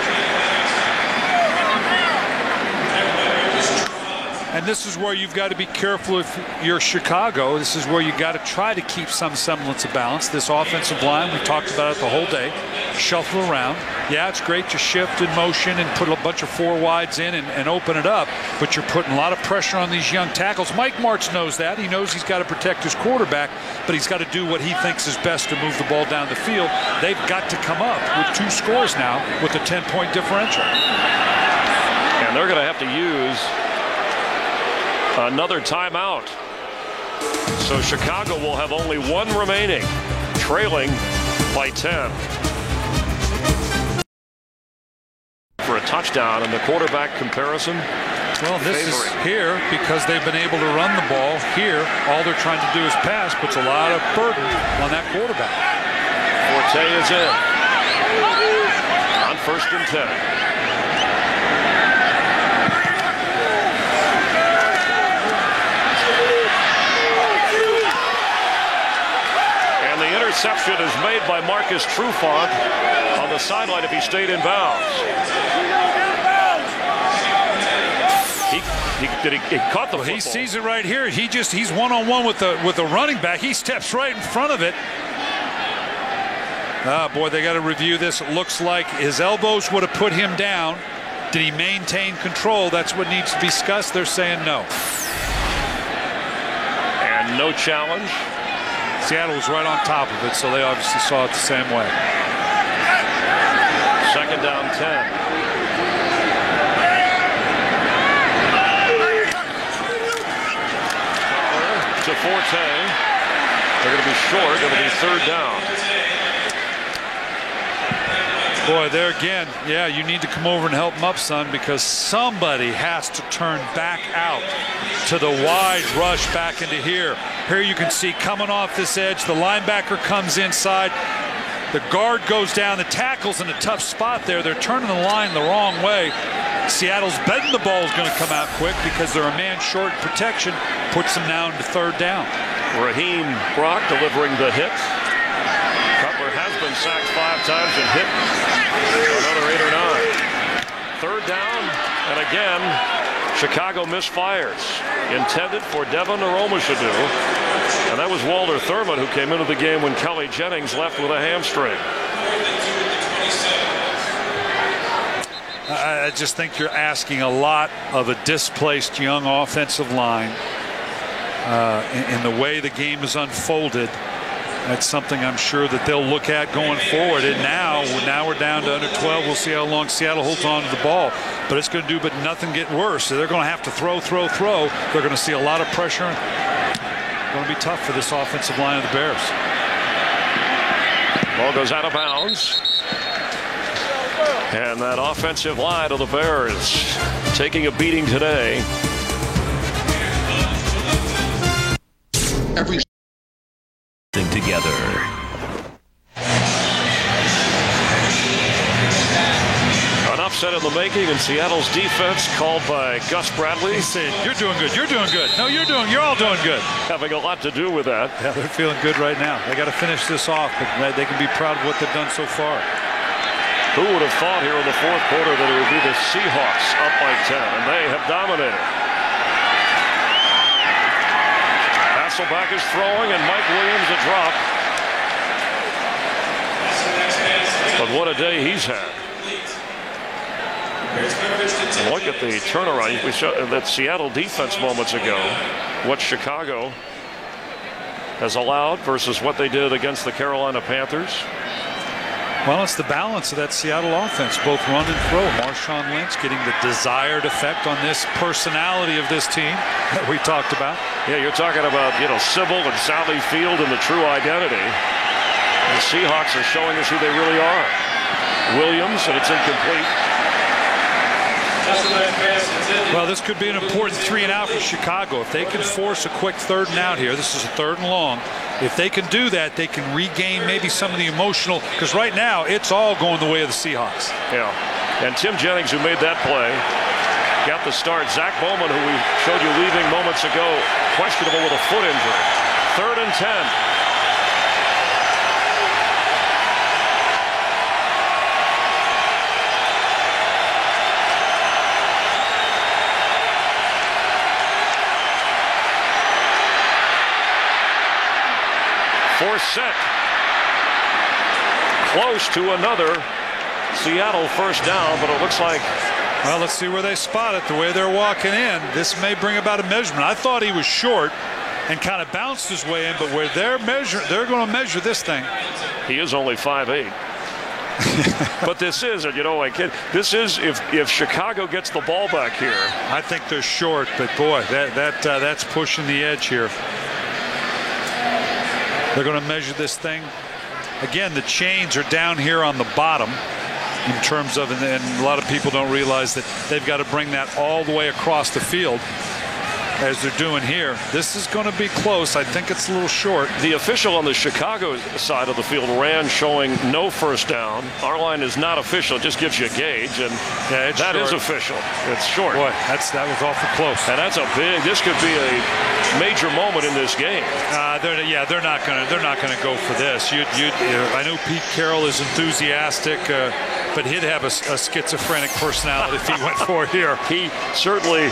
And this is where you've got to be careful if you're Chicago. This is where you got to try to keep some semblance of balance. This offensive line, we talked about it the whole day. Shuffle around. Yeah, it's great to shift in motion and put a bunch of 4 wides in and open it up, but you're putting a lot of pressure on these young tackles. Mike Martz knows that. He knows he's got to protect his quarterback, but he's got to do what he thinks is best to move the ball down the field. They've got to come up with 2 scores now with a 10-point differential. And they're going to have to use another timeout. So Chicago will have only 1 remaining, trailing by 10. For a touchdown in the quarterback comparison. Well, this is here because they've been able to run the ball here. All they're trying to do is pass, puts a lot of burden on that quarterback. Forte is in on 1st and 10. Interception is made by Marcus Trufant on the sideline if he stayed in bounds. He caught the football. He sees it right here. He's one-on-one with the running back. He steps right in front of it. Ah, boy, they got to review this. It looks like his elbows would have put him down. Did he maintain control? That's what needs to be discussed. They're saying no. And no challenge. Seattle was right on top of it, so they obviously saw it the same way. 2nd down 10. To Forte. They're going to be short. It'll be 3rd down. Boy, there again, yeah, you need to come over and help him up, son, because somebody has to turn back out to the wide rush back into here. Here you can see coming off this edge, the linebacker comes inside. The guard goes down. The tackle's in a tough spot there. They're turning the line the wrong way. Seattle's betting the ball is going to come out quick because they're a man short protection. Puts them down to 3rd down. Raheem Brock delivering the hit. Cutler has been sacked 5 times and hit another 8 or 9. 3rd down, and again, Chicago misfires. Intended for Devin Aromashodu. And that was Walter Thurman who came into the game when Kelly Jennings left with a hamstring. I just think you're asking a lot of a displaced young offensive line in the way the game is unfolded. That's something I'm sure that they'll look at going forward. And now we're down to under 12. We'll see how long Seattle holds on to the ball. But it's going to do but nothing get worse. So they're going to have to throw. They're going to see a lot of pressure. It's going to be tough for this offensive line of the Bears. Ball goes out of bounds. And that offensive line of the Bears taking a beating today. Everything together. An upset in the making, and Seattle's defense called by Gus Bradley. He said, "You're doing good. You're doing good. No, you're all doing good." Having a lot to do with that. Yeah, they're feeling good right now. They got to finish this off, but they can be proud of what they've done so far. Who would have thought here in the fourth quarter that it would be the Seahawks up by 10, and they have dominated. Hasselbeck is throwing, and Mike Williams a drop. But what a day he's had. And look at the turnaround. We saw that Seattle defense moments ago. What Chicago has allowed versus what they did against the Carolina Panthers. Well, it's the balance of that Seattle offense, both run and throw. Marshawn Lynch getting the desired effect on this personality of this team that we talked about. Yeah, you're talking about, Sybil and Sally Field and the true identity. The Seahawks are showing us who they really are. Williams, and it's incomplete. Well, this could be an important 3-and-out for Chicago. If they can force a quick 3rd-and-out here, this is a 3rd and long. If they can do that, they can regain maybe some of the emotional, because right now it's all going the way of the Seahawks. Yeah, and Tim Jennings, who made that play, got the start. Zach Bowman, who we showed you leaving moments ago, questionable with a foot injury. 3rd and 10. Forsett close to another Seattle first down, but it looks like. Well, let's see where they spot it. The way they're walking in, this may bring about a measurement. I thought he was short and kind of bounced his way in, but where they're going to measure this thing. He is only 5'8". But this is, this is if Chicago gets the ball back here. I think they're short, but boy, that's pushing the edge here. They're going to measure this thing. Again, the chains are down here on the bottom in terms of, and a lot of people don't realize that they've got to bring that all the way across the field as they're doing here. This is going to be close. I think it's a little short. The official on the Chicago side of the field ran showing no first down. Our line is not official. It just gives you a gauge, and that is official. It's short. Boy, that was awful close. And that's this could be a major moment in this game. They're not gonna go for this. I know Pete Carroll is enthusiastic, but he'd have a schizophrenic personality if he went for it here. He certainly.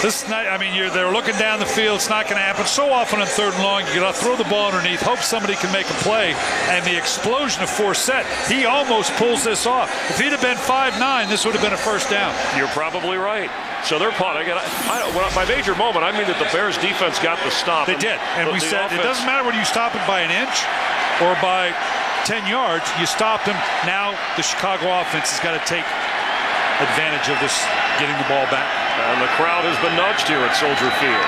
This night, they're looking down the field. It's not going to happen. So often on 3rd and long, you got to throw the ball underneath, hope somebody can make a play. And the explosion of Forsett, he almost pulls this off. If he'd have been 5'9", this would have been a first down. You're probably right. So they're punting. By major moment, I mean that the Bears defense got the stop. They did. And we said it doesn't matter whether you stop it by an inch or by 10 yards. You stopped them. Now the Chicago offense has got to take advantage of this, getting the ball back. And the crowd has been nudged here at Soldier Field.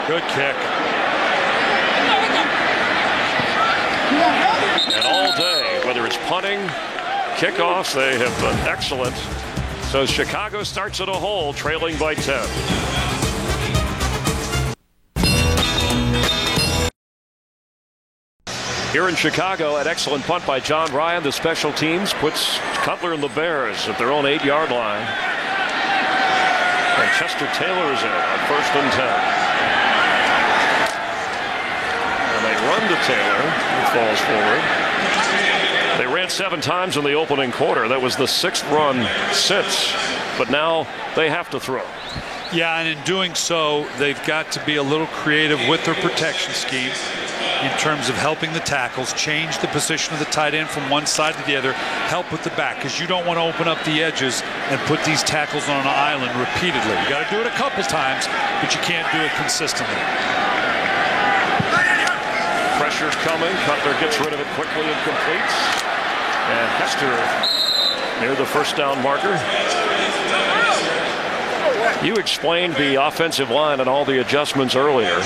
Good kick. And all day, whether it's punting, kickoffs, they have been excellent. So Chicago starts at a hole, trailing by 10. Here in Chicago, an excellent punt by John Ryan. The special teams puts Cutler and the Bears at their own 8-yard line. And Chester Taylor is in on 1st and 10. And they run to Taylor, who falls forward. They ran 7 times in the opening quarter. That was the 6th run since. But now they have to throw. Yeah, and in doing so, they've got to be a little creative with their protection scheme in terms of helping the tackles, change the position of the tight end from one side to the other, help with the back, because you don't want to open up the edges and put these tackles on an island repeatedly. You got to do it a couple times, but you can't do it consistently. pressure coming. Cutler gets rid of it quickly and completes. And Hester near the first down marker. You explained the offensive line and all the adjustments earlier.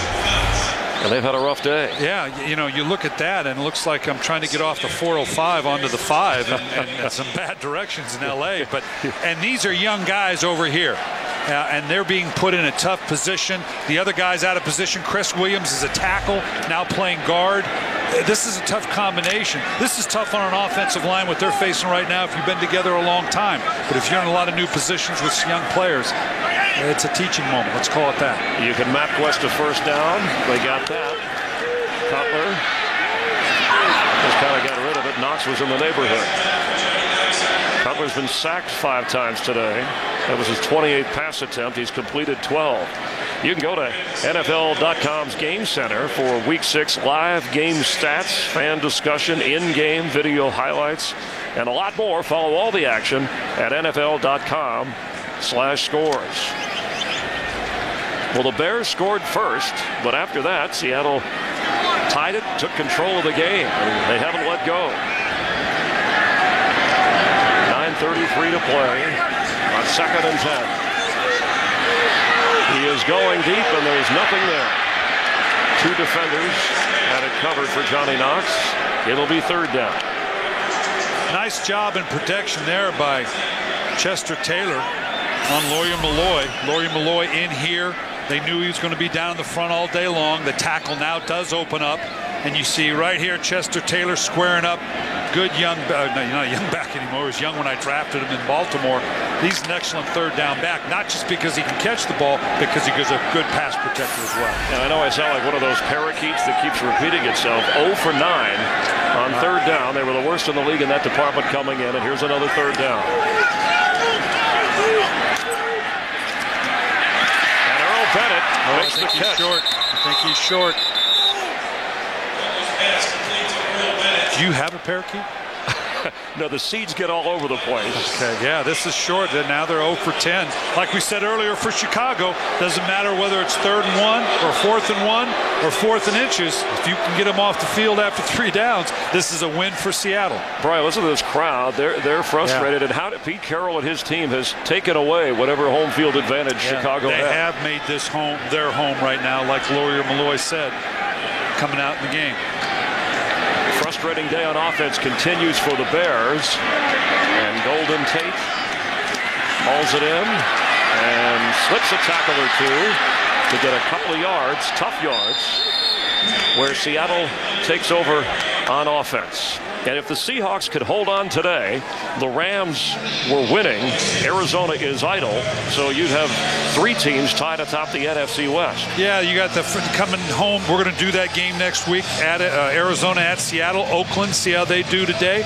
And they've had a rough day. Yeah, you know, you look at that and it looks like I'm trying to get off the 405 onto the 5 and some bad directions in L.A. And these are young guys over here. And they're being put in a tough position. The other guy's out of position. Chris Williams is a tackle, now playing guard. This is a tough combination. This is tough on an offensive line, what they're facing right now if you've been together a long time. But if you're in a lot of new positions with young players, it's a teaching moment. Let's call it that. You can map West to first down. They got that. Cutler just kind of got rid of it. Knox was in the neighborhood. Cutler's been sacked 5 times today. That was his 28th pass attempt. He's completed 12. You can go to NFL.com's Game Center for Week 6 live game stats, fan discussion, in-game video highlights, and a lot more. Follow all the action at NFL.com/scores. Well, the Bears scored first, but after that, Seattle tied it, took control of the game, and they haven't let go. 9:33 to play on 2nd and 10. He is going deep, and there's nothing there. 2 defenders had it covered for Johnny Knox. It'll be 3rd down. Nice job in protection there by Chester Taylor on Lawyer Milloy. Lawyer Milloy in here. They knew he was going to be down in the front all day long. The tackle now does open up. And you see right here Chester Taylor squaring up. Good young, no, not a young back anymore. He was young when I drafted him in Baltimore. He's an excellent 3rd down back, not just because he can catch the ball, because he is a good pass protector as well. And I know I sound like one of those parakeets that keeps repeating itself. 0 for 9 on 3rd down. They were the worst in the league in that department coming in, and here's another 3rd down. And Earl Bennett makes the catch. I think he's short. Do you have a parakeet? No, the seeds get all over the place. Okay, yeah, this is short. Now they're 0 for 10. Like we said earlier for Chicago, doesn't matter whether it's 3rd and 1 or 4th and 1 or 4th and inches. If you can get them off the field after 3 downs, this is a win for Seattle. Brian, listen to this crowd. They're frustrated. And how did Pete Carroll and his team has taken away whatever home field advantage Chicago had. They have made this home their home right now, like Lawyer Milloy said, coming out in the game. Frustrating day on offense continues for the Bears. And Golden Tate hauls it in and slips a tackle or 2 to get a couple of yards, tough yards, where Seattle takes over on offense. And if the Seahawks could hold on today, the Rams were winning. Arizona is idle. So you'd have 3 teams tied atop the NFC West. Yeah, you got the coming home. We're going to do that game next week at Arizona at Seattle, Oakland. See how they do today.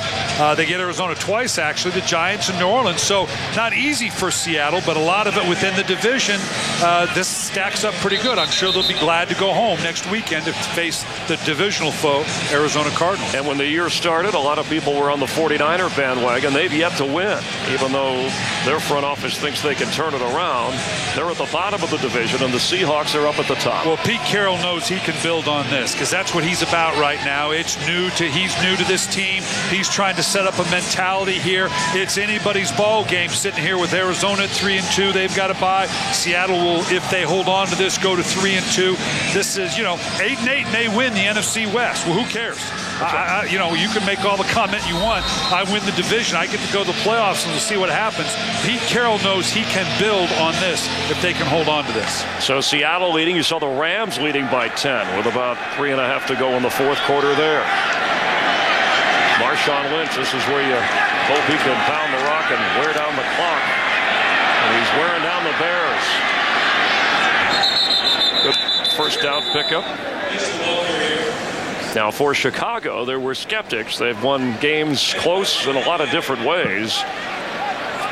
They get Arizona twice, actually, the Giants and New Orleans. So not easy for Seattle, but a lot of it within the division. This stacks up pretty good. I'm sure they'll be glad to go home next weekend to face the divisional foe, Arizona Cardinals. And when the year started, a lot of people were on the 49er bandwagon. They've yet to win, even though their front office thinks they can turn it around. They're at the bottom of the division, and the Seahawks are up at the top. Well, Pete Carroll knows he can build on this because that's what he's about right now. He's new to this team. He's trying to set up a mentality here. It's anybody's ball game sitting here with Arizona at 3-2. They've got to bye. Seattle will, if they hold on to this, go to 3-2. This is, 8-8 may win the NFC West. Well, who cares? You can make all the comment you want. I win the division. I get to go to the playoffs and we'll see what happens. Pete Carroll knows he can build on this if they can hold on to this. So Seattle leading. You saw the Rams leading by 10 with about 3.5 to go in the 4th quarter there. Marshawn Lynch, this is where you hope he can pound the rock and wear down the clock. And he's wearing down the Bears. Good first down pickup. Now, for Chicago, there were skeptics. They've won games close in a lot of different ways.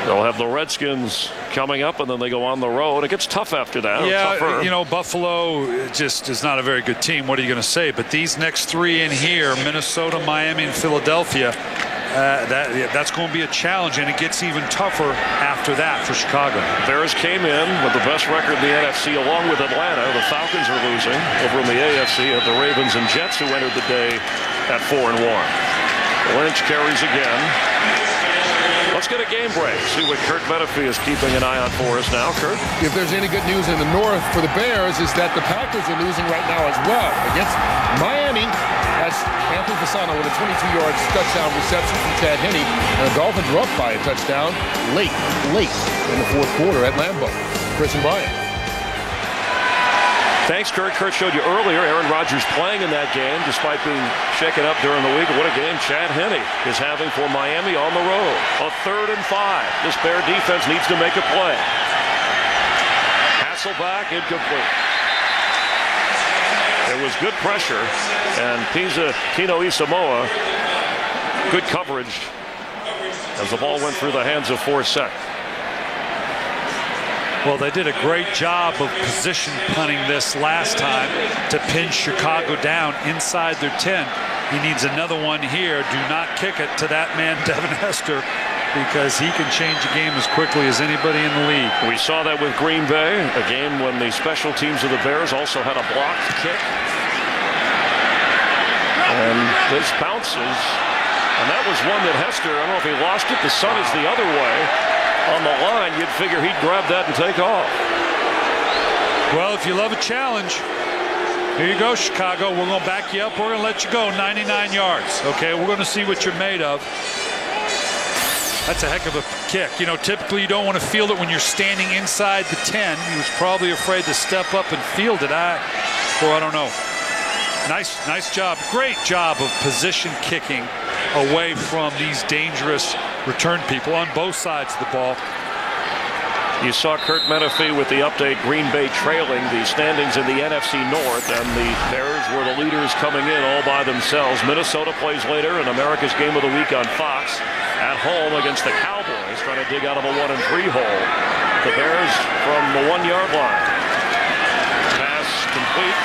They'll have the Redskins coming up, and then they go on the road. It gets tough after that. Yeah, tougher. Buffalo just is not a very good team. What are you going to say? But these next 3 in here, Minnesota, Miami, and Philadelphia, that's going to be a challenge, and it gets even tougher after that for Chicago. Bears came in with the best record in the NFC, along with Atlanta. The Falcons are losing. Over in the AFC, the Ravens and Jets, who entered the day at 4-1. Lynch carries again. Let's get a game break. See what Kurt Menefee is keeping an eye on for us now. Kurt? If there's any good news in the North for the Bears, is that the Packers are losing right now as well. Against Miami, that's Anthony Fasano with a 22-yard touchdown reception from Chad Henne. And the Dolphins are up by a touchdown late in the fourth quarter at Lambeau. Chris and Brian. Thanks, Kurt. Kurt showed you earlier Aaron Rodgers playing in that game despite being shaken up during the week. What a game Chad Henne is having for Miami on the road. A 3rd and 5. This Bear defense needs to make a play. Hasselback, incomplete. There was good pressure, and Tino Isamoa, good coverage as the ball went through the hands of Forsett. Well, they did a great job of position punting this last time to pin Chicago down inside their 10. He needs another one here. Do not kick it to that man, Devin Hester, because he can change a game as quickly as anybody in the league. We saw that with Green Bay, a game when the special teams of the Bears also had a blocked kick. And this bounces, and that was one that Hester, I don't know if he lost it, the sun is the other way. On the line, you'd figure he'd grab that and take off. Well, if you love a challenge, here you go, Chicago. We're going to back you up. We're going to let you go 99 yards. Okay, we're going to see what you're made of. That's a heck of a kick. You know, typically you don't want to field it when you're standing inside the 10. He was probably afraid to step up and field it. I don't know. Nice job. Great job of position kicking away from these dangerous return people on both sides of the ball. You saw Kurt Menefee with the update. Green Bay trailing the standings in the NFC North, and the Bears were the leaders coming in all by themselves. Minnesota plays later in America's Game of the Week on Fox at home against the Cowboys, trying to dig out of a 1-3 hole. The Bears from the 1-yard line. Pass complete.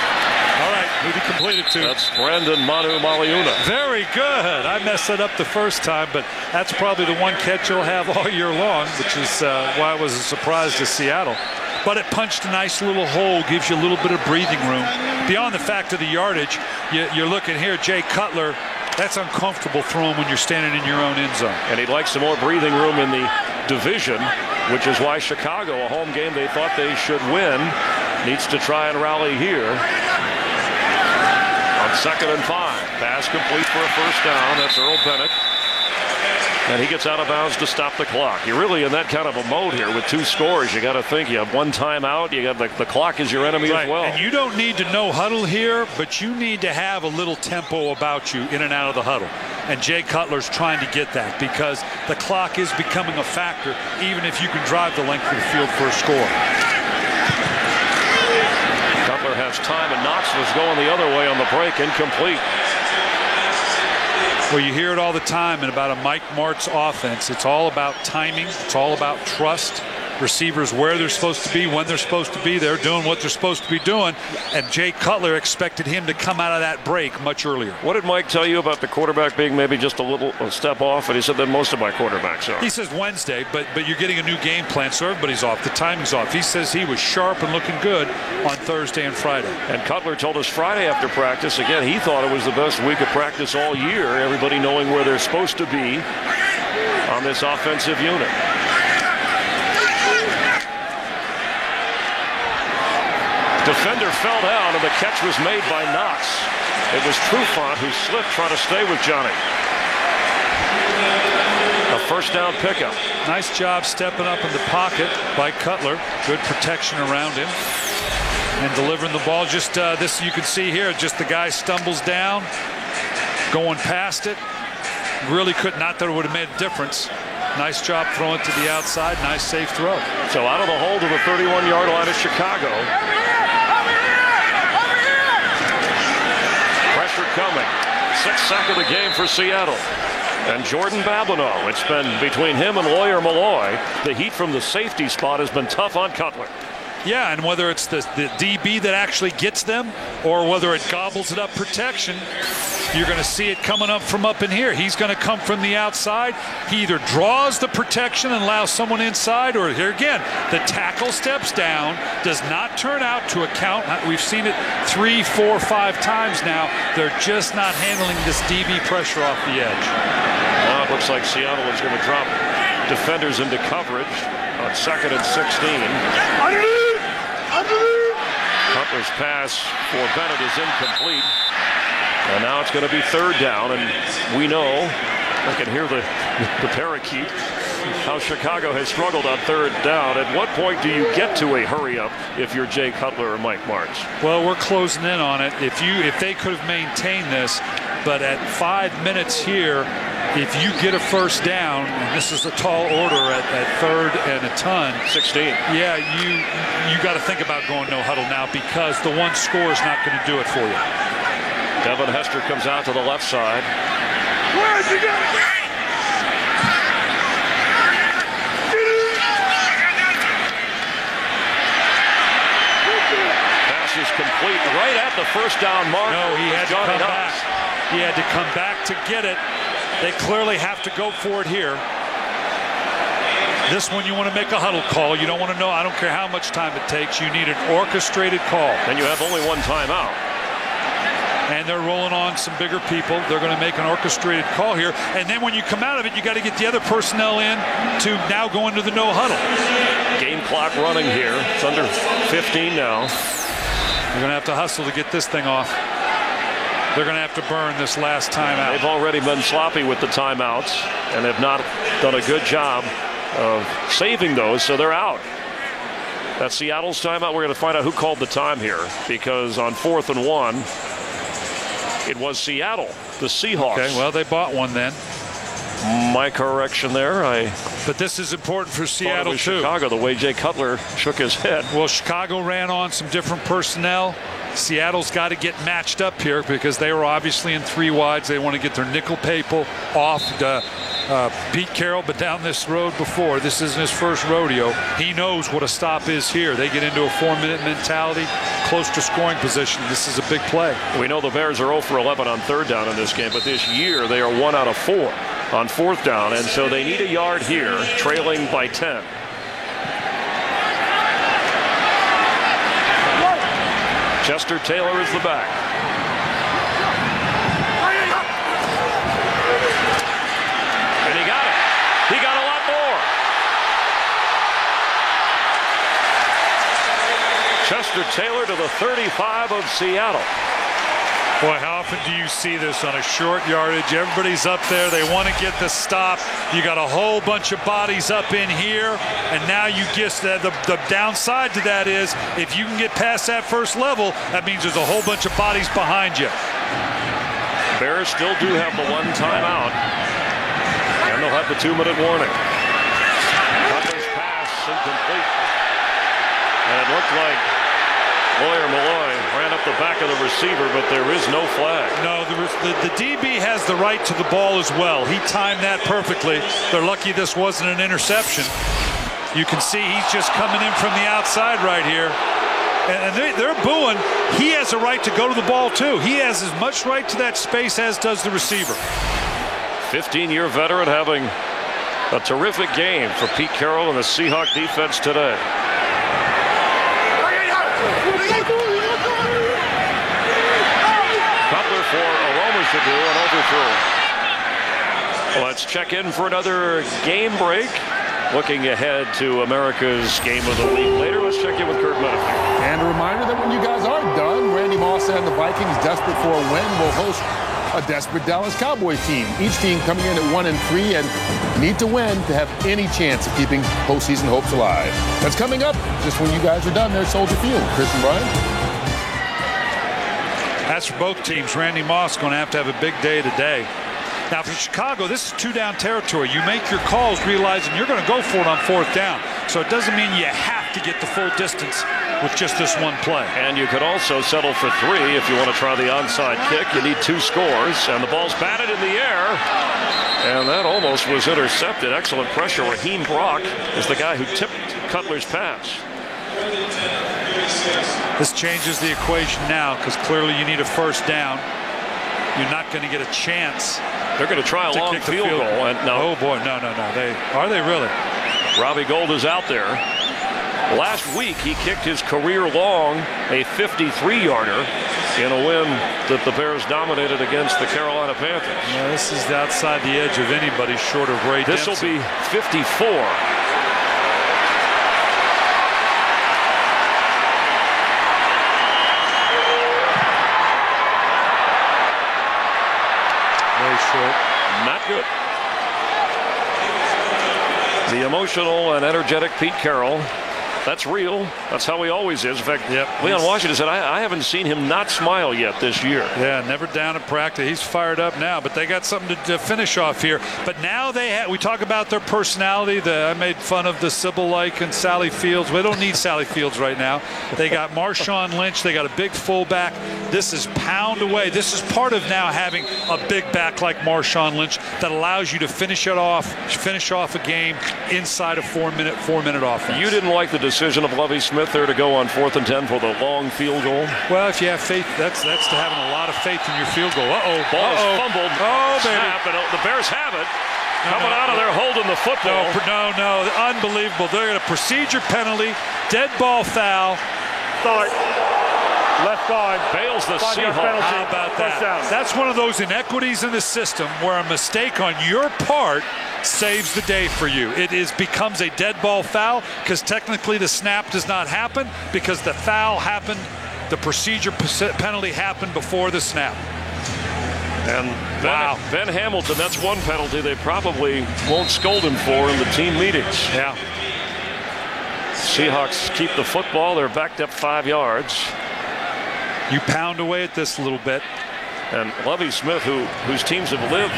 All right, who did he complete it to? That's Brandon Manu Maliuna. Very good. I messed it up the first time, but that's probably the one catch you'll have all year long, which is why I was a surprise to Seattle. But it punched a nice little hole, gives you a little bit of breathing room. Beyond the fact of the yardage, you're looking here, Jay Cutler, that's uncomfortable throwing when you're standing in your own end zone. And he'd like some more breathing room in the division, which is why Chicago, a home game they thought they should win, needs to try and rally here. On 2nd and 5, pass complete for a first down. That's Earl Bennett. And he gets out of bounds to stop the clock. You're really in that kind of a mode here with 2 scores. You got to think you have 1 timeout. You got the clock is your enemy as well. And you don't need to no huddle here, but you need to have a little tempo about you in and out of the huddle. And Jay Cutler's trying to get that because the clock is becoming a factor, even if you can drive the length of the field for a score. Cutler has time, and Knox was going the other way on the break, incomplete. Well, you hear it all the time and about a Mike Martz offense. It's all about timing. It's all about trust. Receivers where they're supposed to be, when they're supposed to be. They're doing what they're supposed to be doing. And Jay Cutler expected him to come out of that break much earlier. What did Mike tell you about the quarterback being maybe just a step off? And he said that most of my quarterbacks are. He says Wednesday, but you're getting a new game plan, so everybody's off. The timing's off. He says he was sharp and looking good on Thursday and Friday. And Cutler told us Friday after practice, again, he thought it was the best week of practice all year. Everybody knowing where they're supposed to be on this offensive unit. Defender fell down, and the catch was made by Knox. It was Trufant who slipped trying to stay with Johnny. A first down pickup. Nice job stepping up in the pocket by Cutler. Good protection around him. And delivering the ball. Just this you can see here, just the guy stumbles down, going past it. Really could not that it would have made a difference. Nice job throwing to the outside. Nice safe throw. So out of the hole to the 31-yard line of Chicago. Pressure coming. 6th sack of the game for Seattle. And Jordan Babineau. It's been between him and Lawyer Malloy. The heat from the safety spot has been tough on Cutler. Yeah, and whether it's the DB that actually gets them or whether it gobbles it up protection, you're going to see it coming up from up in here. He's going to come from the outside. He either draws the protection and allows someone inside, or here again, the tackle steps down, does not turn out to a count. We've seen it 3, 4, 5 times now. They're just not handling this DB pressure off the edge. Well, it looks like Seattle is going to drop defenders into coverage on 2nd and 16. Cutler's pass for Bennett is incomplete. And now it's going to be 3rd down, and we know, I can hear the parakeet, how Chicago has struggled on 3rd down. At what point do you get to a hurry up if you're Jay Cutler or Mike Martz? Well, we're closing in on it. If they could have maintained this, but at 5 minutes here, if you get a 1st down, and this is a tall order at 3rd and a ton. 16. Yeah, you got to think about going no huddle now, because the one score is not going to do it for you. Devin Hester comes out to the left side. Pass is complete right at the 1st down mark. No, he had to come back. He had to come back to get it. They clearly have to go for it here. This one you want to make a huddle call. You don't want to know. I don't care how much time it takes. You need an orchestrated call. And you have only one timeout. And they're rolling on some bigger people. They're going to make an orchestrated call here. And then when you come out of it, you got to get the other personnel in to now go into the no huddle. Game clock running here. It's under 15 now. They're going to have to hustle to get this thing off. They're going to have to burn this last timeout. They've already been sloppy with the timeouts and have not done a good job of saving those, so they're out. That's Seattle's timeout. We're going to find out who called the time here, because on 4th and 1, it was Seattle, the Seahawks. Okay, well, they bought one then. My correction there. But this is important for Seattle, too. Chicago, the way Jay Cutler shook his head. Well, Chicago ran on some different personnel. Seattle's got to get matched up here because they were obviously in 3 wides. They want to get their nickel people off Pete Carroll, but down this road before. This isn't his first rodeo. He knows what a stop is here. They get into a 4-minute mentality, close to scoring position. This is a big play. We know the Bears are 0 for 11 on 3rd down in this game, but this year they are 1 out of 4 on 4th down, and so they need a yard here, trailing by 10. Chester Taylor is the back. And he got it. He got a lot more. Chester Taylor to the 35 of Seattle. Boy, how often do you see this on a short yardage? Everybody's up there. They want to get the stop. You got a whole bunch of bodies up in here, and now you guess that the downside to that is if you can get past that first level, that means there's a whole bunch of bodies behind you. Bears still do have the 1 timeout, and they'll have the 2-minute warning. Cutler's pass incomplete, and it looked like Lawyer Malloy ran up the back of the receiver, but there is no flag. No, the DB has the right to the ball as well. He timed that perfectly. They're lucky this wasn't an interception. You can see he's just coming in from the outside right here. And they're booing. He has a right to go to the ball, too. He has as much right to that space as does the receiver. 15-year veteran having a terrific game for Pete Carroll and the Seahawk defense today. Cutler for Aromas to do an overthrow. Let's check in for another game break. Looking ahead to America's Game of the Week later. Let's check in with Kurt Menefee. And a reminder that when you guys are done, Randy Moss and the Vikings, desperate for a win, will host a desperate Dallas Cowboys team. Each team coming in at 1-3 and need to win to have any chance of keeping postseason hopes alive. That's coming up just when you guys are done there at Soldier Field. Chris and Brian. As for both teams, Randy Moss going to have a big day today. Now for Chicago, this is 2-down territory. You make your calls realizing you're going to go for it on 4th down. So it doesn't mean you have to get the full distance with just this one play. And you could also settle for 3 if you want to try the onside kick. You need 2 scores, and the ball's batted in the air. And that almost was intercepted. Excellent pressure. Raheem Brock is the guy who tipped Cutler's pass. This changes the equation now because clearly you need a first down. You're not going to get a chance. They're going to try a long field goal. And no. Oh, boy. No. Are they really? Robbie Gould is out there. Last week, he kicked his career long, a 53-yarder, in a win that the Bears dominated against the Carolina Panthers. Yeah, this is outside the edge of anybody short of Ray This will be 54. Short. Not good. The emotional and energetic Pete Carroll. That's real. That's how he always is. In fact, Leon Washington said, I haven't seen him not smile yet this year. Yeah, never down at practice. He's fired up now, but they got something to finish off here. But now we talk about their personality. I made fun of the Sybil-like and Sally Fields. We don't need Sally Fields right now. They got Marshawn Lynch. They got a big fullback. This is pound away. This is part of now having a big back like Marshawn Lynch that allows you to finish off a game inside a four-minute offense. You didn't like the decision of Lovie Smith there to go on 4th and 10 for the long field goal? Well, if you have faith, that's to having a lot of faith in your field goal. Ball is fumbled. Oh, baby. Snap, and the Bears have it. Coming out of there holding the football. No. Unbelievable. They're going to procedure penalty, dead ball foul. Start. Left guard. Bails the Seahawks. How about that? That's one of those inequities in the system where a mistake on your part saves the day for you. It becomes a dead ball foul because technically the snap does not happen because the foul happened, the procedure penalty happened before the snap. And Ben Hamilton, that's one penalty they probably won't scold him for in the team meetings. Yeah. Seahawks keep the football. They're backed up 5 yards. You pound away at this a little bit. And Lovie Smith, whose teams have lived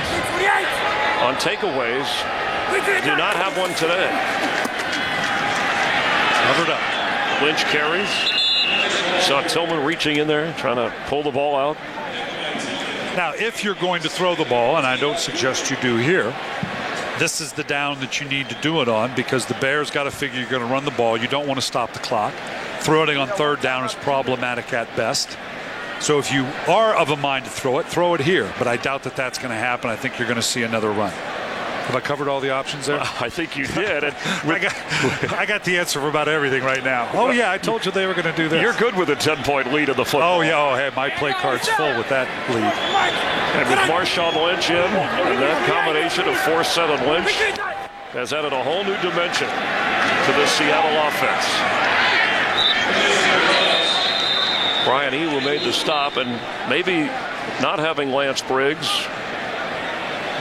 on takeaways, do not have one today. Covered up. Lynch carries. Saw Tillman reaching in there, trying to pull the ball out. Now, if you're going to throw the ball, and I don't suggest you do here, this is the down that you need to do it on because the Bears got to figure you're going to run the ball. You don't want to stop the clock. Throwing on 3rd down is problematic at best. So if you are of a mind to throw it here. But I doubt that that's going to happen. I think you're going to see another run. Have I covered all the options there? I think you did. I got the answer for about everything right now. Oh, yeah, I told you they were going to do this. You're good with a 10-point lead in the football. Oh, yeah. Oh, hey, my play card's full with that lead. And with Marshawn Lynch in, and that combination of Forsett and Lynch has added a whole new dimension to the Seattle offense. Brian Ewu made the stop, and maybe not having Lance Briggs,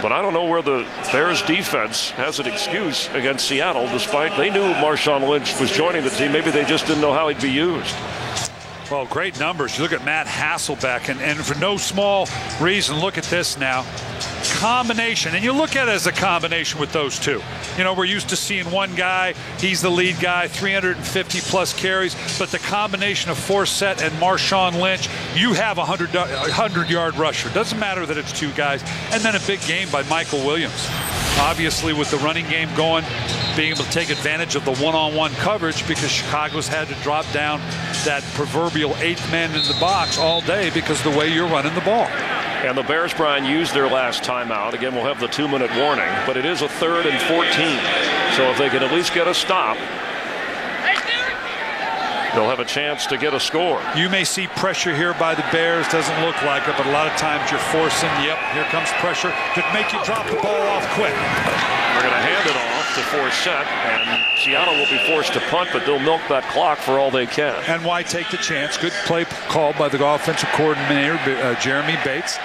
but I don't know where the Bears defense has an excuse against Seattle, despite they knew Marshawn Lynch was joining the team. Maybe they just didn't know how he'd be used. Well, great numbers. You look at Matt Hasselbeck, and for no small reason, look at this now. Combination, and you look at it as a combination with those two. You know, we're used to seeing one guy, he's the lead guy, 350 plus carries, but the combination of Forsett and Marshawn Lynch, you have a 100-yard rusher. Doesn't matter that it's two guys. And then a big game by Michael Williams. Obviously, with the running game going, being able to take advantage of the one-on-one coverage because Chicago's had to drop down that proverbial 8th man in the box all day because of the way you're running the ball. And the Bears, Brian, used their last timeout. Again, we'll have the 2-minute warning, but it is a 3rd and 14. So if they can at least get a stop, they'll have a chance to get a score. You may see pressure here by the Bears. Doesn't look like it, but a lot of times you're forcing, here comes pressure to make you drop the ball off quick. They're going to hand it off to Forsett, and Seattle will be forced to punt, but they'll milk that clock for all they can. And why take the chance? Good play called by the offensive coordinator, Jeremy Bates.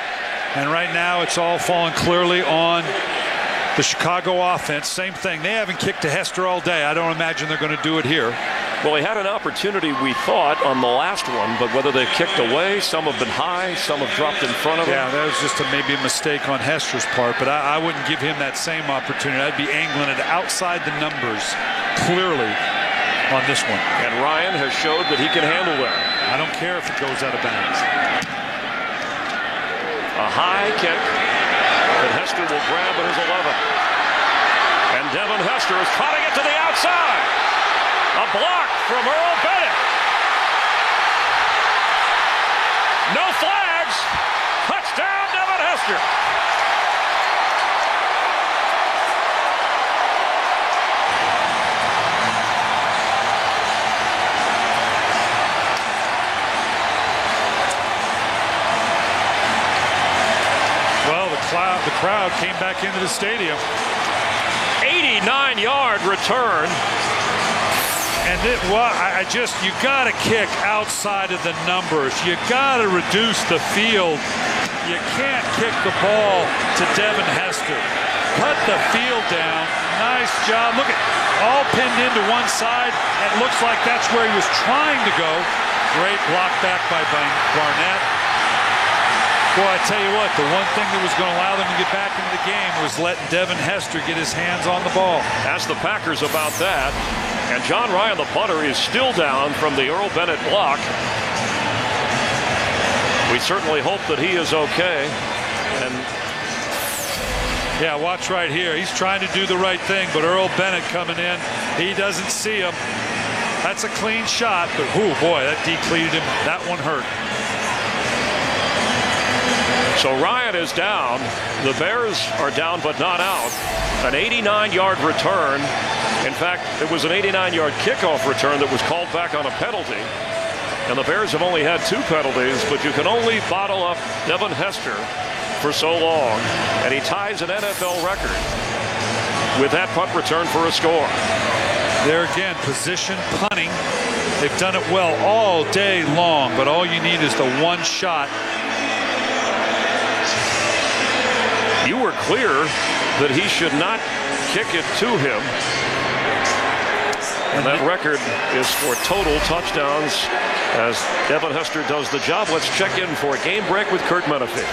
And right now it's all falling clearly on the Chicago offense. Same thing. They haven't kicked to Hester all day. I don't imagine they're going to do it here. Well, he had an opportunity, we thought, on the last one, but whether they kicked away, some have been high, some have dropped in front of him. Yeah, that was just maybe a mistake on Hester's part, but I wouldn't give him that same opportunity. I'd be angling it outside the numbers clearly on this one. And Ryan has showed that he can handle that. I don't care if it goes out of bounds. A high kick that Hester will grab at his 11. And Devin Hester is trying to get to the outside. A block from Earl Bennett. No flags. Touchdown, Devin Hester. Well, the crowd came back into the stadium. 89-yard return. And you got to kick outside of the numbers. You got to reduce the field. You can't kick the ball to Devin Hester. Cut the field down. Nice job. Look at all pinned into one side. It looks like that's where he was trying to go. Great block back by Barnett. Boy, I tell you what, the one thing that was going to allow them to get back into the game was letting Devin Hester get his hands on the ball. Ask the Packers about that. And John Ryan, the punter, is still down from the Earl Bennett block. We certainly hope that he is okay. And yeah, watch right here. He's trying to do the right thing, but Earl Bennett coming in, he doesn't see him. That's a clean shot, but oh boy, that depleted him. That one hurt. So Ryan is down. The Bears are down but not out. An 89-yard return. In fact, it was an 89-yard kickoff return that was called back on a penalty. And the Bears have only had 2 penalties, but you can only bottle up Devin Hester for so long. And he ties an NFL record with that punt return for a score. There again, position punting. They've done it well all day long, but all you need is the one shot. You were clear that he should not kick it to him. And that record is for total touchdowns as Devin Hester does the job. Let's check in for a game break with Kurt Menefee.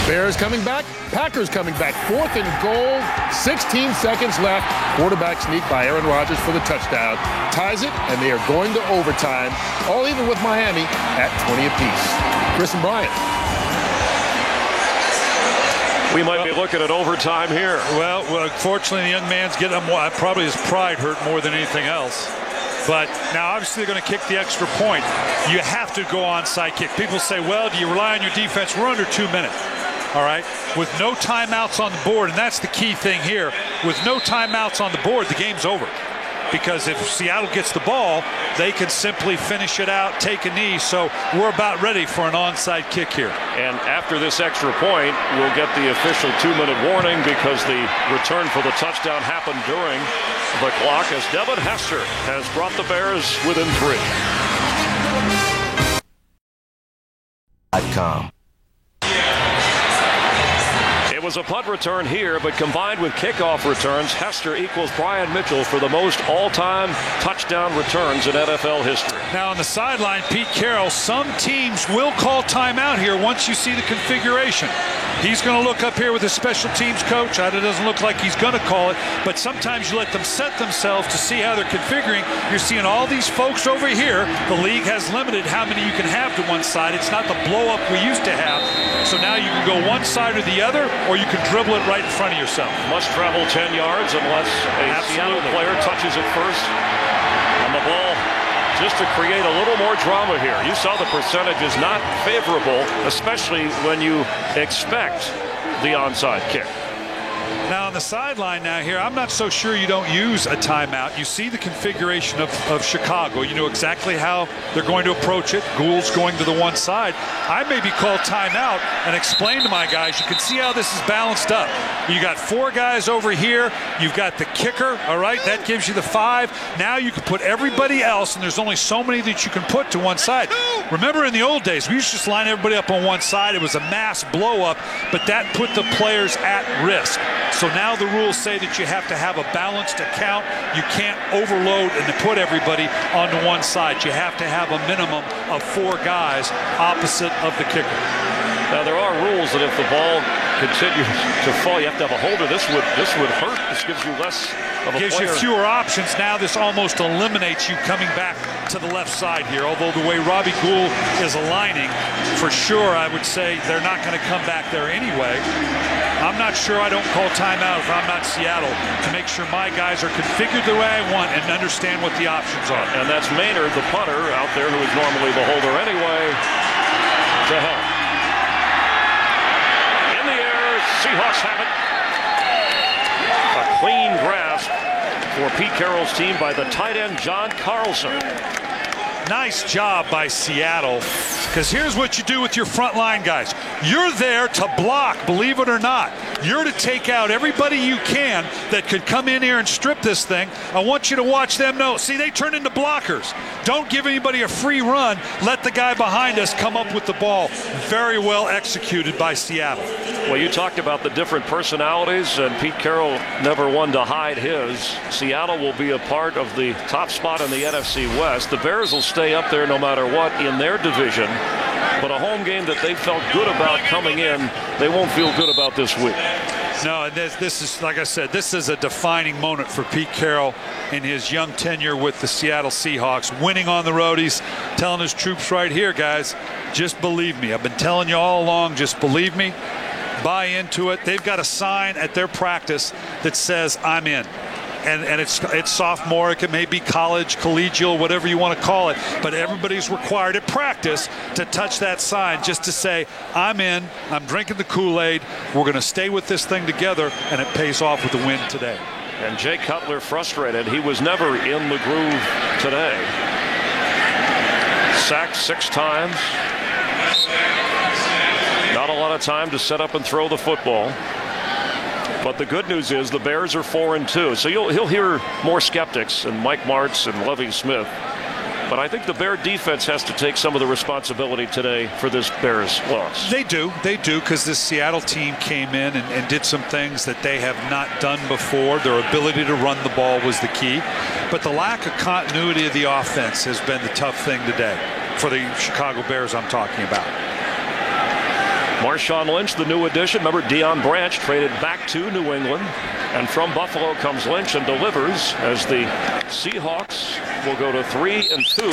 Bears coming back. Packers coming back. 4th and goal. 16 seconds left. Quarterback sneak by Aaron Rodgers for the touchdown. Ties it, and they are going to overtime. All even with Miami at 20 apiece. Chris and Brian. We might be looking at overtime here. Well, fortunately, the young man's getting probably his pride hurt more than anything else. But now, obviously, they're going to kick the extra point. You have to go onside kick. People say, well, do you rely on your defense? We're under 2 minutes. All right, with no timeouts on the board, and that's the key thing here. With no timeouts on the board, the game's over. Because if Seattle gets the ball, they can simply finish it out, take a knee. So we're about ready for an onside kick here. And after this extra point, we'll get the official 2-minute warning because the return for the touchdown happened during the clock as Devin Hester has brought the Bears within 3. It was a punt return here, but combined with kickoff returns, Hester equals Brian Mitchell for the most all-time touchdown returns in NFL history. Now on the sideline, Pete Carroll, some teams will call timeout here once you see the configuration. He's going to look up here with his special teams coach. It doesn't look like he's going to call it, but sometimes you let them set themselves to see how they're configuring. You're seeing all these folks over here. The league has limited how many you can have to one side. It's not the blow-up we used to have. So now you can go one side or the other, or you can dribble it right in front of yourself. Must travel 10 yards unless a Seattle player touches it first on the ball. Just to create a little more drama here. You saw the percentage is not favorable, especially when you expect the onside kick. Now on the sideline now here, I'm not so sure you don't use a timeout. You see the configuration of Chicago. You know exactly how they're going to approach it. Gould's going to the one side. I maybe call timeout and explain to my guys, you can see how this is balanced up. You got 4 guys over here. You've got the kicker, all right? That gives you the 5. Now you can put everybody else, and there's only so many that you can put to one side. Remember in the old days, we used to just line everybody up on one side. It was a mass blow-up, but that put the players at risk. So now the rules say that you have to have a balanced account. You can't overload and put everybody onto one side. You have to have a minimum of 4 guys opposite of the kicker. Now there are rules that if the ball continues to fall, you have to have a holder. This would hurt. This gives you less of a gives player. You fewer options. Now this almost eliminates you coming back to the left side here. Although the way Robbie Gould is aligning, for sure I would say they're not going to come back there anyway. I'm not sure I don't call timeout if I'm not Seattle to make sure my guys are configured the way I want and understand what the options are. And that's Maynard, the punter, out there who is normally the holder anyway, to help. In the air, Seahawks have it. A clean grasp for Pete Carroll's team by the tight end, John Carlson. Nice job by Seattle, because here's what you do with your front line guys. You're there to block, believe it or not. You're to take out everybody you can that could come in here and strip this thing. I want you to watch them know. See, they turn into blockers. Don't give anybody a free run. Let the guy behind us come up with the ball. Very well executed by Seattle. Well, you talked about the different personalities, and Pete Carroll never one to hide his. Seattle will be a part of the top spot in the NFC West. The Bears will stay up there no matter what in their division. But a home game that they felt good about coming in, they won't feel good about this week. No, and this is, like I said, this is a defining moment for Pete Carroll in his young tenure with the Seattle Seahawks. Winning on the road, he's telling his troops right here, guys, just believe me. I've been telling you all along, just believe me. Buy into it. They've got a sign at their practice that says, I'm in. And it's sophomoric, it may be college, collegial, whatever you want to call it, but everybody's required at practice to touch that sign just to say, I'm in, I'm drinking the Kool-Aid, we're going to stay with this thing together, and it pays off with the win today. And Jay Cutler frustrated. He was never in the groove today. Sacked 6 times. Not a lot of time to set up and throw the football. But the good news is the Bears are 4-2. So he'll hear more skeptics and Mike Martz and Lovie Smith. But I think the Bear defense has to take some of the responsibility today for this Bears loss. They do, because this Seattle team came in and did some things that they have not done before. Their ability to run the ball was the key. But the lack of continuity of the offense has been the tough thing today for the Chicago Bears I'm talking about. Marshawn Lynch, the new addition. Remember, Deion Branch traded back to New England. And from Buffalo comes Lynch and delivers as the Seahawks will go to 3-2.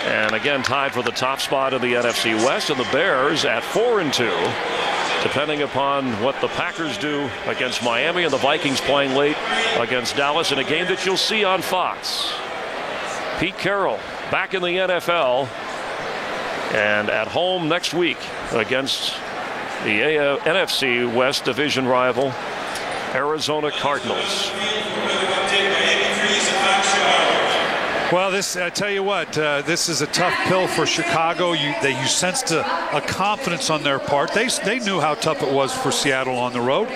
And again, tied for the top spot in the NFC West. And the Bears at 4-2. Depending upon what the Packers do against Miami and the Vikings playing late against Dallas in a game that you'll see on Fox. Pete Carroll back in the NFL. And at home next week against the NFC West division rival, Arizona Cardinals. Well, I tell you what, this is a tough pill for Chicago. You sensed a confidence on their part. They knew how tough it was for Seattle on the road.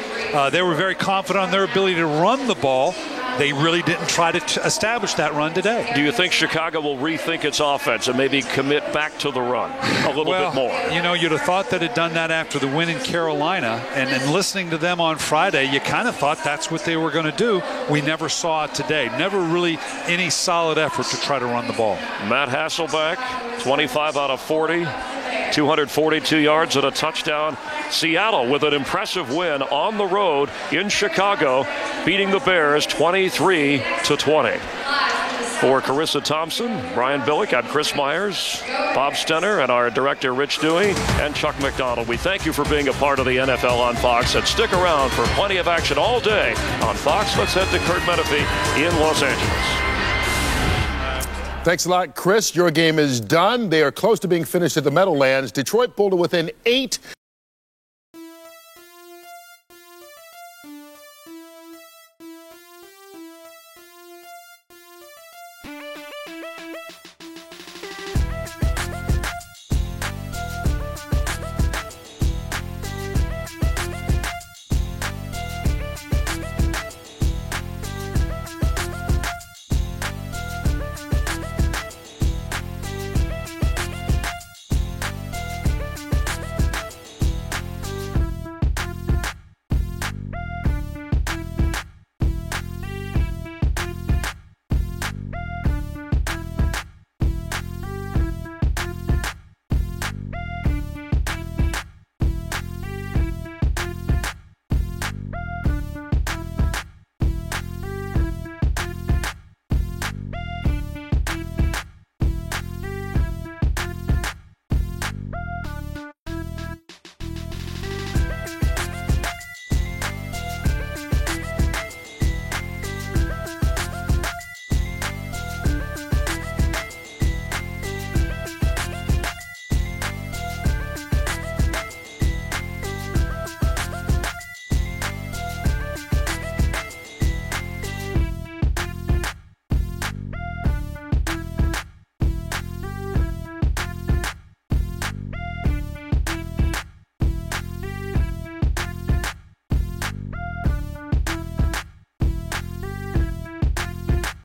They were very confident on their ability to run the ball. They really didn't try to establish that run today. Do you think Chicago will rethink its offense and maybe commit back to the run a little bit more? You know, you'd have thought that had done that after the win in Carolina. And in listening to them on Friday, you kind of thought that's what they were going to do. We never saw it today. Never really any solid effort to try to run the ball. Matt Hasselbeck, 25 out of 40. 242 yards and a touchdown. Seattle with an impressive win on the road in Chicago, beating the Bears 23-20. For Carissa Thompson, Brian Billick, I'm Chris Myers, Bob Stenner, and our director Rich Dewey, and Chuck McDonald. We thank you for being a part of the NFL on Fox, and stick around for plenty of action all day on Fox. Let's head to Kurt Menefee in Los Angeles. Thanks a lot, Chris. Your game is done. They are close to being finished at the Meadowlands. Detroit pulled it within 8